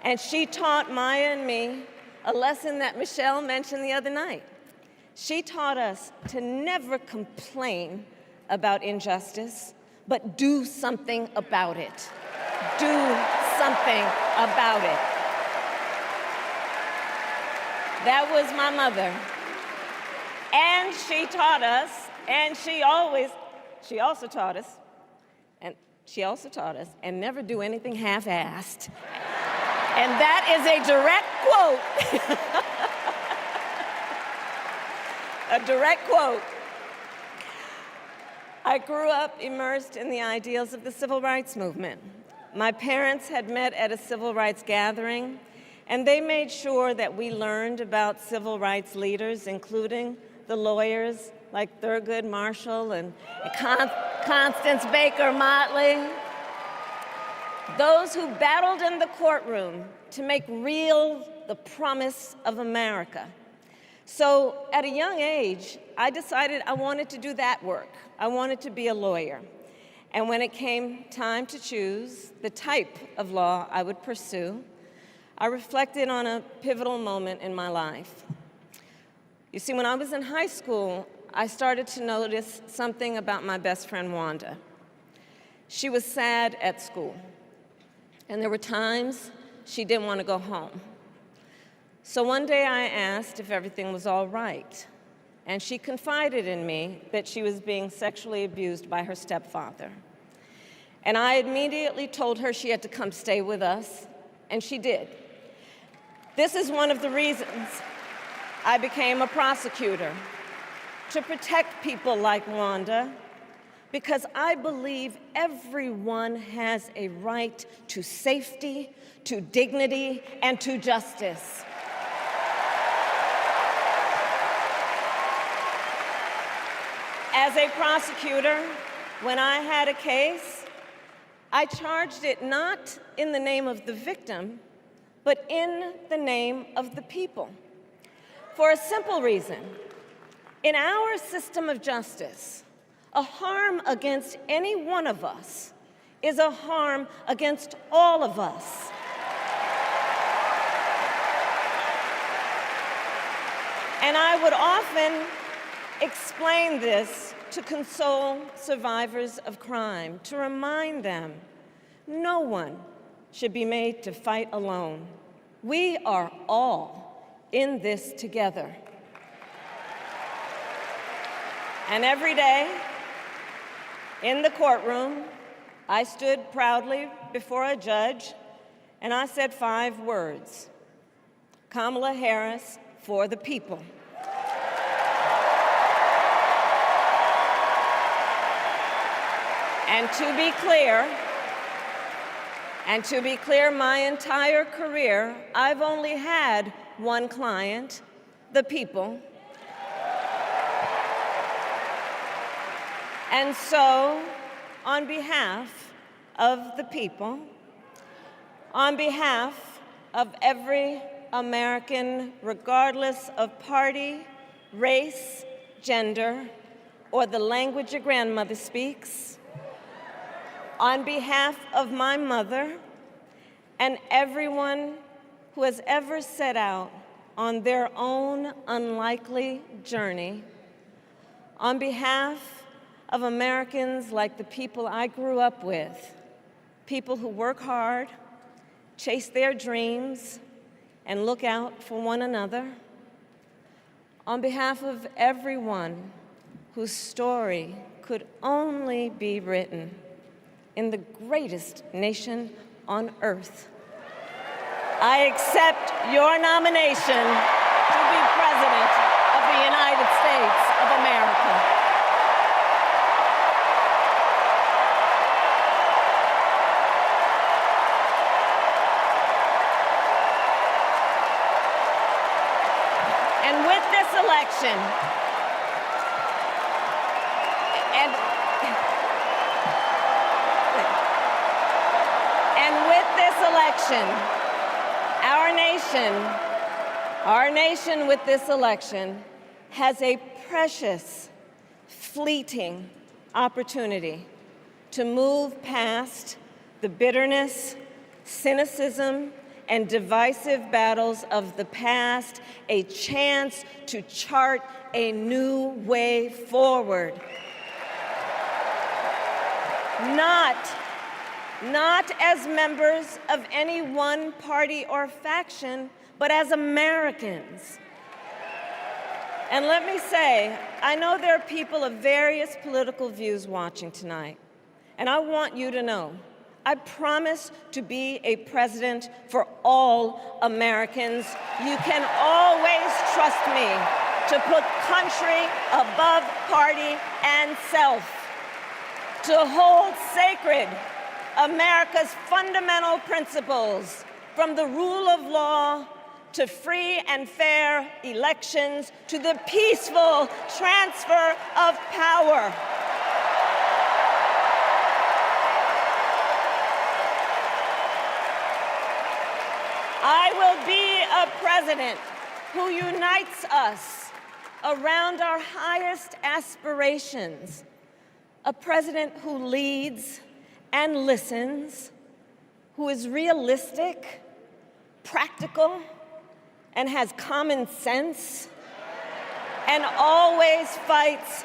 S2: and she taught Maya and me a lesson that Michelle mentioned the other night. She taught us to never complain about injustice, but do something about it. Do something about it. That was my mother. And she taught us, and she also taught us, and never do anything half-assed. And that is a direct quote. A direct quote. I grew up immersed in the ideals of the civil rights movement. My parents had met at a civil rights gathering, and they made sure that we learned about civil rights leaders, including the lawyers like Thurgood Marshall and Constance Baker Motley, those who battled in the courtroom to make real the promise of America. So at a young age, I decided I wanted to do that work. I wanted to be a lawyer. And when it came time to choose the type of law I would pursue, I reflected on a pivotal moment in my life. You see, when I was in high school, I started to notice something about my best friend, Wanda. She was sad at school, and there were times she didn't want to go home. So one day I asked if everything was all right, and she confided in me that she was being sexually abused by her stepfather. And I immediately told her she had to come stay with us, and she did. This is one of the reasons I became a prosecutor, to protect people like Wanda, because I believe everyone has a right to safety, to dignity, and to justice. As a prosecutor, when I had a case, I charged it not in the name of the victim, but in the name of the people. For a simple reason. In our system of justice, a harm against any one of us is a harm against all of us. And I would often explain this to console survivors of crime, to remind them no one should be made to fight alone. We are all in this together. And every day in the courtroom, I stood proudly before a judge and I said 5 words: Kamala Harris for the people. And to be clear, my entire career, I've only had one client, the people. And so, on behalf of the people, on behalf of every American, regardless of party, race, gender, or the language your grandmother speaks, on behalf of my mother and everyone who has ever set out on their own unlikely journey, on behalf of Americans like the people I grew up with, people who work hard, chase their dreams, and look out for one another, on behalf of everyone whose story could only be written in the greatest nation on earth, I accept your nomination to be President of the United States of America. And with this election, our nation with this election has a precious, fleeting opportunity to move past the bitterness, cynicism, and divisive battles of the past, a chance to chart a new way forward. Not as members of any one party or faction, but as Americans. And let me say, I know there are people of various political views watching tonight, and I want you to know, I promise to be a president for all Americans. You can always trust me to put country above party and self, to hold sacred America's fundamental principles, from the rule of law to free and fair elections to the peaceful transfer of power. I will be a president who unites us around our highest aspirations, a president who leads and listens, who is realistic, practical, and has common sense, and always fights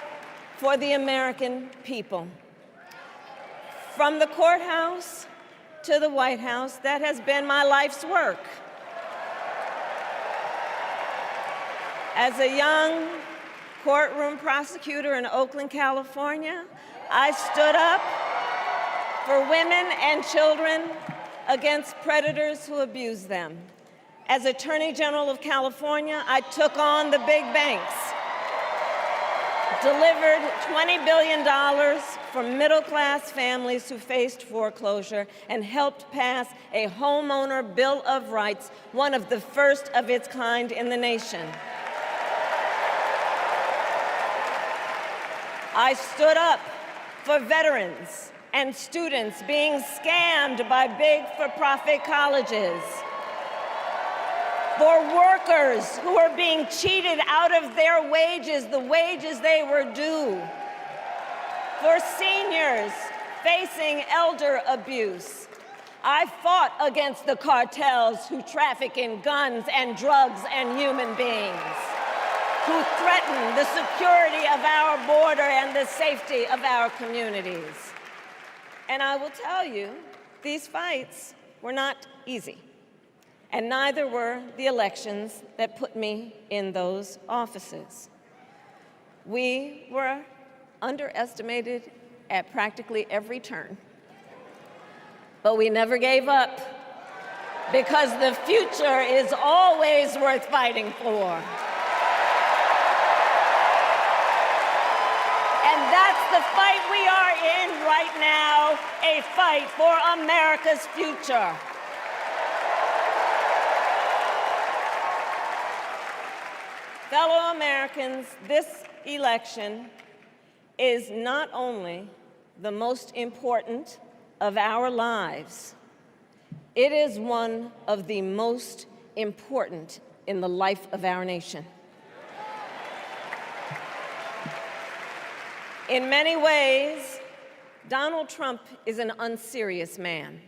S2: for the American people. From the courthouse to the White House, that has been my life's work. As a young courtroom prosecutor in Oakland, California, I stood up for women and children against predators who abuse them. As Attorney General of California, I took on the big banks, delivered $20 billion for middle-class families who faced foreclosure, and helped pass a homeowner Bill of Rights, one of the first of its kind in the nation. I stood up for veterans and students being scammed by big for-profit colleges, for workers who are being cheated out of their wages, the wages they were due, for seniors facing elder abuse. I fought against the cartels who traffic in guns and drugs and human beings, who threaten the security of our border and the safety of our communities. And I will tell you, these fights were not easy, and neither were the elections that put me in those offices. We were underestimated at practically every turn, but we never gave up, because the future is always worth fighting for. And that's the fight we are in right now, a fight for America's future. Fellow Americans, this election is not only the most important of our lives, it is one of the most important in the life of our nation. In many ways, Donald Trump is an unserious man.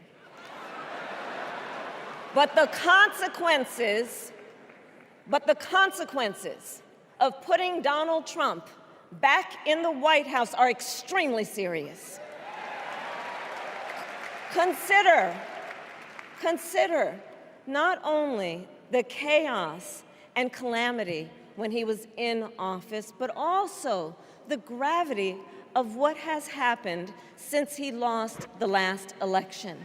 S2: But the consequences of putting Donald Trump back in the White House are extremely serious. Consider not only the chaos and calamity when he was in office, but also the gravity of what has happened since he lost the last election.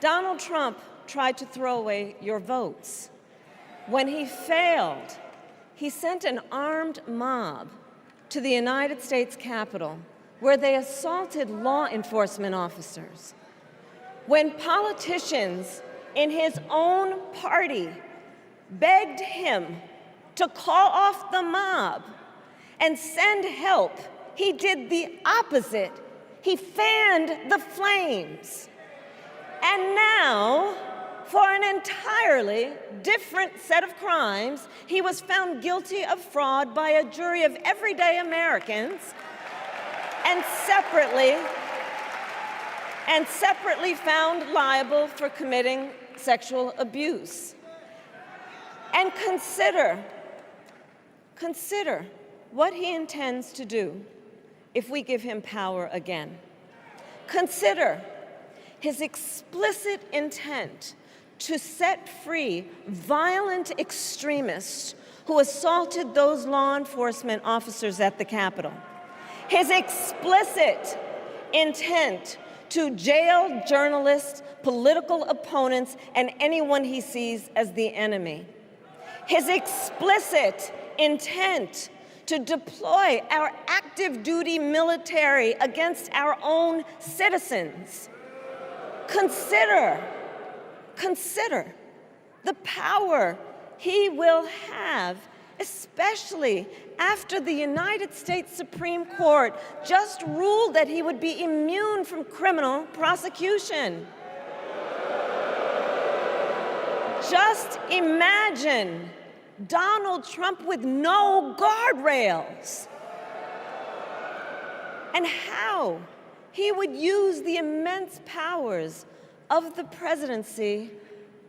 S2: Donald Trump tried to throw away your votes. When he failed, he sent an armed mob to the United States Capitol, where they assaulted law enforcement officers. When politicians in his own party begged him to call off the mob and send help. He did the opposite. He fanned the flames. And now, for an entirely different set of crimes, he was found guilty of fraud by a jury of everyday Americans and separately found liable for committing sexual abuse. And consider what he intends to do if we give him power again. Consider his explicit intent to set free violent extremists who assaulted those law enforcement officers at the Capitol. His explicit intent to jail journalists, political opponents, and anyone he sees as the enemy. His explicit intent to deploy our active duty military against our own citizens. Consider the power he will have, especially after the United States Supreme Court just ruled that he would be immune from criminal prosecution. Just imagine Donald Trump with no guardrails, and how he would use the immense powers of the presidency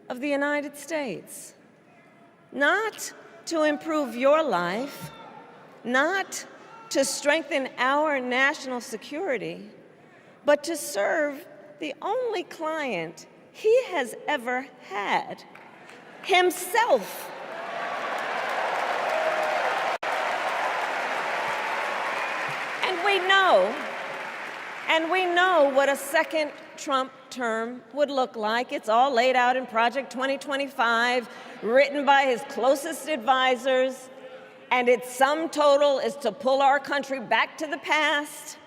S2: of the United States, not to improve your life, not to strengthen our national security, but to serve the only client he has ever had, himself. And we know what a second Trump term would look like. It's all laid out in Project 2025, written by his closest advisors, and its sum total is to pull our country back to the past.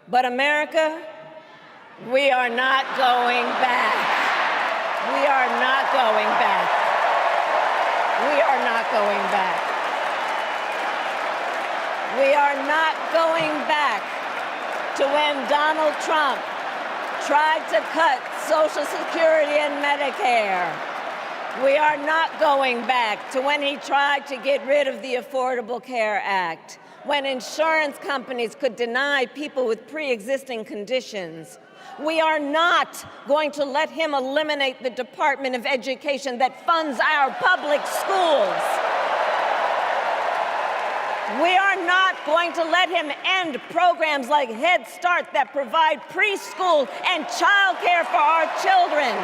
S2: But America, we are not going back. We are not going back. We are not going back. We are not going back to when Donald Trump tried to cut Social Security and Medicare. We are not going back to when he tried to get rid of the Affordable Care Act, when insurance companies could deny people with pre-existing conditions. We are not going to let him eliminate the Department of Education that funds our public schools. We are not going to let him end programs like Head Start that provide preschool and childcare for our children.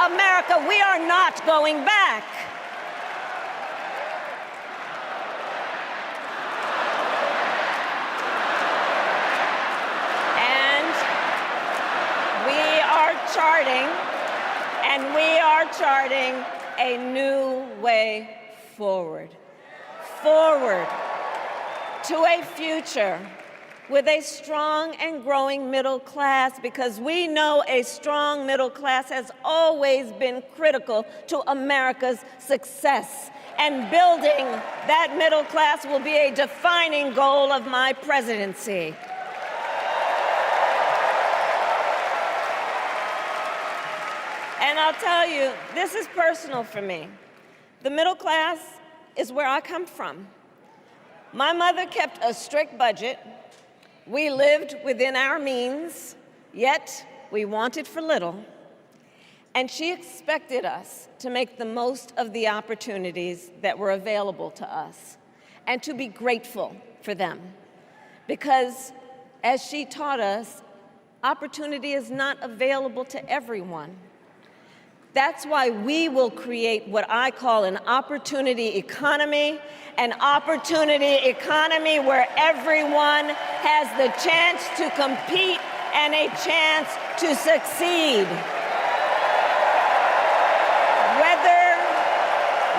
S2: America, we are not going back. And we are charting a new way forward. Forward to a future with a strong and growing middle class, because we know a strong middle class has always been critical to America's success. And building that middle class will be a defining goal of my presidency. And I'll tell you, this is personal for me. The middle class is where I come from. My mother kept a strict budget. We lived within our means, yet we wanted for little. And she expected us to make the most of the opportunities that were available to us and to be grateful for them. Because, as she taught us, opportunity is not available to everyone. That's why we will create what I call an opportunity economy where everyone has the chance to compete and a chance to succeed. Whether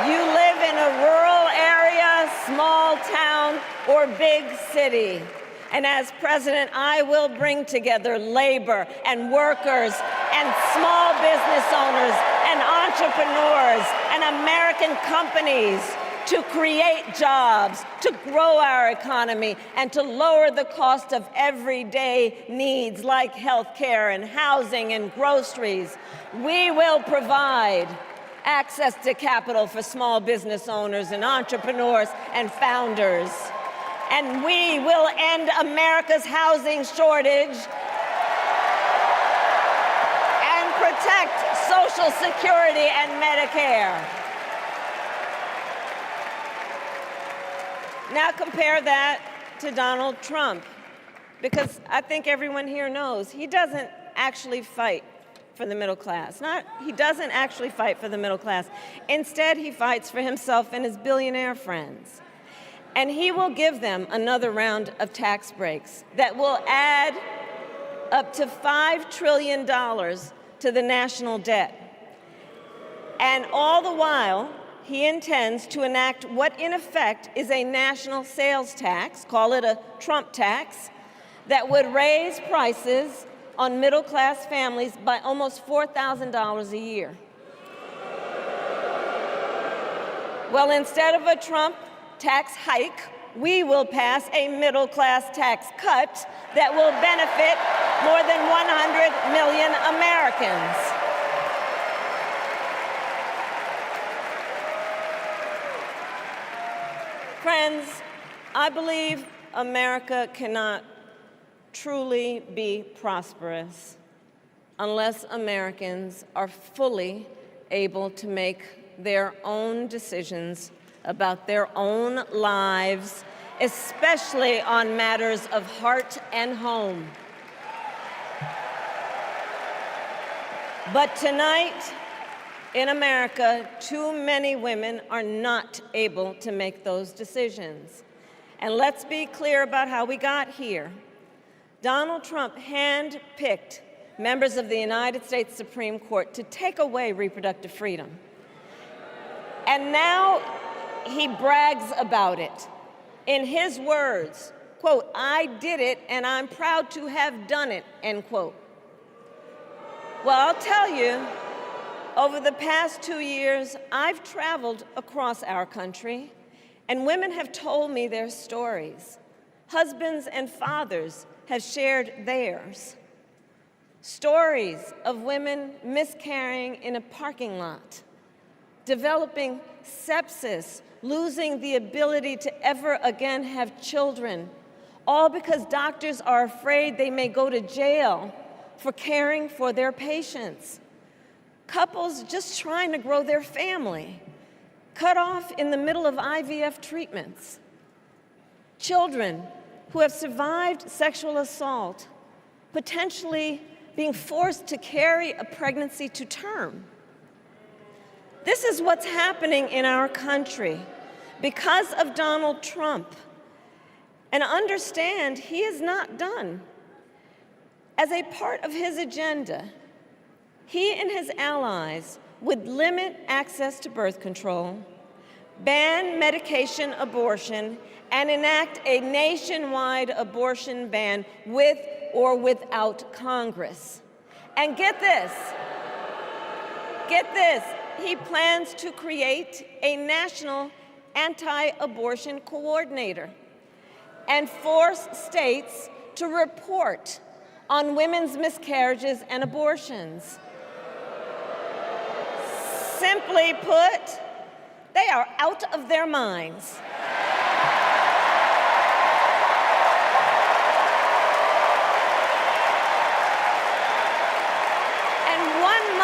S2: you live in a rural area, small town, or big city. And as president, I will bring together labor and workers and small business owners and entrepreneurs and American companies to create jobs, to grow our economy, and to lower the cost of everyday needs like health care and housing and groceries. We will provide access to capital for small business owners and entrepreneurs and founders. And we will end America's housing shortage and protect Social Security and Medicare. Now compare that to Donald Trump, because I think everyone here knows he doesn't actually fight for the middle class. He doesn't actually fight for the middle class. Instead, he fights for himself and his billionaire friends. And he will give them another round of tax breaks that will add up to $5 trillion to the national debt. And all the while, he intends to enact what in effect is a national sales tax, call it a Trump tax, that would raise prices on middle-class families by almost $4,000 a year. Well, instead of a Trump tax hike, we will pass a middle-class tax cut that will benefit more than 100 million Americans. Friends, I believe America cannot truly be prosperous unless Americans are fully able to make their own decisions about their own lives, especially on matters of heart and home. But tonight, in America, too many women are not able to make those decisions. And let's be clear about how we got here. Donald Trump handpicked members of the United States Supreme Court to take away reproductive freedom. And now he brags about it. In his words, quote, "I did it and I'm proud to have done it," end quote. Well, I'll tell you, over the past 2 years, I've traveled across our country, and women have told me their stories. Husbands and fathers have shared theirs. Stories of women miscarrying in a parking lot, developing sepsis, losing the ability to ever again have children, all because doctors are afraid they may go to jail for caring for their patients. Couples just trying to grow their family, cut off in the middle of IVF treatments. Children who have survived sexual assault, potentially being forced to carry a pregnancy to term. This is what's happening in our country because of Donald Trump. And understand, he is not done. As a part of his agenda, he and his allies would limit access to birth control, ban medication abortion, and enact a nationwide abortion ban with or without Congress. And get this, he plans to create a national anti-abortion coordinator and force states to report on women's miscarriages and abortions. Simply put, they are out of their minds. And one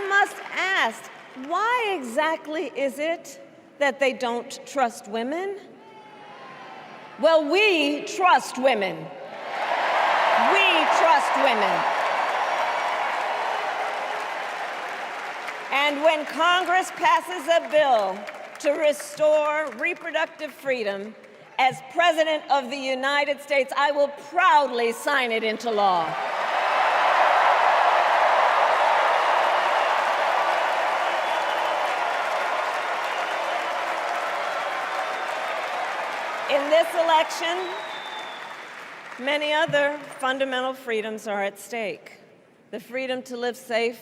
S2: must ask, why exactly is it that they don't trust women? Well, we trust women. We trust women. And when Congress passes a bill to restore reproductive freedom, as President of the United States, I will proudly sign it into law. In this election, many other fundamental freedoms are at stake. The freedom to live safe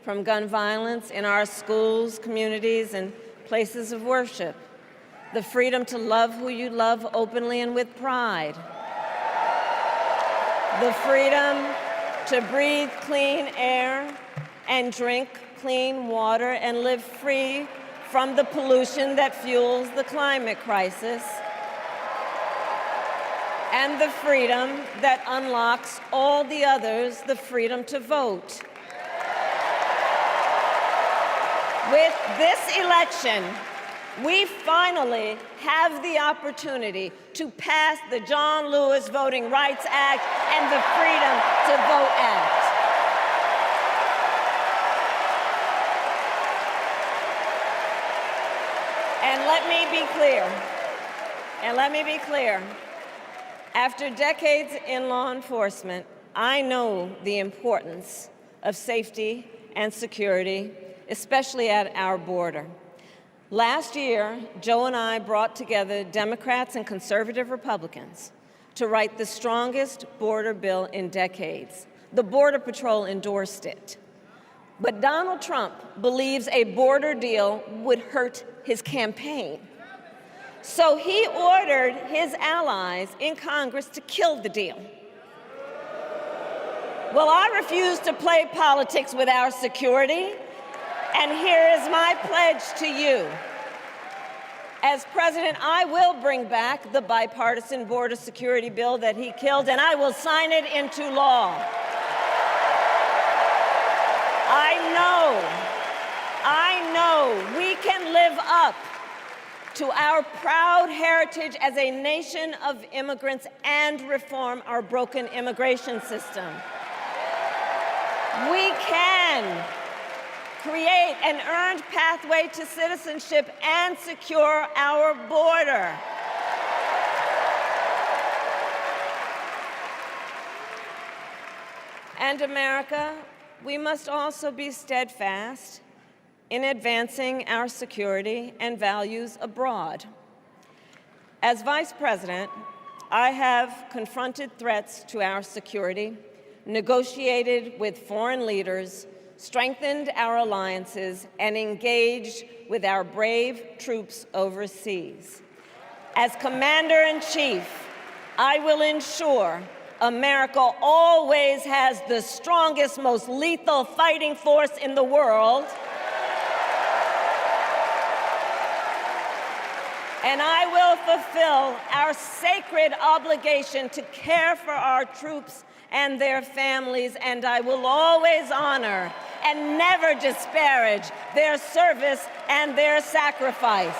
S2: from gun violence in our schools, communities, and places of worship. The freedom to love who you love openly and with pride. The freedom to breathe clean air and drink clean water and live free from the pollution that fuels the climate crisis. And the freedom that unlocks all the others, the freedom to vote. With this election, we finally have the opportunity to pass the John Lewis Voting Rights Act and the Freedom to Vote Act. And let me be clear, after decades in law enforcement, I know the importance of safety and security, especially at our border. Last year, Joe and I brought together Democrats and conservative Republicans to write the strongest border bill in decades. The Border Patrol endorsed it. But Donald Trump believes a border deal would hurt his campaign. So he ordered his allies in Congress to kill the deal. Well, I refuse to play politics with our security. And here is my pledge to you. As president, I will bring back the bipartisan border security bill that he killed, and I will sign it into law. I know we can live up to our proud heritage as a nation of immigrants and reform our broken immigration system. We can create an earned pathway to citizenship and secure our border. And America, we must also be steadfast in advancing our security and values abroad. As Vice President, I have confronted threats to our security, negotiated with foreign leaders, strengthened our alliances, and engaged with our brave troops overseas. As Commander-in-Chief, I will ensure America always has the strongest, most lethal fighting force in the world. And I will fulfill our sacred obligation to care for our troops and their families, and I will always honor and never disparage their service and their sacrifice.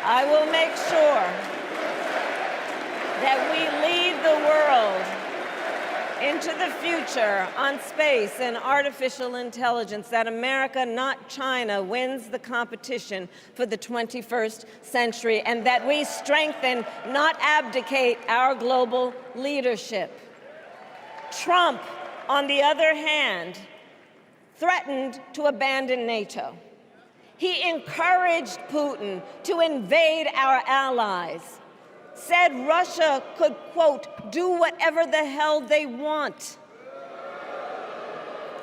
S2: I will make sure that we lead the world into the future on space and artificial intelligence, that America, not China, wins the competition for the 21st century, and that we strengthen, not abdicate, our global leadership. Trump, on the other hand, threatened to abandon NATO. He encouraged Putin to invade our allies, said Russia could, quote, do whatever the hell they want.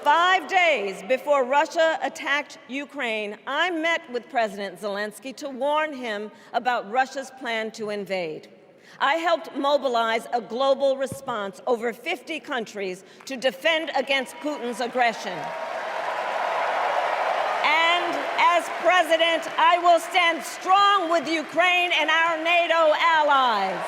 S2: 5 days before Russia attacked Ukraine, I met with President Zelensky to warn him about Russia's plan to invade. I helped mobilize a global response, over 50 countries, to defend against Putin's aggression. And as president, I will stand strong with Ukraine and our NATO allies.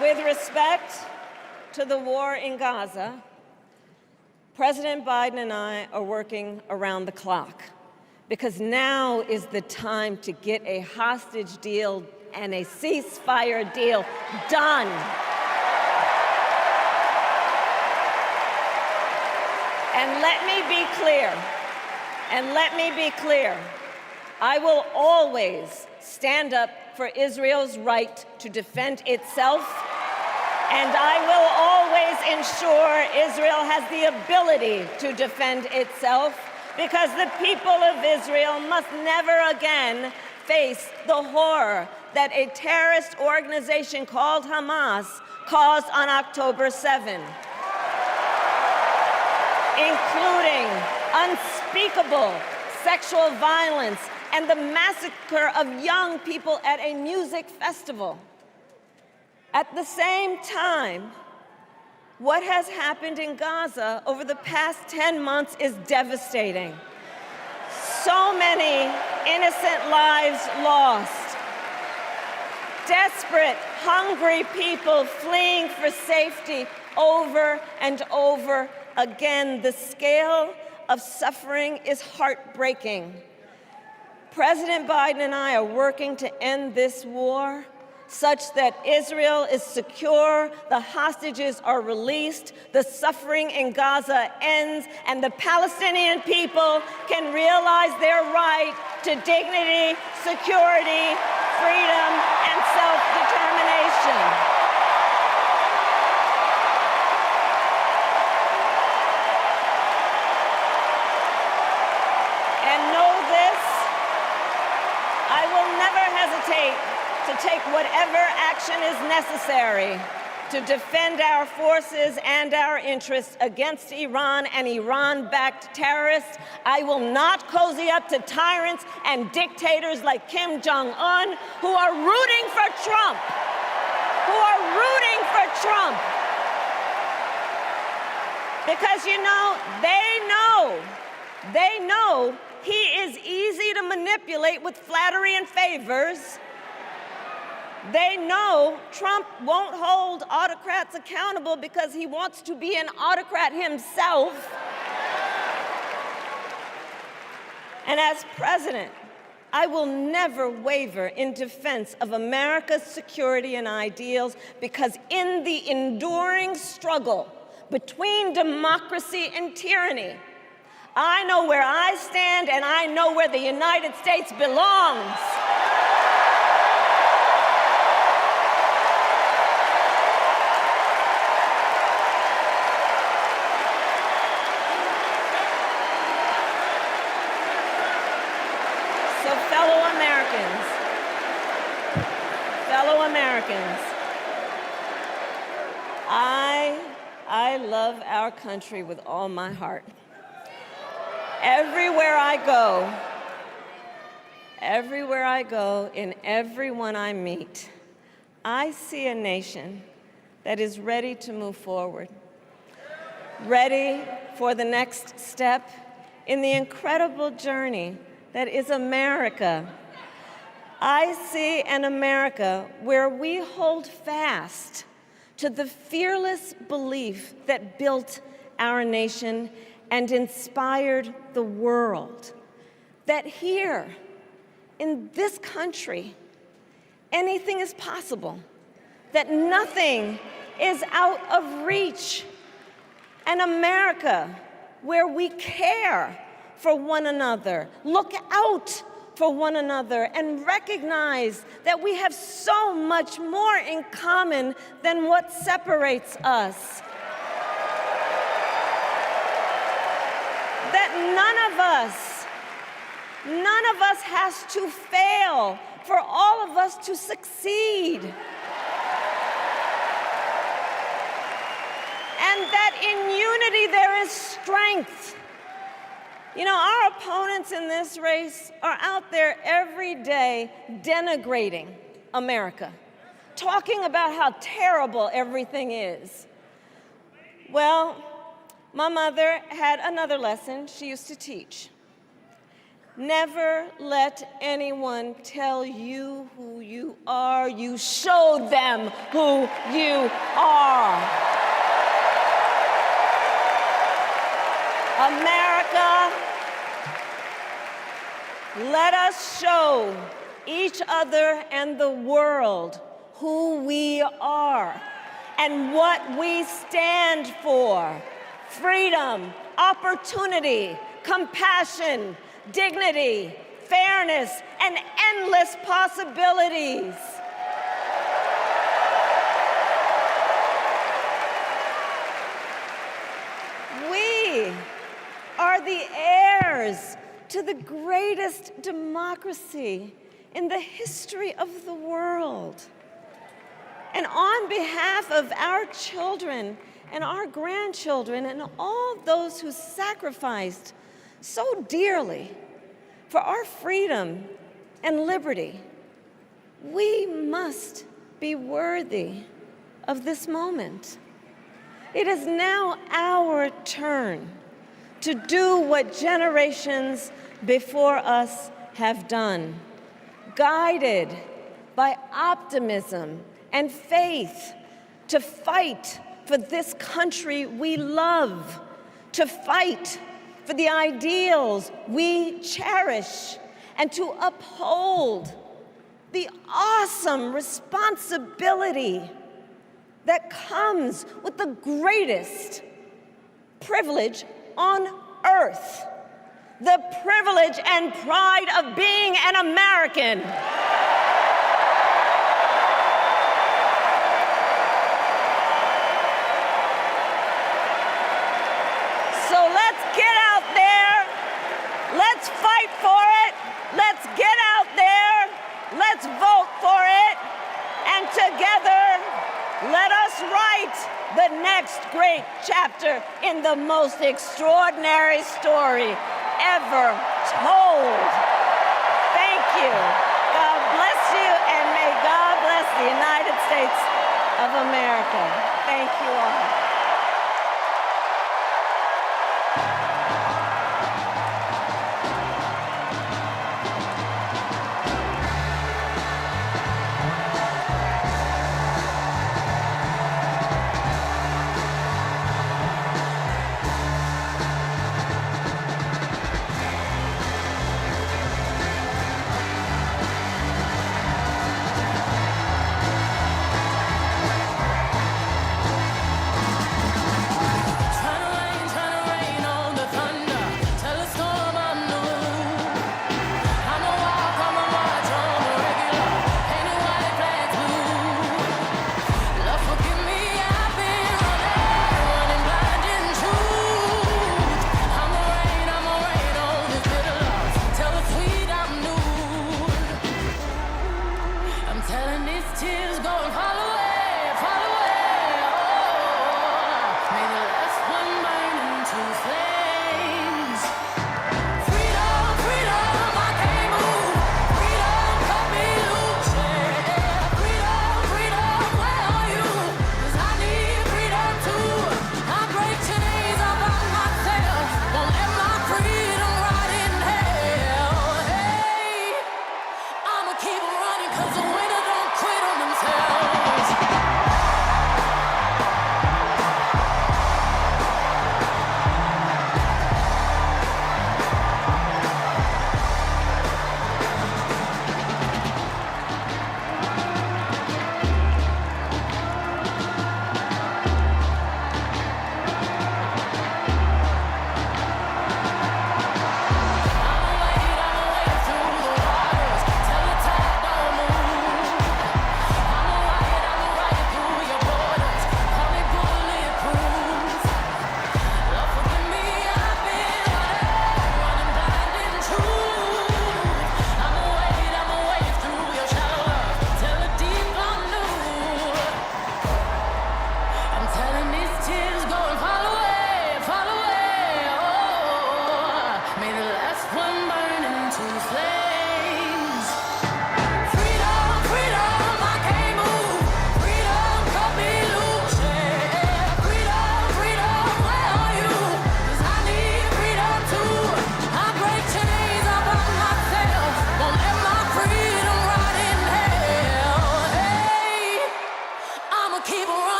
S2: With respect to the war in Gaza, President Biden and I are working around the clock, because now is the time to get a hostage deal and a ceasefire deal done. And let me be clear, I will always stand up for Israel's right to defend itself, and I will always ensure Israel has the ability to defend itself, because the people of Israel must never again face the horror that a terrorist organization called Hamas caused on October 7, including unspeakable sexual violence and the massacre of young people at a music festival. At the same time, what has happened in Gaza over the past 10 months is devastating. So many innocent lives lost. Desperate, hungry people fleeing for safety over and over again. The scale of suffering is heartbreaking. President Biden and I are working to end this war such that Israel is secure, the hostages are released, the suffering in Gaza ends, and the Palestinian people can realize their right to dignity, security, freedom, and self-determination. And know this, I will never hesitate to take whatever action is necessary to defend our forces and our interests against Iran and Iran-backed terrorists. I will not cozy up to tyrants and dictators like Kim Jong-un who are rooting for Trump, Because, you know, they know he is easy to manipulate with flattery and favors. They know Trump won't hold autocrats accountable because he wants to be an autocrat himself. And as president, I will never waver in defense of America's security and ideals, because in the enduring struggle between democracy and tyranny, I know where I stand and I know where the United States belongs. Fellow Americans, I love our country with all my heart. Everywhere I go, in everyone I meet, I see a nation that is ready to move forward, ready for the next step in the incredible journey that is America. I see an America where we hold fast to the fearless belief that built our nation and inspired the world, that here, in this country, anything is possible, that nothing is out of reach. An America where we care for one another, look out for one another, and recognize that we have so much more in common than what separates us. That none of us has to fail for all of us to succeed. And that in unity there is strength. You know, our opponents in this race are out there every day denigrating America, talking about how terrible everything is. Well, my mother had another lesson she used to teach. Never let anyone tell you who you are. You show them who you are. America, let us show each other and the world who we are and what we stand for. Freedom, opportunity, compassion, dignity, fairness, and endless possibilities. the heirs to the greatest democracy in the history of the world. And on behalf of our children and our grandchildren and all those who sacrificed so dearly for our freedom and liberty, we must be worthy of this moment. It is now our turn to do what generations before us have done, guided by optimism and faith, to fight for this country we love, to fight for the ideals we cherish, and to uphold the awesome responsibility that comes with the greatest privilege on earth, the privilege and pride of being an American. So let's get out there, let's fight for it, let's get out there, let's vote for it, and together, let us write the next great chapter in the most extraordinary story ever told. Thank you. God bless you, and may God bless the United States of America. Thank you all.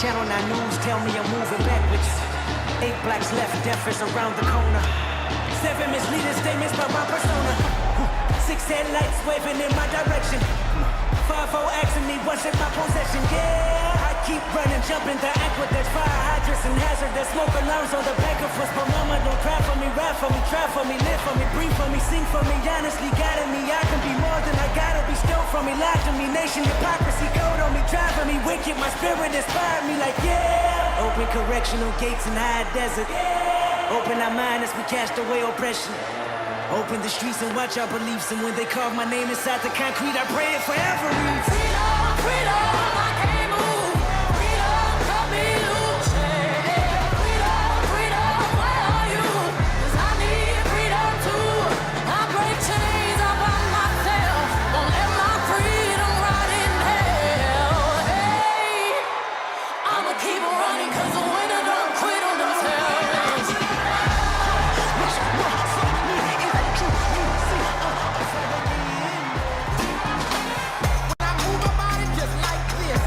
S1: Channel 9 News tell me I'm moving backwards. 8 blacks left, death is around the corner. 7 misleading statements by my persona. 6 headlights waving in my direction. 5-0 asking me what's in my possession. Yeah, I keep Run and jump into aqueducts, fire hydrants and hazardous smoke alarms on the back of us. But mama don't cry for me, rap for me, try for me, live for me, breathe for me, sing for me, honestly guiding me. I can be more than I gotta be, stole from me, lied to me, nation hypocrisy, code on me, driving me wicked. My spirit inspired me like yeah. Open correctional gates in high desert. Open our mind as we cast away oppression. Open the streets and watch our beliefs. And when they carve my name inside the concrete, I pray it forever reads.
S18: Freedom, freedom, I can't move. Freedom, cut me loose. Freedom, freedom, where are you? 'Cause I need freedom too. I break chains up on myself. Won't let my freedom rot in hell. Hey, I'ma keep running 'cause the winner don't quit on themselves.
S12: When I move my body just like this,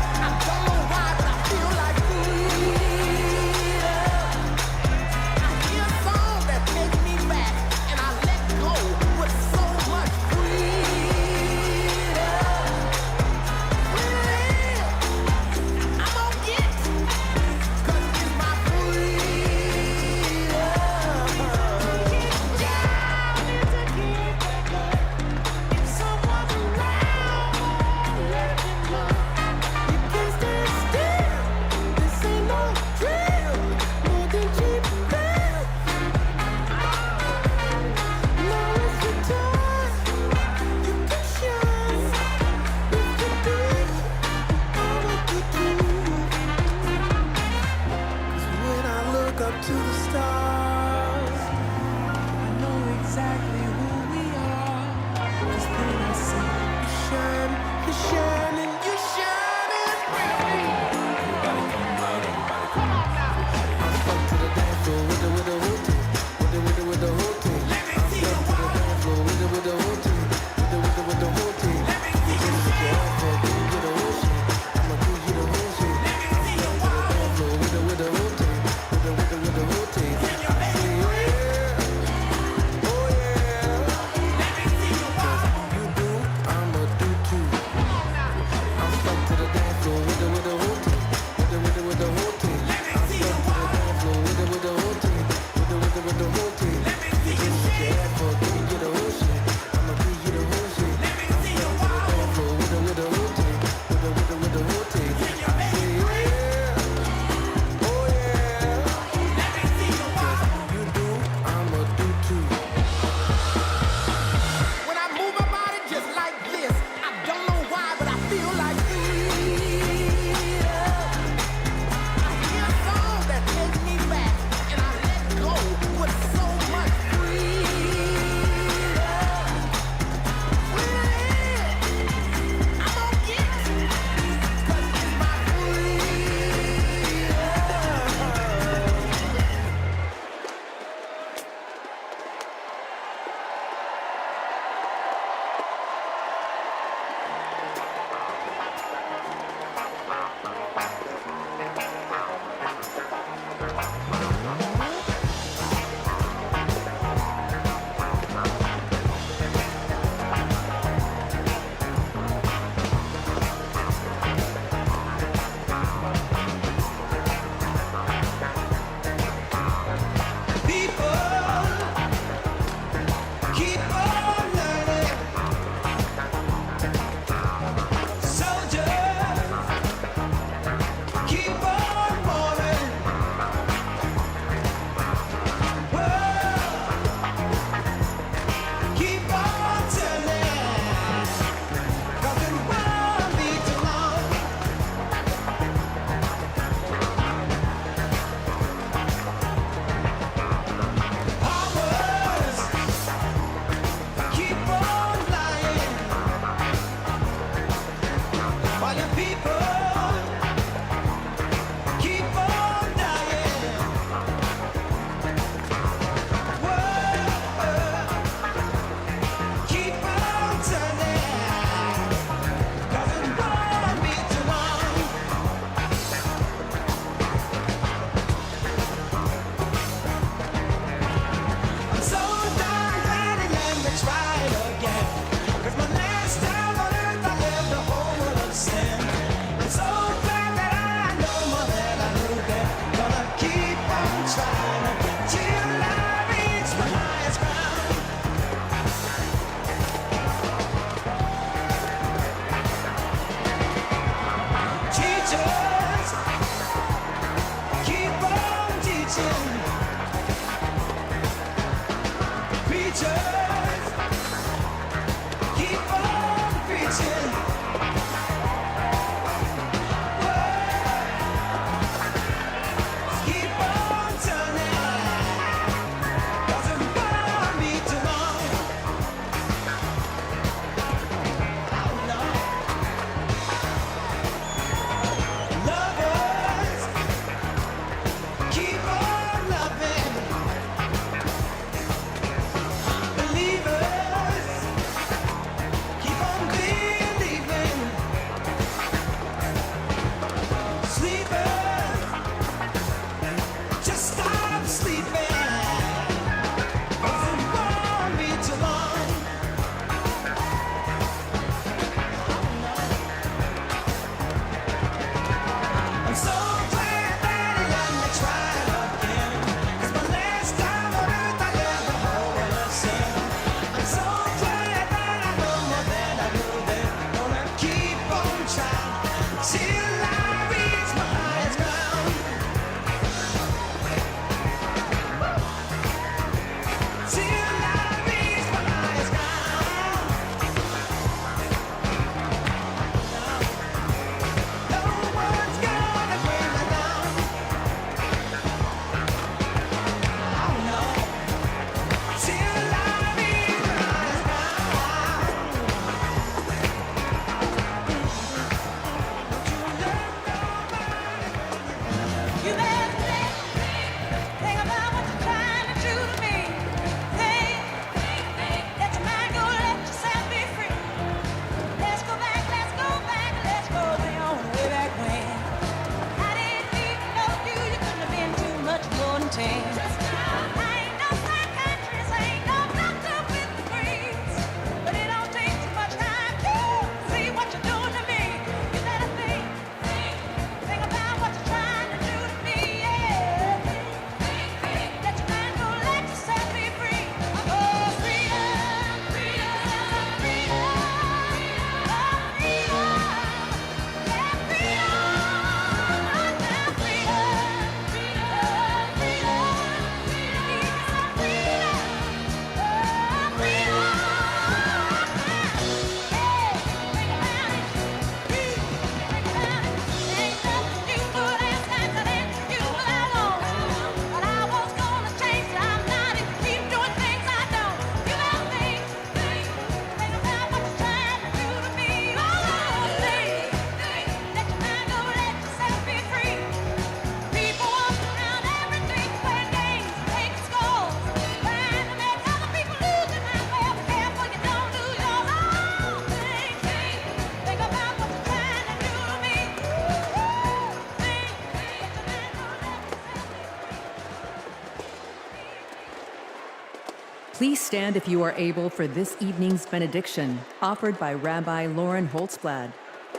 S11: Please stand if you are able for this evening's benediction, offered by Rabbi Lauren Holtzblad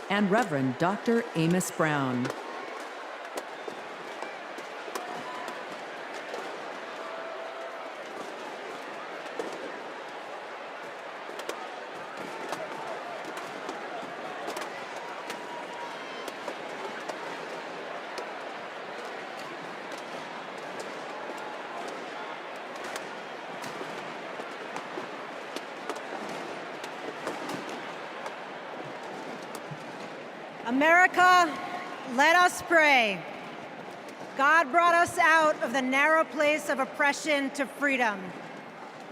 S11: and Reverend Dr. Amos Brown.
S21: America, let us pray. God brought us out of the narrow place of oppression to freedom.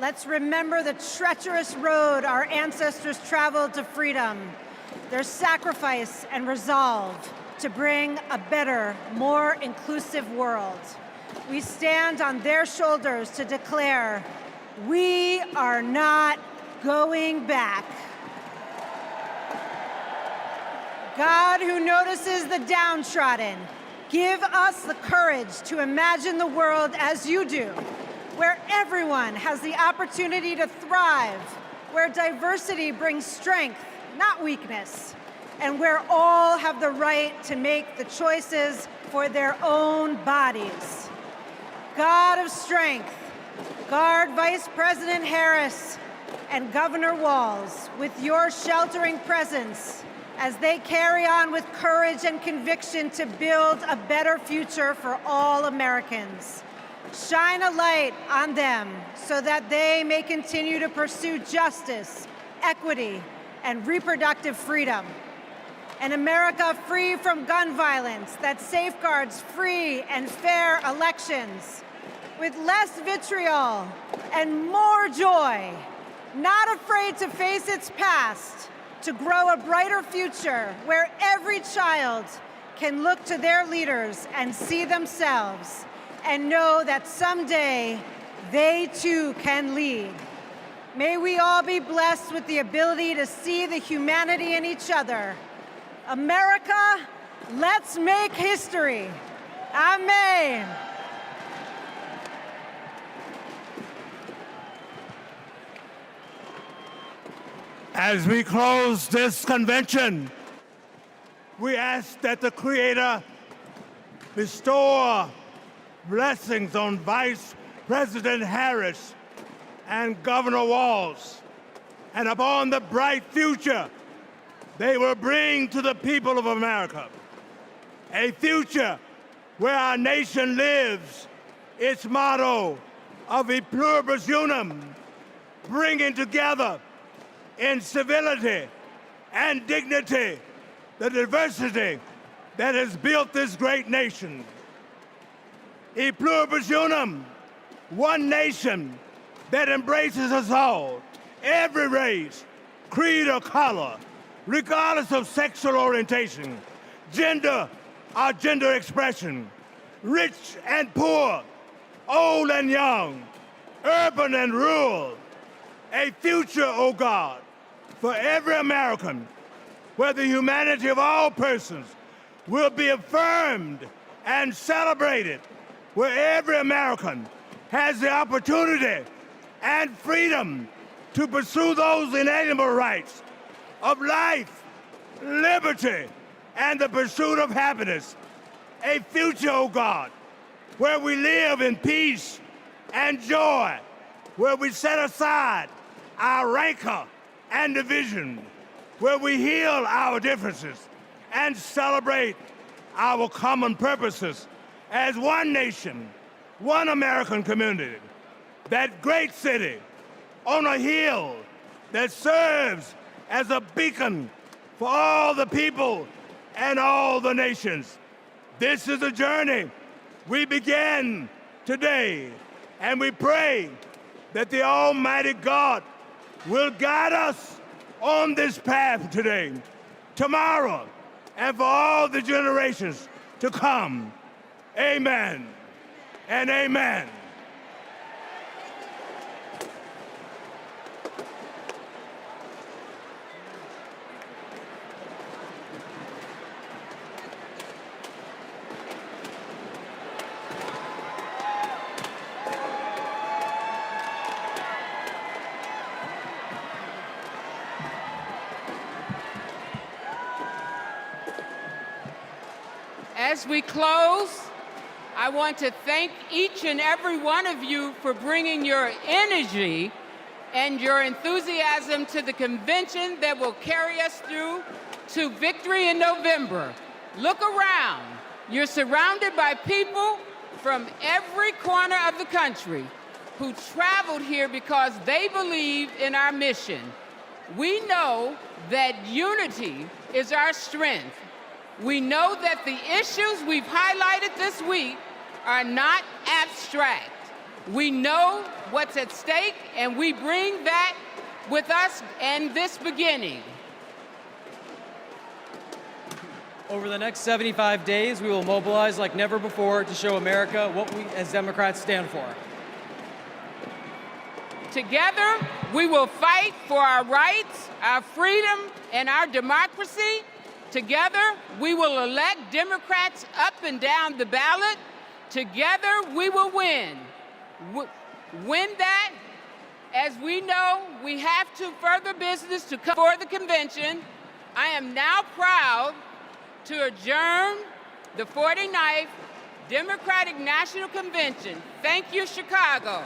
S21: Let's remember the treacherous road our ancestors traveled to freedom, their sacrifice and resolve to bring a better, more inclusive world. We stand on their shoulders to declare, we are not going back. God, who notices the downtrodden, give us the courage to imagine the world as you do, where everyone has the opportunity to thrive, where diversity brings strength, not weakness, and where all have the right to make the choices for their own bodies. God of strength, guard Vice President Harris and Governor Walz with your sheltering presence as they carry on with courage and conviction to build a better future for all Americans. Shine a light on them so that they may continue to pursue justice, equity, and reproductive freedom. An America free from gun violence that safeguards free and fair elections, with less vitriol and more joy, not afraid to face its past, to grow a brighter future where every child can look to their leaders and see themselves and know that someday they too can lead. May we all be blessed with the ability to see the humanity in each other. America, let's make history. Amen.
S5: As we close this convention, we ask that the Creator bestow blessings on Vice President Harris and Governor Walz, and upon the bright future they will bring to the people of America. A future where our nation lives its motto of e pluribus unum, bringing together in civility and dignity the diversity that has built this great nation. E pluribus unum, one nation that embraces us all, every race, creed, or color, regardless of sexual orientation, gender or gender expression, rich and poor, old and young, urban and rural. A future, oh God, for every American, where the humanity of all persons will be affirmed and celebrated, where every American has the opportunity and freedom to pursue those inalienable rights of life, liberty, and the pursuit of happiness. A future, oh God, where we live in peace and joy, where we set aside our rancor and division, where we heal our differences and celebrate our common purposes as one nation, one American community, that great city on a hill that serves as a beacon for all the people and all the nations. This is a journey we begin today, and we pray that the Almighty God will guide us on this path today, tomorrow, and for all the generations to come. Amen and amen.
S8: As we close, I want to thank each and every one of you for bringing your energy and your enthusiasm to the convention that will carry us through to victory in November. Look around. You're surrounded by people from every corner of the country who traveled here because they believe in our mission. We know that unity is our strength. We know that the issues we've highlighted this week are not abstract. We know what's at stake, and we bring that with us in this beginning.
S14: Over the next 75 days, we will mobilize like never before to show America what we as Democrats stand for.
S8: Together, we will fight for our rights, our freedom, and our democracy. Together, we will elect Democrats up and down the ballot. Together, we will win. Win that, as we know, we have to further business to come for the convention. I am now proud to adjourn the 49th Democratic National Convention. Thank you, Chicago.